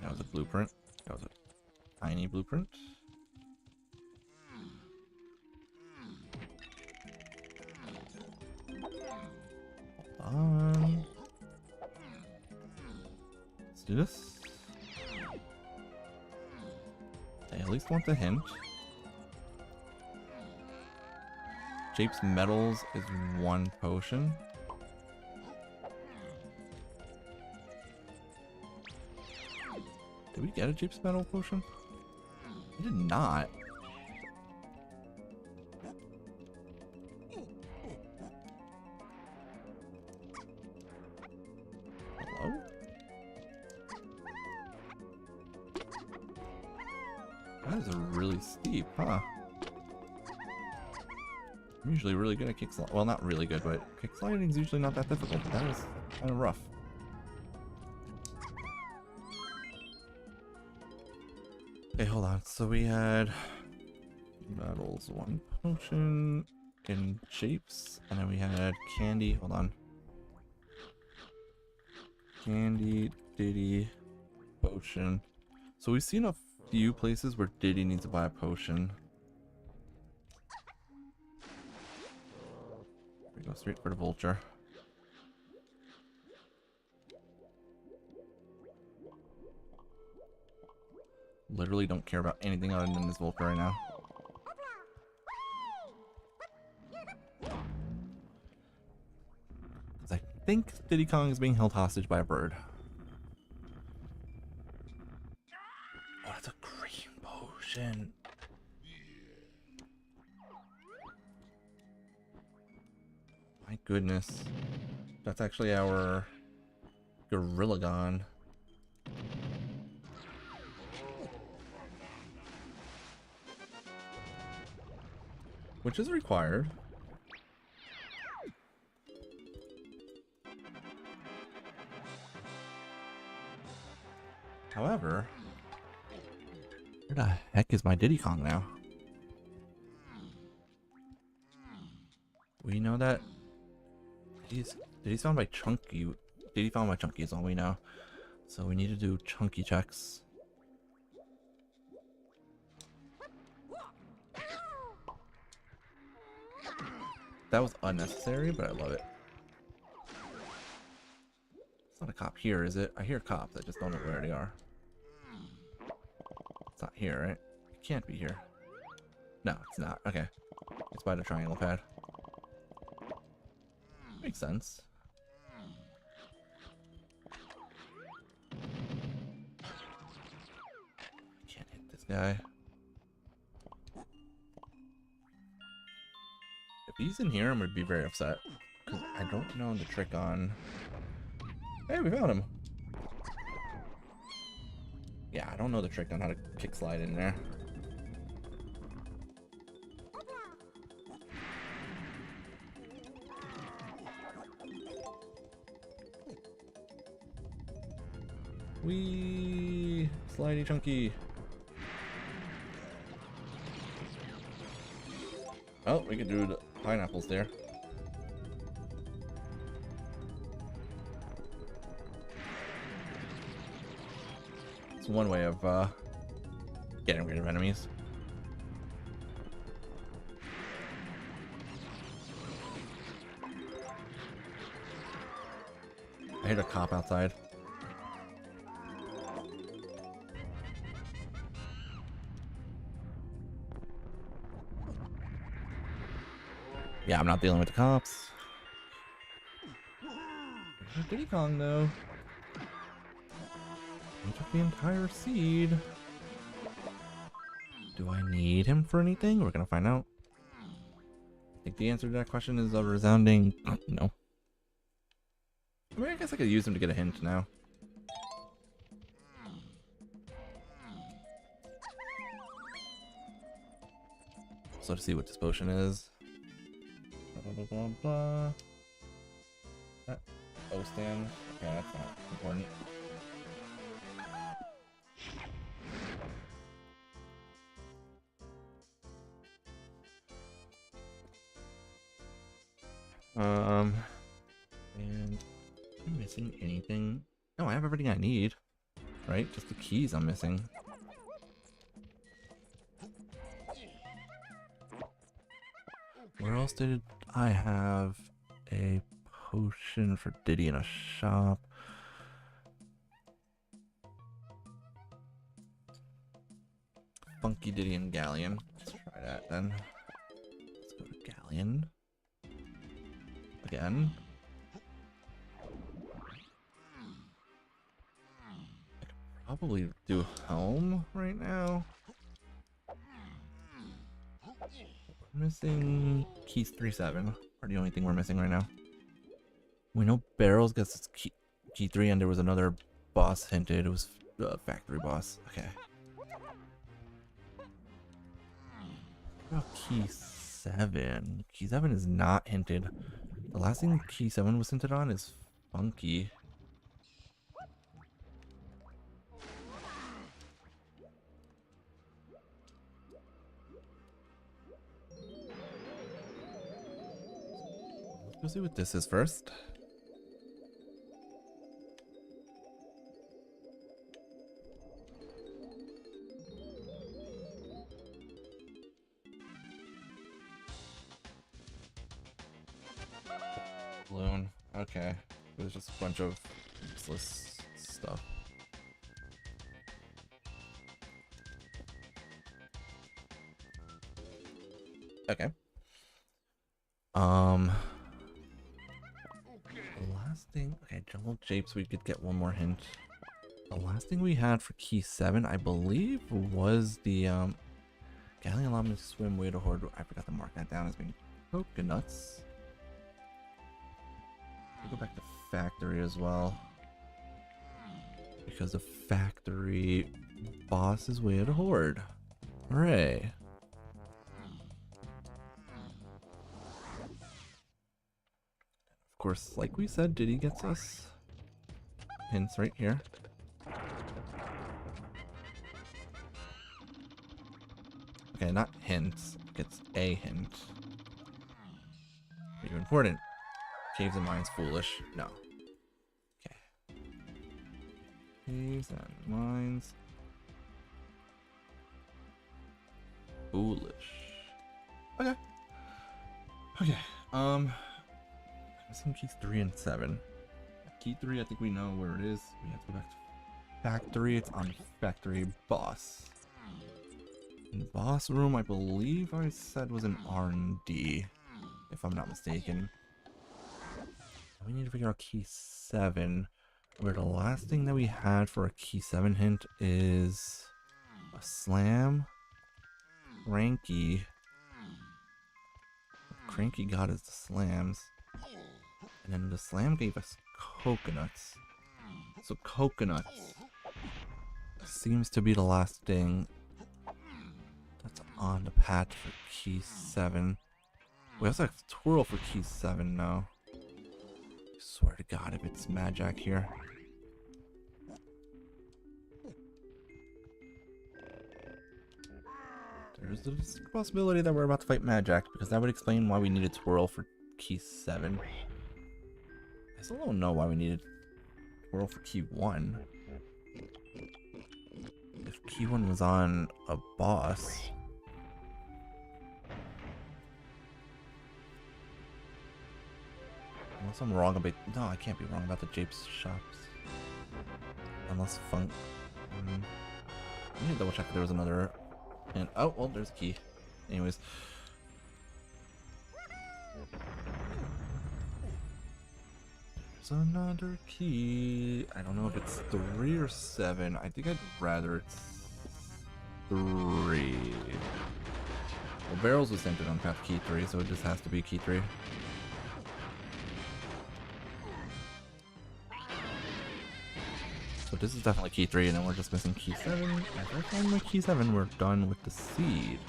That was a blueprint. That was a tiny blueprint. Let's do this. I at least want the hint. Jape's Metals is 1 potion. Do Did we get a cheap metal potion? We did not. Hello? That is really steep, huh? I'm usually really good at kick sliding. Well, not really good, but kick sliding is usually not that difficult. But that was kind of rough. Okay, hold on. So we had metals, 1 potion in shapes, and then we had candy. Hold on. Candy, Diddy, potion. So we've seen a few places where Diddy needs to buy a potion. We go straight for the vulture. Literally don't care about anything other than this vulture right now. I think Diddy Kong is being held hostage by a bird. Oh, that's a green potion. My goodness. That's actually our Gorillagon. Which is required. However, where the heck is my Diddy Kong now? We know that Diddy's found by Chunky. Diddy found by Chunky is all we know. So we need to do Chunky checks. That was unnecessary, but I love it. It's not a cop here, is it? I hear cops, I just don't know where they are. It's not here, right? It can't be here. No, it's not. Okay. It's by the triangle pad. Makes sense. Can't hit this guy. If he's in here, I'm gonna be very upset. Because I don't know the trick on... Hey, we found him! Yeah, I don't know the trick on how to kick slide in there. Wee! Slidey Chunky! Oh, we can do the pineapples there. It's one way of getting rid of enemies. I hit a cop outside. Yeah, I'm not dealing with the cops. There's Diddy Kong though. He took the entire seed. Do I need him for anything? We're gonna find out. I think the answer to that question is a resounding no. I mean, I guess I could use him to get a hint now. So to see what this potion is. Blah, blah, blah, blah. That O stand. Okay, that's not important. And am I missing anything? No, I have everything I need. Right? Just the keys I'm missing. Where else did I have a potion for Diddy in a shop? Funky Diddy and Galleon. Let's try that then. Let's go to Galleon. Again. I could probably do Helm right now. We're missing keys 3-7. Are the only thing we're missing right now. We know Barrels gets its key 3, and there was another boss hinted. It was the factory boss. Okay. What about key 7? Key 7 is not hinted. The last thing key 7 was hinted on is Funky. Let's go see what this is first. Balloon. Okay. It was just a bunch of useless stuff. Okay. The last thing, okay, Jungle Japes, we could get one more hint. The last thing we had for key 7, I believe, was the Galleon Llama Swim Way to Hoard. I forgot to mark that down as being coconuts. We'll go back to factory as well, because the factory boss is Way to Hoard. Hooray! Of course, like we said, Diddy gets us hints right here. Okay, not hints, gets a hint. Are you important? Caves and mines foolish. No. Okay. Caves and mines foolish. Okay. Okay. Missing keys 3 and 7. Key 3, I think we know where it is. We have to go back to factory. It's on factory boss. In the boss room, I believe I said was an R&D, if I'm not mistaken. We need to figure out key 7. Where the last thing that we had for a key 7 hint is a slam. Cranky. Cranky got us the slams. And then the slam gave us coconuts. So coconuts seems to be the last thing that's on the path for key 7. We also have twirl for key 7 now. I swear to God, if it's Magic here. There's the possibility that we're about to fight Magic, because that would explain why we needed twirl for key 7. I still don't know why we needed twirl for key 1. If key 1 was on a boss. Unless I'm wrong about... No, I can't be wrong about the Japes shops. Unless Funk... I need to double check if there was another... And oh, well, there's a key. Anyways. There's another key. I don't know if it's 3 or 7. I think I'd rather it's 3. Well, Barrels was centered on path key 3, so it just has to be key 3. So this is definitely key 3, and then we're just missing key 7. If I find my key 7, we're done with the seed.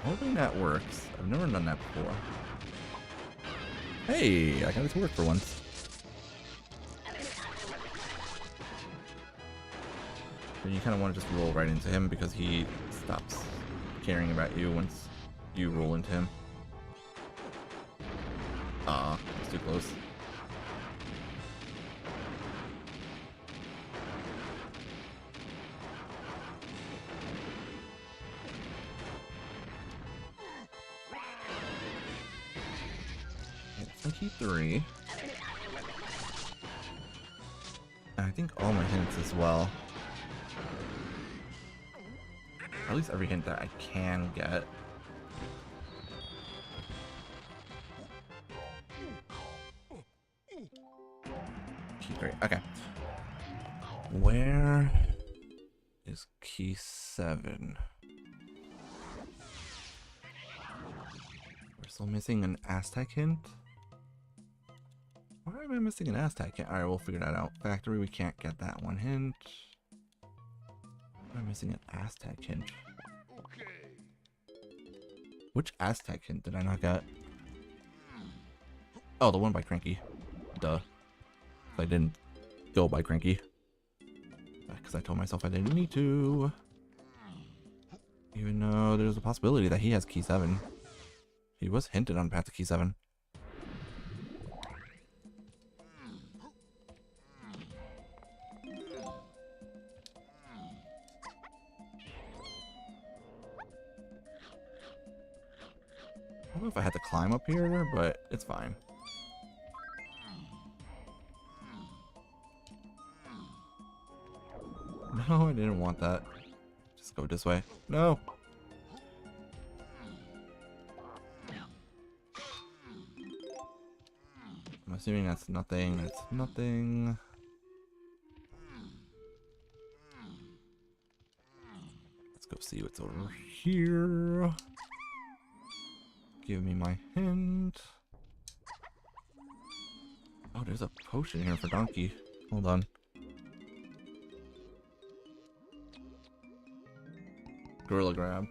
Hoping that works. I've never done that before. Hey, I got it to work for once. Then you kind of want to just roll right into him because he stops caring about you once you roll into him. It's too close. It's key 3. And I think all my hints as well. at least every hint that I can get. Key 3. Okay. Where is key 7? We're still missing an Aztec hint. Why am I missing an Aztec hint? Alright, we'll figure that out. Factory, we can't get that one hint. Why am I missing an Aztec hint? Which Aztec hint did I not get? Oh, the one by Cranky. Duh. I didn't go by Cranky. Because I told myself I didn't need to. Even though there's a possibility that he has key 7. He was hinted on path to key 7. I don't know if I had to climb up here, but it's fine. No, I didn't want that. Just go this way. No! I'm assuming that's nothing. That's nothing. Let's go see what's over here. Give me my hint. Oh, there's a potion here for Donkey. Hold on. Gorilla Grab.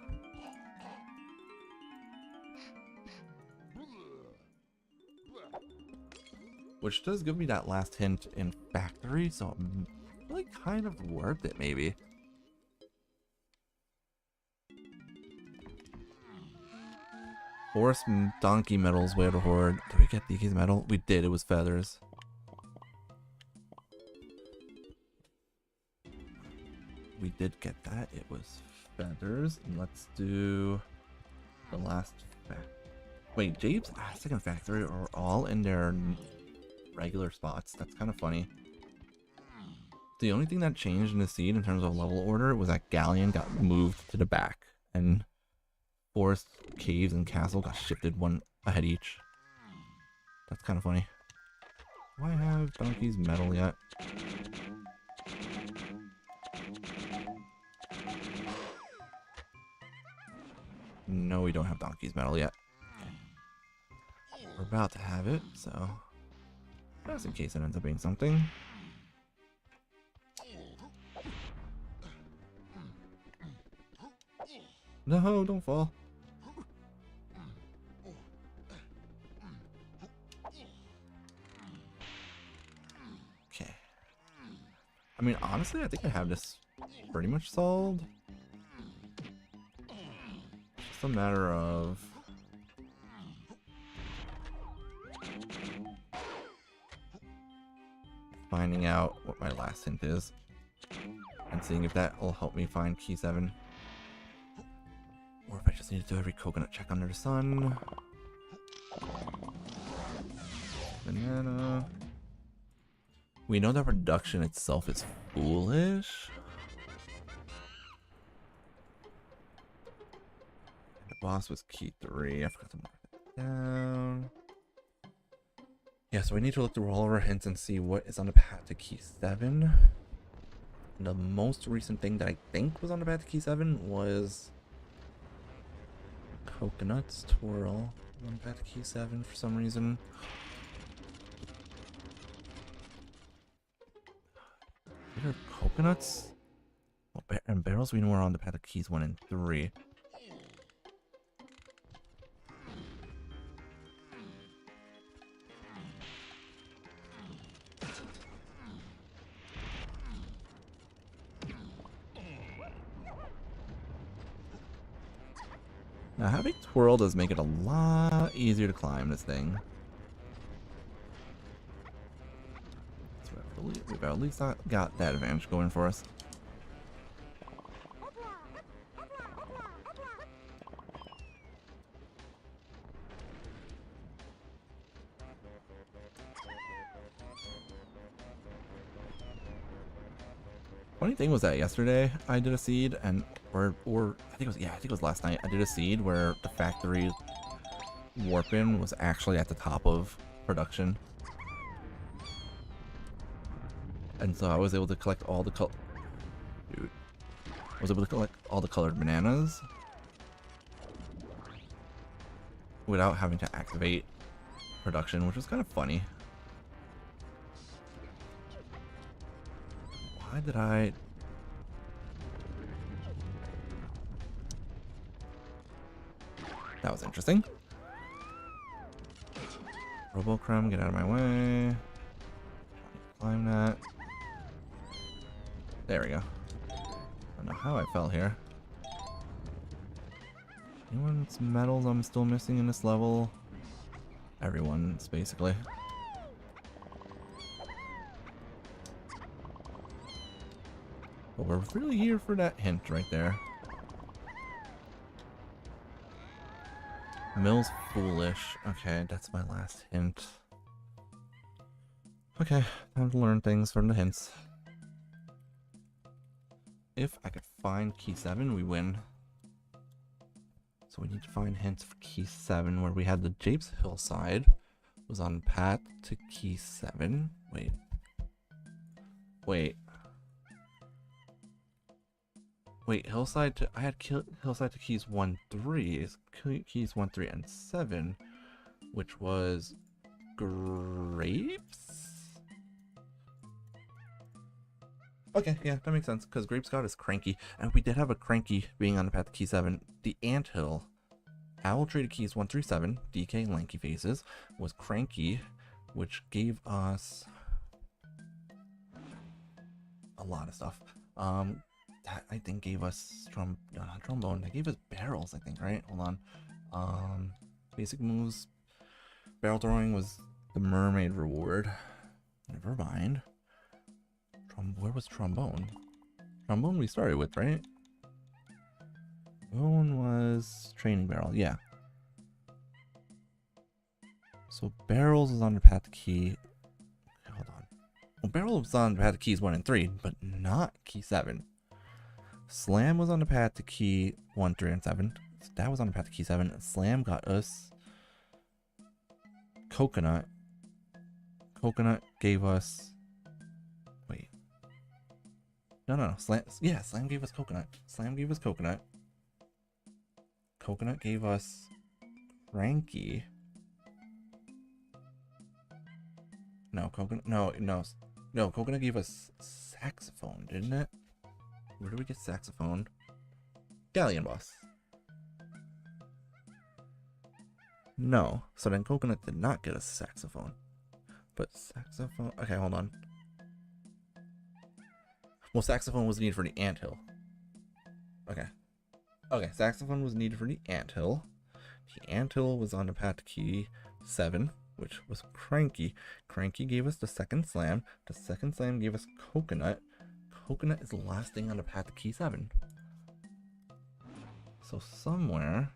Which does give me that last hint in Factory, so I'm really kind of worth it, maybe. Forest Donkey Medals, Way of the Horde. Did we get DK's medal? We did, it was feathers. We did get that, it was feathers. And let's do the last wait, Jabe's second Factory are all in their regular spots. That's kind of funny. The only thing that changed in the seed in terms of level order was that Galleon got moved to the back, and Forest, Caves, and Castle got shifted one ahead each. That's kind of funny. Do I have Donkey's medal yet? No, we don't have Donkey's medal yet. Okay. We're about to have it, so just in case it ends up being something. No, don't fall. Okay. I mean, honestly, I think I have this pretty much solved. It's just a matter of finding out what my last hint is and seeing if that will help me find key 7. Or if I just need to do every coconut check under the sun. Banana. We know that reduction itself is foolish. The boss was key 3. I forgot to mark it down. Yeah, so we need to look through all of our hints and see what is on the path to key 7. The most recent thing that I think was on the path to key 7 was Coconuts Twirl on path to key 7 for some reason. There are coconuts? Well, and barrels we know are on the path to keys 1 and 3. Now, having Twirl does make it a lot easier to climb this thing. So we've at least got that advantage going for us. Funny thing was that yesterday I did a seed and or I think it was last night I did a seed where the factory warp-in was actually at the top of production. And so I was able to collect all the colored bananas without having to activate production, which was kind of funny. Why did I... That was interesting. Robocrumb, get out of my way. Climb that. There we go. I don't know how I fell here. Anyone's medals I'm still missing in this level? Everyone's basically. But we're really here for that hint right there. Mill's foolish. Okay, that's my last hint. Okay, time to learn things from the hints. If I could find key 7, we win. So we need to find hints for key 7, where we had the Japes hillside was on path to key 7. Wait, hillside to... I had hillside to keys 1, 3. Keys 1, 3, and 7, which was grapes? Okay, yeah, that makes sense, because Grape Scott is cranky, and we did have a cranky being on the path to key 7. The anthill, Owl Tree to keys 1 through 7, DK Lanky Faces, was cranky, which gave us a lot of stuff. That I think gave us trombone. That gave us barrels, I think, right? Hold on. Basic moves. Barrel throwing was the mermaid reward. Never mind. Where was trombone? Trombone we started with, right? Trombone was training barrel, yeah. So barrels is on the path to key. Hold on. Well, barrel was on the path to keys 1 and 3, but not key 7. Slam was on the path to key 1, 3, and 7. That was on the path to key 7. Slam got us coconut. Coconut gave us... Wait. No. Slam gave us coconut. Slam gave us coconut. Coconut gave us cranky. No, coconut... No, coconut gave us saxophone, didn't it? Where do we get saxophone? Galleon boss. No. So then coconut did not get us saxophone. But saxophone... Okay, hold on. Well, saxophone was needed for the anthill. Okay. Okay, saxophone was needed for the anthill. The anthill was on the path to key 7, which was cranky. Cranky gave us the second slam. The second slam gave us coconut. Coconut is the last thing on the path to key 7. So somewhere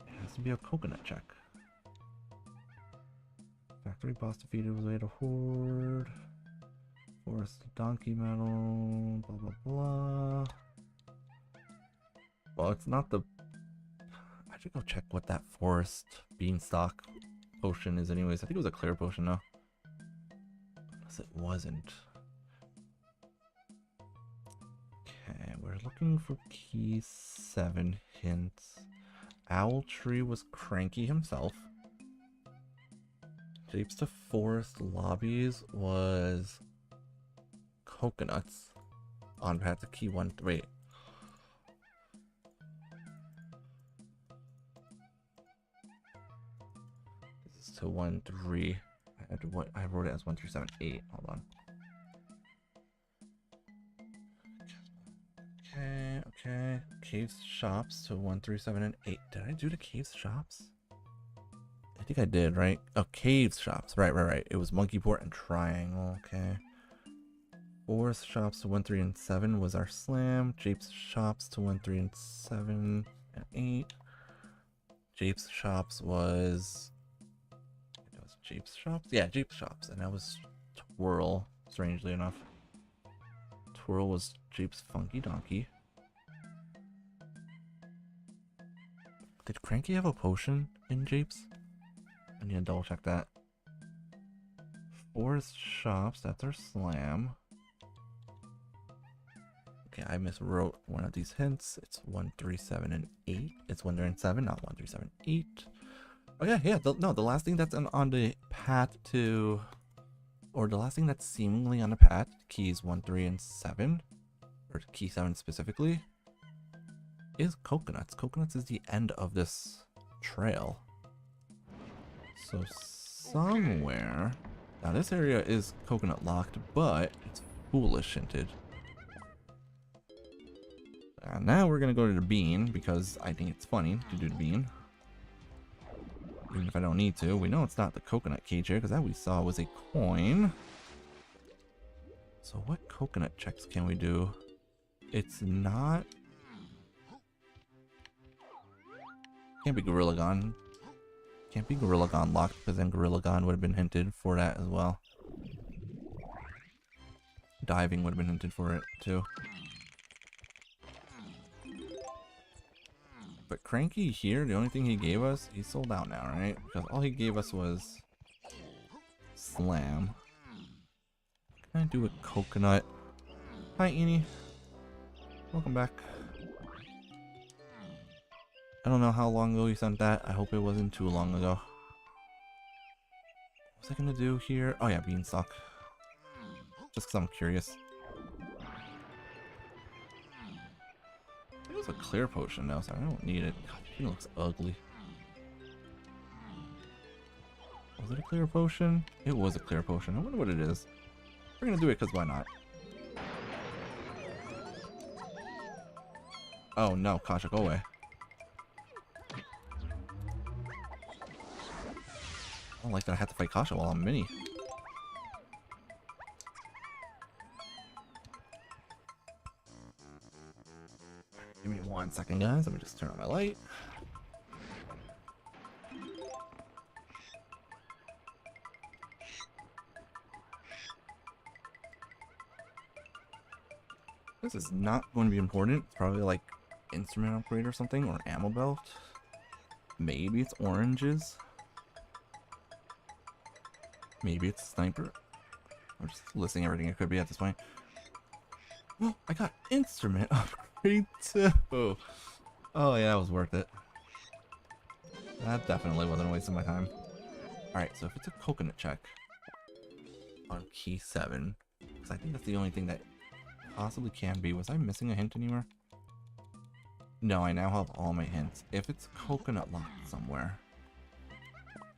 it has to be a coconut check. Factory boss defeated was way to horde. Forest donkey medal. Blah blah blah. Well, it's not the... I should go check what that forest beanstalk potion is anyways. I think it was a clear potion though. Unless it wasn't. Okay, we're looking for key 7 hints. Owl Tree was cranky himself. Japes to Forest Lobbies was coconuts on path to key 1. Wait. This is to 1, 3. I wrote it as 1 through 7, 8. Hold on. Okay. Caves shops to 1 through 7 and 8. Did I do the caves shops? I think I did, right? Oh, caves shops. Right. It was Monkey Port and Triangle. Okay. Forest shops to 1, 3, and 7 was our slam. Japes shops to 1, 3, and 7 and 8. Japes shops was... It was Japes shops? Yeah, Japes shops. And that was Twirl, strangely enough. Twirl was Jeep's Funky Donkey. Did Cranky have a potion in Jeeps? I need to double check that. Forest Shops, that's our slam. Okay, I miswrote one of these hints. It's 1, 3, 7, and 8. It's 1, 3, and 7, not 1, 3, 7, 8. Okay, yeah, the last thing that's on the path to, or the last thing that's seemingly on the path, keys 1, 3, and 7, or key 7 specifically, is coconuts. Coconuts is the end of this trail. So somewhere, now this area is coconut locked, but it's foolish hinted. And now we're gonna go to the bean because I think it's funny to do the bean. Even if I don't need to. We know it's not the coconut cage here because that we saw was a coin. So what coconut checks can we do? It's not... Can't be Gorilla Gon. Can't be Gorilla Gon locked because then Gorilla Gon would have been hinted for that as well. Diving would have been hinted for it too. But Cranky here, the only thing he gave us, he's sold out now, right? Because all he gave us was Slam. Can I do a coconut? Hi, Eenie. Welcome back. I don't know how long ago you sent that. I hope it wasn't too long ago. What's I gonna do here? Oh yeah, Beanstalk. Just because I'm curious. It was a clear potion now, so I don't need it. God, it looks ugly. Was it a clear potion? It was a clear potion. I wonder what it is. We're gonna do it because why not? Oh no, Kasha, go away. I don't like that I have to fight Kasha while I'm mini. Give me 1 second, guys. Let me just turn on my light. This is not going to be important. It's probably like instrument upgrade or something, or ammo belt. Maybe it's oranges. Maybe it's sniper. I'm just listing everything it could be at this point. Oh, I got instrument upgrade too. Oh yeah, that was worth it. That definitely wasn't a waste of my time. Alright, so if it's a coconut check on key 7, because I think that's the only thing that possibly can be. Was I missing a hint anywhere? No, I now have all my hints. If it's coconut locked somewhere.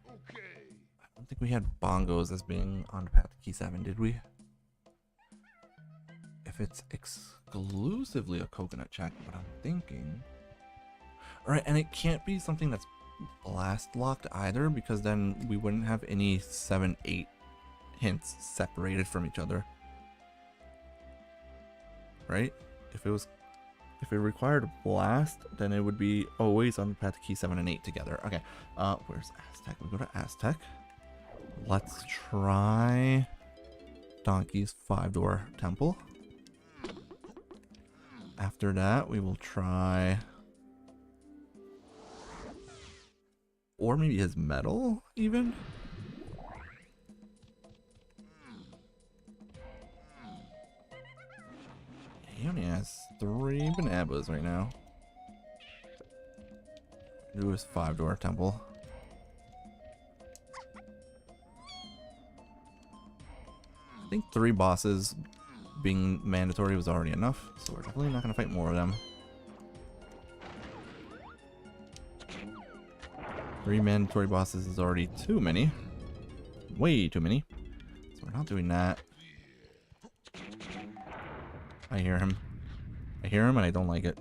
I don't think we had bongos as being on the path to key 7, did we? If it's exclusively a coconut check, what I'm thinking... Alright, and it can't be something that's blast locked either, because then we wouldn't have any 7, 8 hints separated from each other. Right? If it required a blast, then it would be always on the path to key 7 and 8 together. Okay, where's Aztec? We go to Aztec. Let's try Donkey's 5-door temple. After that, we will try... Or maybe his metal, even? He only has 3 banabas right now. Do his 5-door temple. I think 3 bosses being mandatory was already enough, so we're definitely not going to fight more of them. 3 mandatory bosses is already too many. Way too many. So we're not doing that. I hear him. I hear him and I don't like it.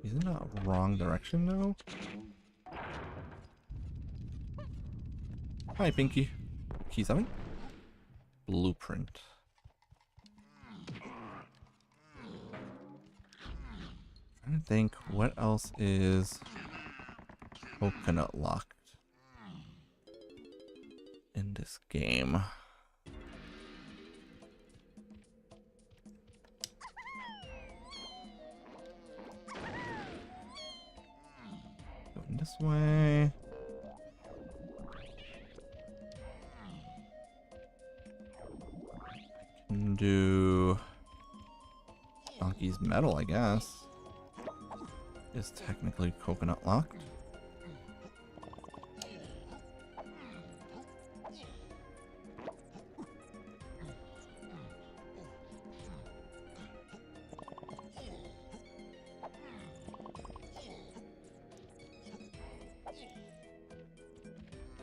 He's in the wrong direction though. Hi, Pinky. Key 7. Blueprint. Trying to think what else is coconut locked. in this game. Going this way. I can do Donkey's Metal, I guess. Is technically coconut locked.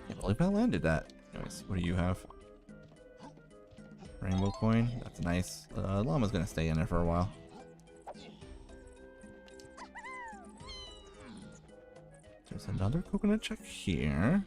Can't believe I landed that. Anyways, what do you have? Rainbow coin. That's nice. Llama's gonna stay in there for a while. There's another coconut check here.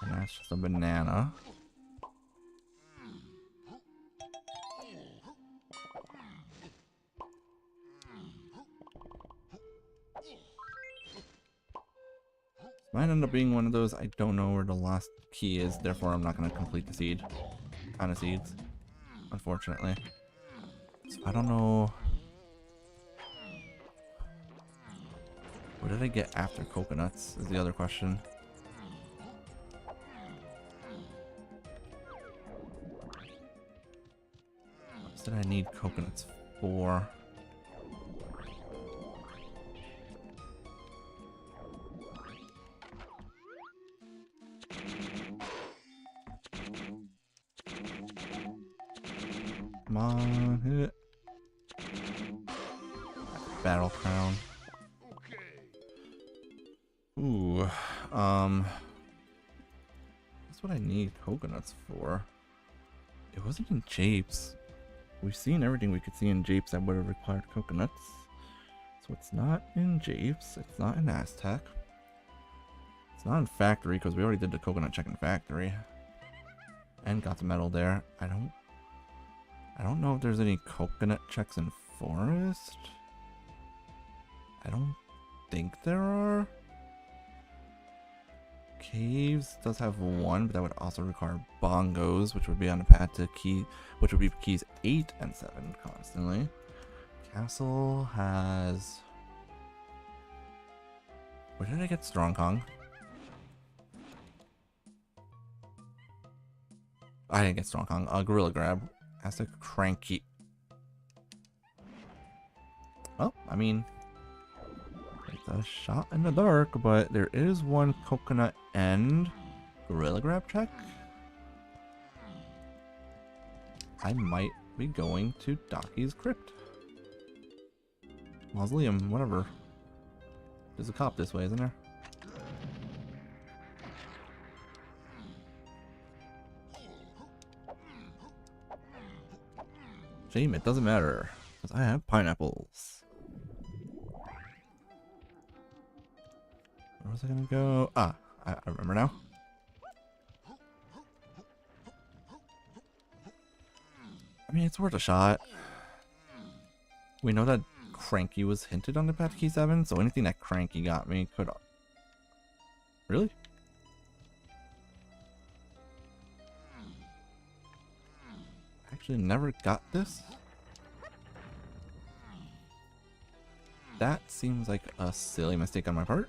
And that's just a banana. Might end up being one of those, I don't know where the last key is, therefore I'm not going to complete the seed. Kind of seeds, unfortunately. So I don't know. What did I get after coconuts is the other question. What did I need coconuts for? Come on, hit it. Battle crown. Ooh, that's what I need coconuts for. It wasn't in Japes. We've seen everything we could see in Japes that would have required coconuts. So it's not in Japes. It's not in Aztec. It's not in Factory because we already did the coconut check in Factory. And got the medal there. I don't know if there's any coconut checks in Forest. I don't think there are. Caves does have one, but that would also require bongos, which would be on the path to key, which would be keys 8 and 7 constantly. Castle has. Where did I get Strong Kong? I didn't get Strong Kong. Gorilla Grab. Has a Cranky. Well, I mean, it's a shot in the dark, but there is one coconut and Gorilla Grab check. I might be going to Donkey's Crypt. Mausoleum, whatever. There's a cop this way, isn't there? Shame it doesn't matter, because I have pineapples. Where was I gonna go? Ah, I remember now. I mean, it's worth a shot. We know that Cranky was hinted on the path to key 7, so anything that Cranky got me could... Really? Actually never got this? That seems like a silly mistake on my part.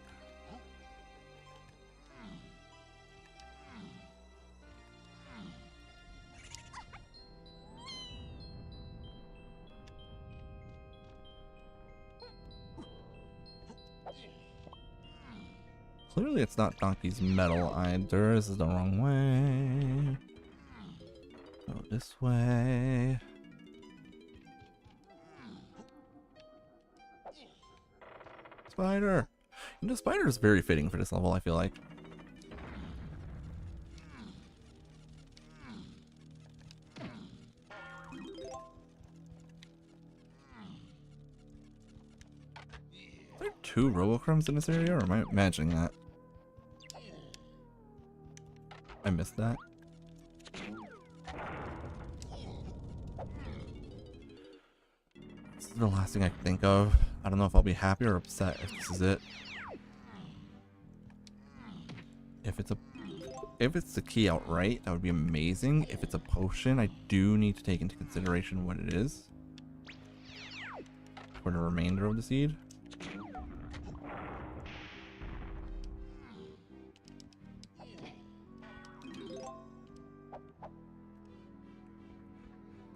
Clearly it's not Donkey's Metal either. This is the wrong way. Go this way. Spider! And the spider is very fitting for this level, I feel like. Are there 2 Robocrumbs in this area, or am I imagining that? I missed that. This is the last thing I can think of. I don't know if I'll be happy or upset if this is it. If it's the key outright, that would be amazing. If it's a potion, I do need to take into consideration what it is for the remainder of the seed.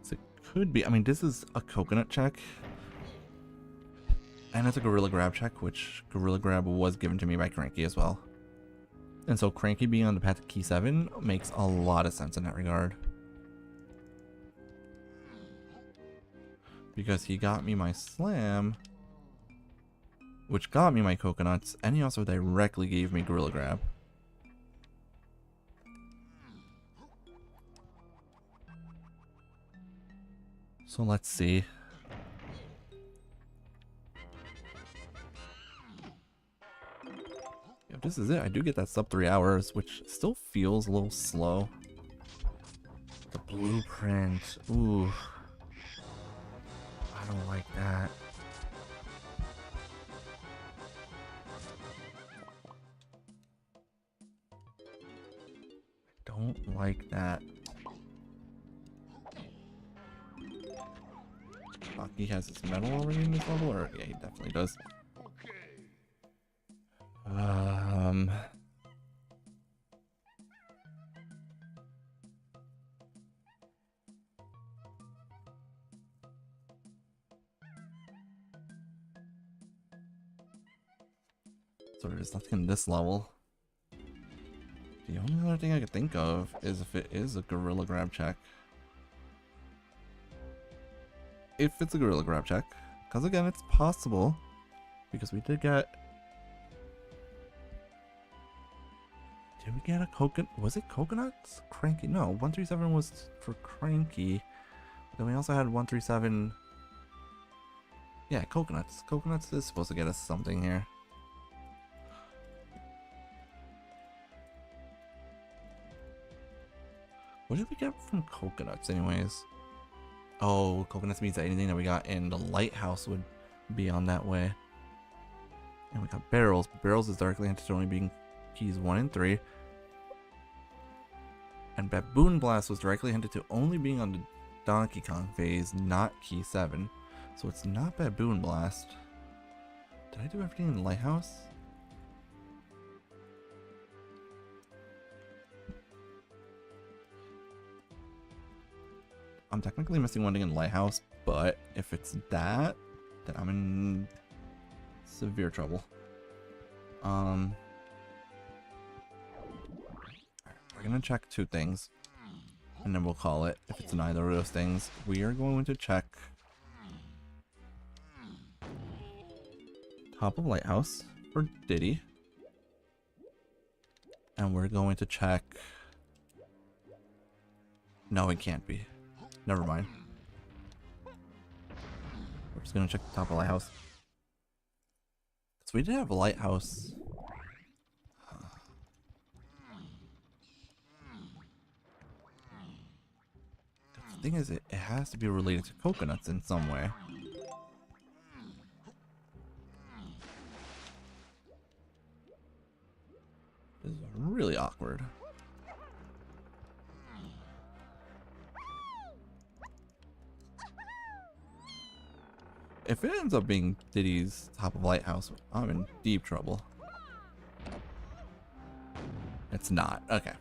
So it could be, I mean, this is a coconut check. And it's a Gorilla Grab check, which Gorilla Grab was given to me by Cranky as well. And so Cranky being on the path to key 7 makes a lot of sense in that regard. Because he got me my slam, which got me my coconuts, and he also directly gave me Gorilla Grab. So let's see. If this is it, I do get that sub 3 hours, which still feels a little slow. The blueprint. Ooh. I don't like that. I don't like that. He has his medal already in this level, or yeah, he definitely does. So there's nothing in this level. The only other thing I could think of is if it is a Gorilla Grab check. If it's a Gorilla Grab check, because again, it's possible, because we did get... Did we get a coconut? Was it coconuts? Cranky? No, 137 was for Cranky. Then we also had 137... Yeah, coconuts. Coconuts is supposed to get us something here. What did we get from coconuts anyways? Oh, coconuts means that anything that we got in the lighthouse would be on that way. And we got barrels. Barrels is directly hinted to only being keys 1 and 3. And Baboon Blast was directly hinted to only being on the Donkey Kong phase, not key 7. So it's not Baboon Blast. Did I do everything in the lighthouse? I'm technically missing one thing in the lighthouse, but if it's that, then I'm in severe trouble. We're gonna check 2 things, and then we'll call it if it's neither of those things. We are going to check top of lighthouse for Diddy, and we're going to check. No, it can't be. Never mind. We're just gonna check the top of the lighthouse. So we did have a lighthouse. The thing is, it has to be related to coconuts in some way. This is really awkward. If it ends up being Diddy's top of lighthouse, I'm in deep trouble. It's not. Okay.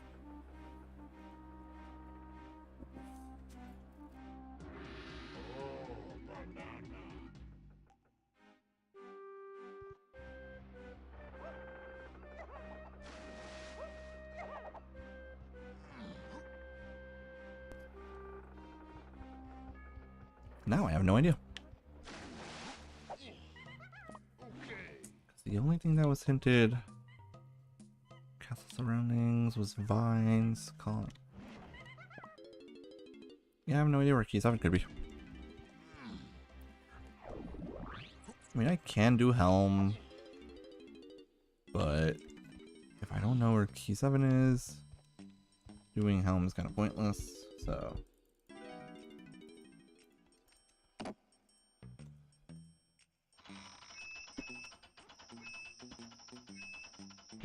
Now I have no idea. The only thing that was hinted, castle surroundings, was vines. Yeah, I have no idea where key 7 could be. I mean, I can do helm, but if I don't know where key 7 is, Doing helm is kind of pointless, so.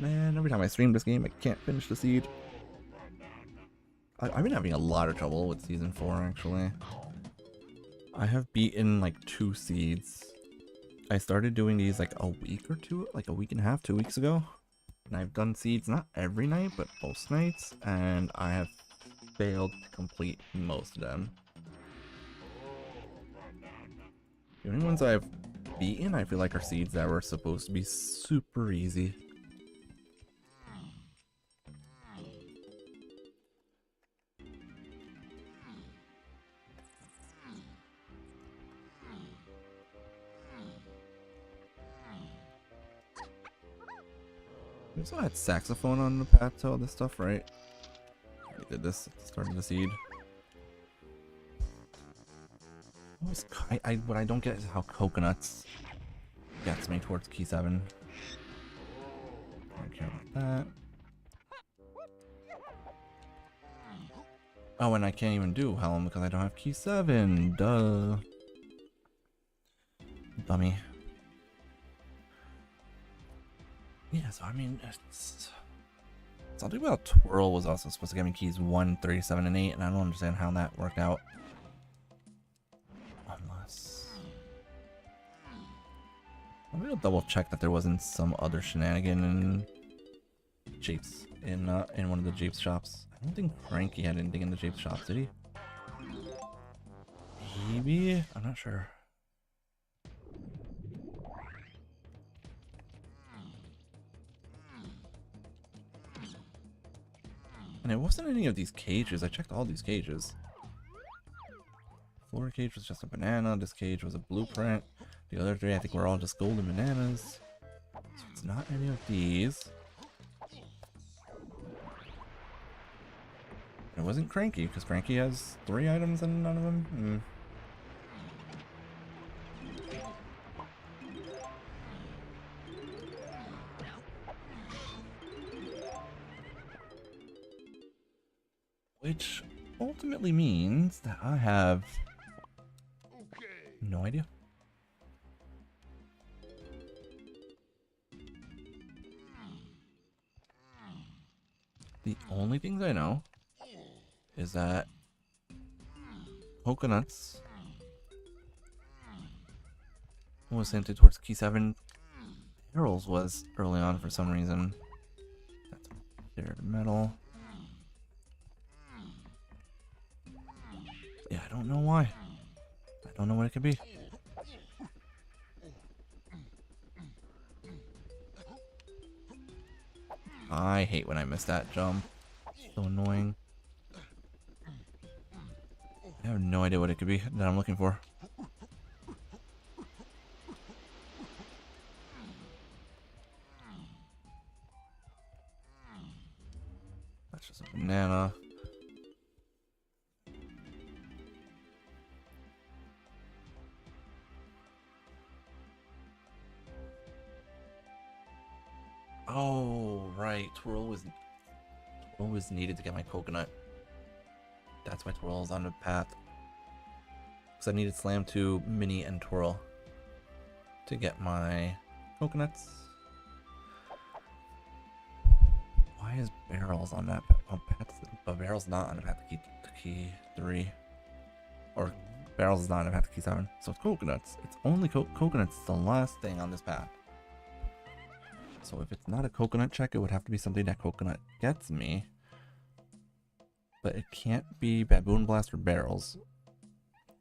Man, every time I stream this game, I can't finish the seed. I've been having a lot of trouble with season 4, actually. I have beaten like 2 seeds. I started doing these like a week or two, like a week and a half, 2 weeks ago. And I've done seeds not every night, but most nights, and I have failed to complete most of them. The only ones I've beaten, I feel like, are seeds that were supposed to be super easy. We also had saxophone on the path to all this stuff, right? We did this at the start of the seed. What I don't get is how coconuts gets me towards key 7. I don't care about that. Oh, and I can't even do helm because I don't have key 7. Duh. Dummy. Yeah, so I mean, something about Twirl was also supposed to get me keys 1, 3, 7, and 8, and I don't understand how that worked out. Unless... I'm gonna double check that there wasn't some other shenanigan in Japes, in one of the Japes shops. I don't think Frankie had anything in the Japes shops, did he? Maybe? I'm not sure. And it wasn't any of these cages. I checked all these cages. Floor cage was just a banana. This cage was a blueprint. The other 3 I think were all just golden bananas. So it's not any of these. It wasn't Cranky, because Cranky has 3 items and none of them. Which ultimately means that I have no idea. The only things I know is that coconuts was hinted towards key 7. Barrels was early on for some reason. That's there, metal. Yeah, I don't know why. I don't know what it could be. I hate when I miss that jump. It's so annoying. I have no idea what it could be that I'm looking for. That's just a banana. Oh, right. Twirl was needed to get my coconut. That's why Twirl is on the path. Because I needed Slam 2, Mini, and Twirl to get my coconuts. Why is Barrels on that path? Oh, but Barrels not on the path to key 3. Or Barrels is not on the path to key 7. So it's coconuts. It's only coconuts. It's the last thing on this path. So if it's not a coconut check, it would have to be something that coconut gets me. But it can't be Baboon Blast or Barrels,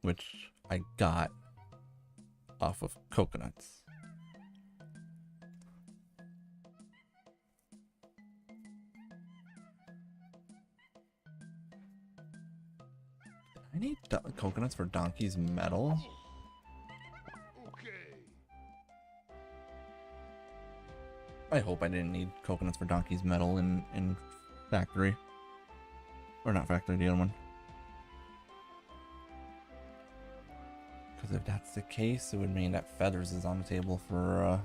which I got off of coconuts. I need coconuts for Donkey's Metal. I hope I didn't need coconuts for Donkey's Metal in Factory. Or not Factory, the other one. Because if that's the case, it would mean that Feathers is on the table for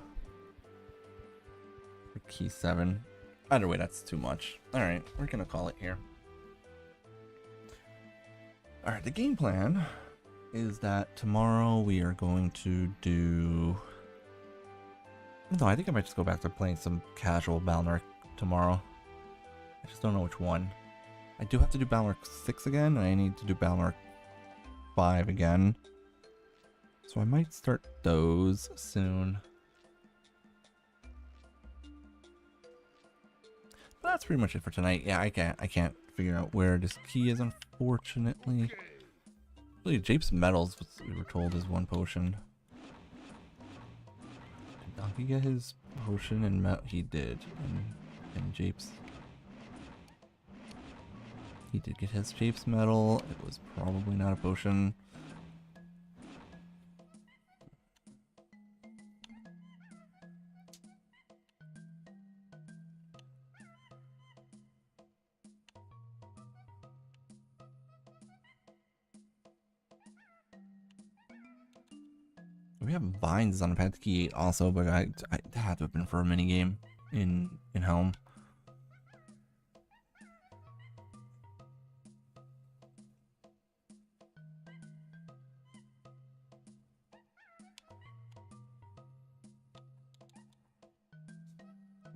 key 7. Either way, that's too much. Alright, we're gonna call it here. Alright, the game plan is that tomorrow we are going to do... No, I think I might just go back to playing some casual Balnark tomorrow. I just don't know which one. I do have to do Balnark 6 again, and I need to do Balnark 5 again. So I might start those soon. But that's pretty much it for tonight. Yeah, I can't figure out where this key is, unfortunately. Really, Jape's Metals, we were told, is one potion. Did Donkey get his potion and metal? He did. And Jape's... He did get his Jape's Metal. It was probably not a potion. We have Vines on Path to Key 8 also, but I that had to have been for a minigame in Helm.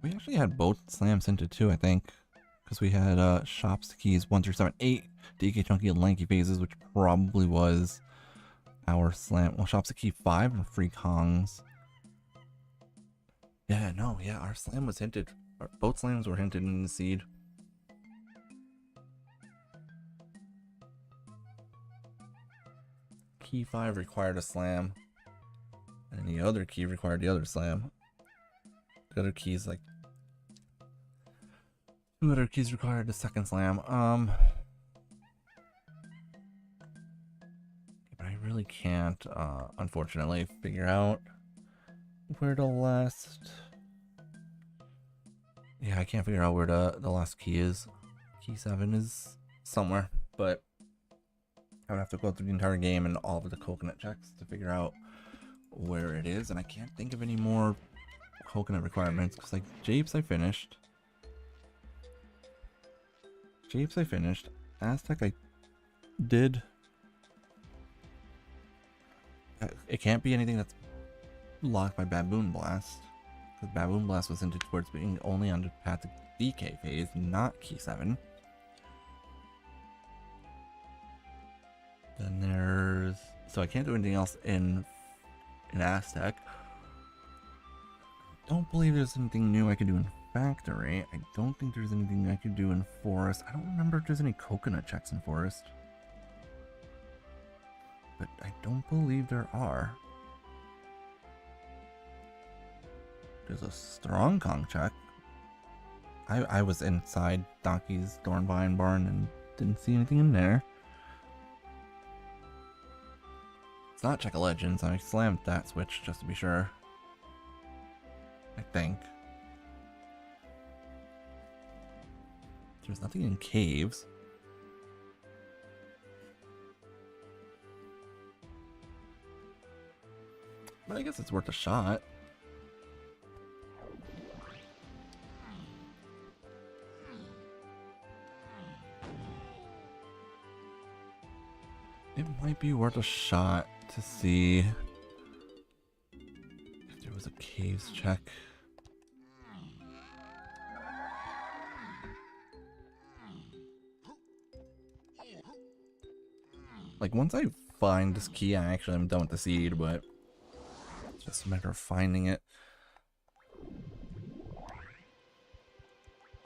We actually had both slams into 2, I think, because we had Shops to Keys 1 through 7, 8 DK Chunky and Lanky phases, which probably was our slam. Well, Shops to Key 5 and Free Kongs. Yeah, no, yeah, our slam was hinted. Both slams were hinted in the seed. Key 5 required a slam, and the other key required the other slam. The other keys, like, 2 other keys required the second slam. But I really can't, unfortunately, figure out where the last... Yeah, I can't figure out where the last key is. Key 7 is somewhere, but I would have to go through the entire game and all of the coconut checks to figure out where it is, and I can't think of any more coconut requirements, because, like, Japes I finished. Aztec I did. It can't be anything that's locked by Baboon Blast, because Baboon Blast was hinted towards being only on the path to DK phase, not Key 7. Then there's... So I can't do anything else in Aztec. Don't believe there's anything new I could do in Factory. I don't think there's anything I could do in Forest. I don't remember if there's any coconut checks in Forest. But I don't believe there are. There's a Strong Kong check. I was inside Donkey's Thornvine barn and didn't see anything in there. It's not Check of Legends. I slammed that switch just to be sure. I think. There's nothing in caves. But I guess it's worth a shot. It might be worth a shot to see if there was a caves check. Like, once I find this key, I actually am done with the seed, but it's just a matter of finding it.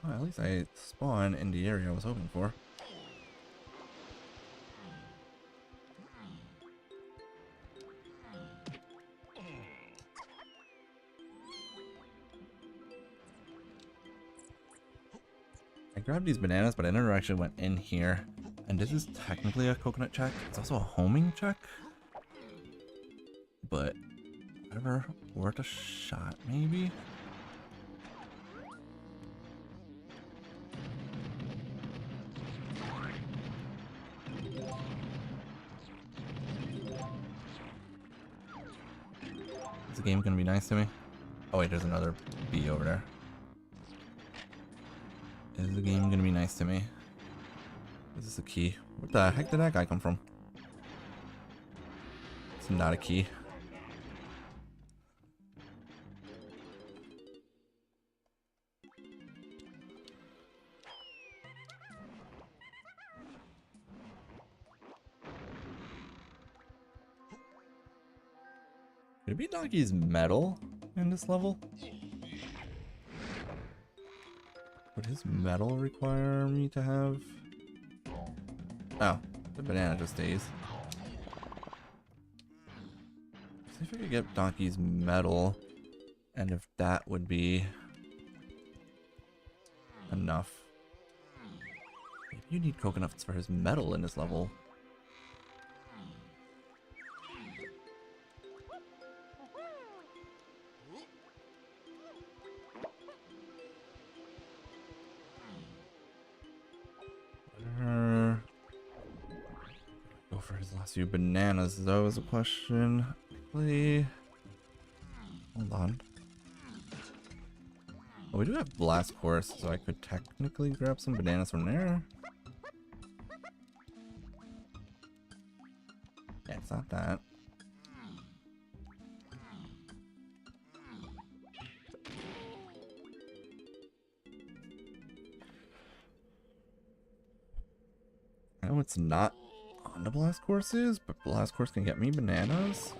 Oh, at least I spawned in the area I was hoping for. I grabbed these bananas, but I never actually went in here. And this is technically a coconut check. It's also a homing check. But whatever, worth a shot maybe? Is the game gonna be nice to me? Oh wait, there's another bee over there. Is the game gonna be nice to me? Is this a key? Where the heck did that guy come from? It's not a key. Could it be Donkey's metal in this level? Would his metal require me to have... Oh, the banana just stays. See if I could get Donkey's metal, and if that would be enough. Maybe you need coconuts for his metal in this level. Go for his last few bananas, though, is a question. Quickly. Hold on. Oh, we do have blast course, so I could technically grab some bananas from there. Yeah, it's not that. I know it's not on the blast courses, but blast course can get me bananas.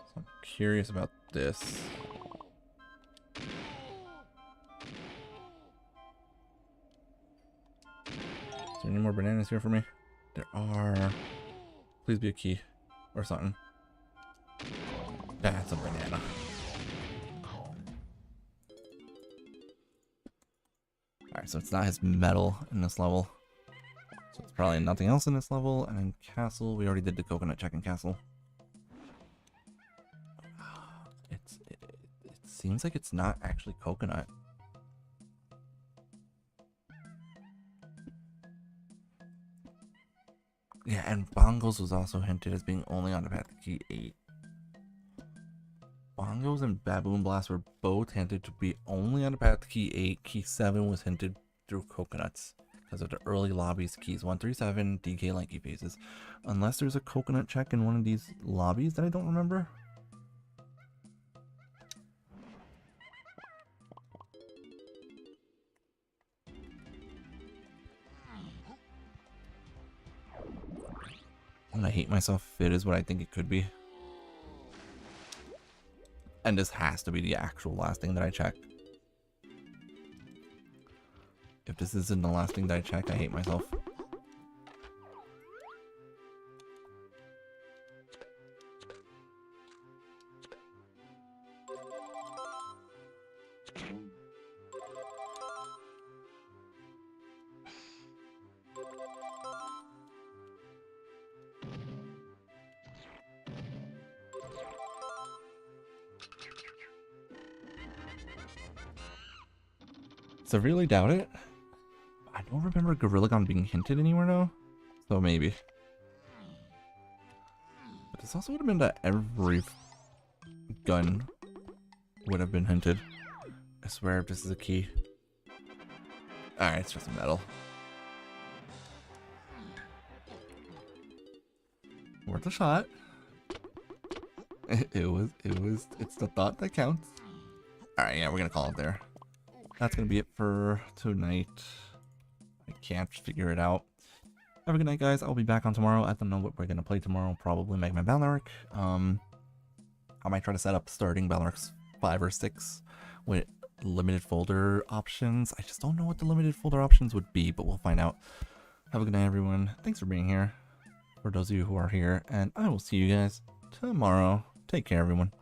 So I'm curious about this. Is there any more bananas here for me? There are. Please be a key or something. That's a banana. Alright, so it's not his metal in this level. So it's probably nothing else in this level. And then castle, we already did the coconut check in castle. It seems like it's not actually coconut. Yeah, and bongos was also hinted as being only on the path to key 8. Bongos and Baboon Blast were both hinted to be only on the path to key 8. Key 7 was hinted through coconuts because of the early lobbies, keys 1 through 7, DK lanky phases. Unless there's a coconut check in one of these lobbies that I don't remember. And I hate myself if it is what I think it could be. And this has to be the actual last thing that I check. If this isn't the last thing that I check, I hate myself. Severely doubt it. I don't remember Gorilla Gun being hinted anywhere though, so maybe. But this also would have been that every gun would have been hinted. I swear if this is a key. Alright, it's just a metal. Worth a shot. It's the thought that counts. Alright, yeah, we're gonna call it there. That's gonna be it for tonight. I can't figure it out. Have a good night, guys. I'll be back on tomorrow. I don't know what we're gonna play tomorrow. Probably make my Balnark. I might try to set up starting Balnarks 5 or 6 with limited folder options. I just don't know what the limited folder options would be, but we'll find out. Have a good night, everyone. Thanks for being here. For those of you who are here, and I will see you guys tomorrow. Take care, everyone.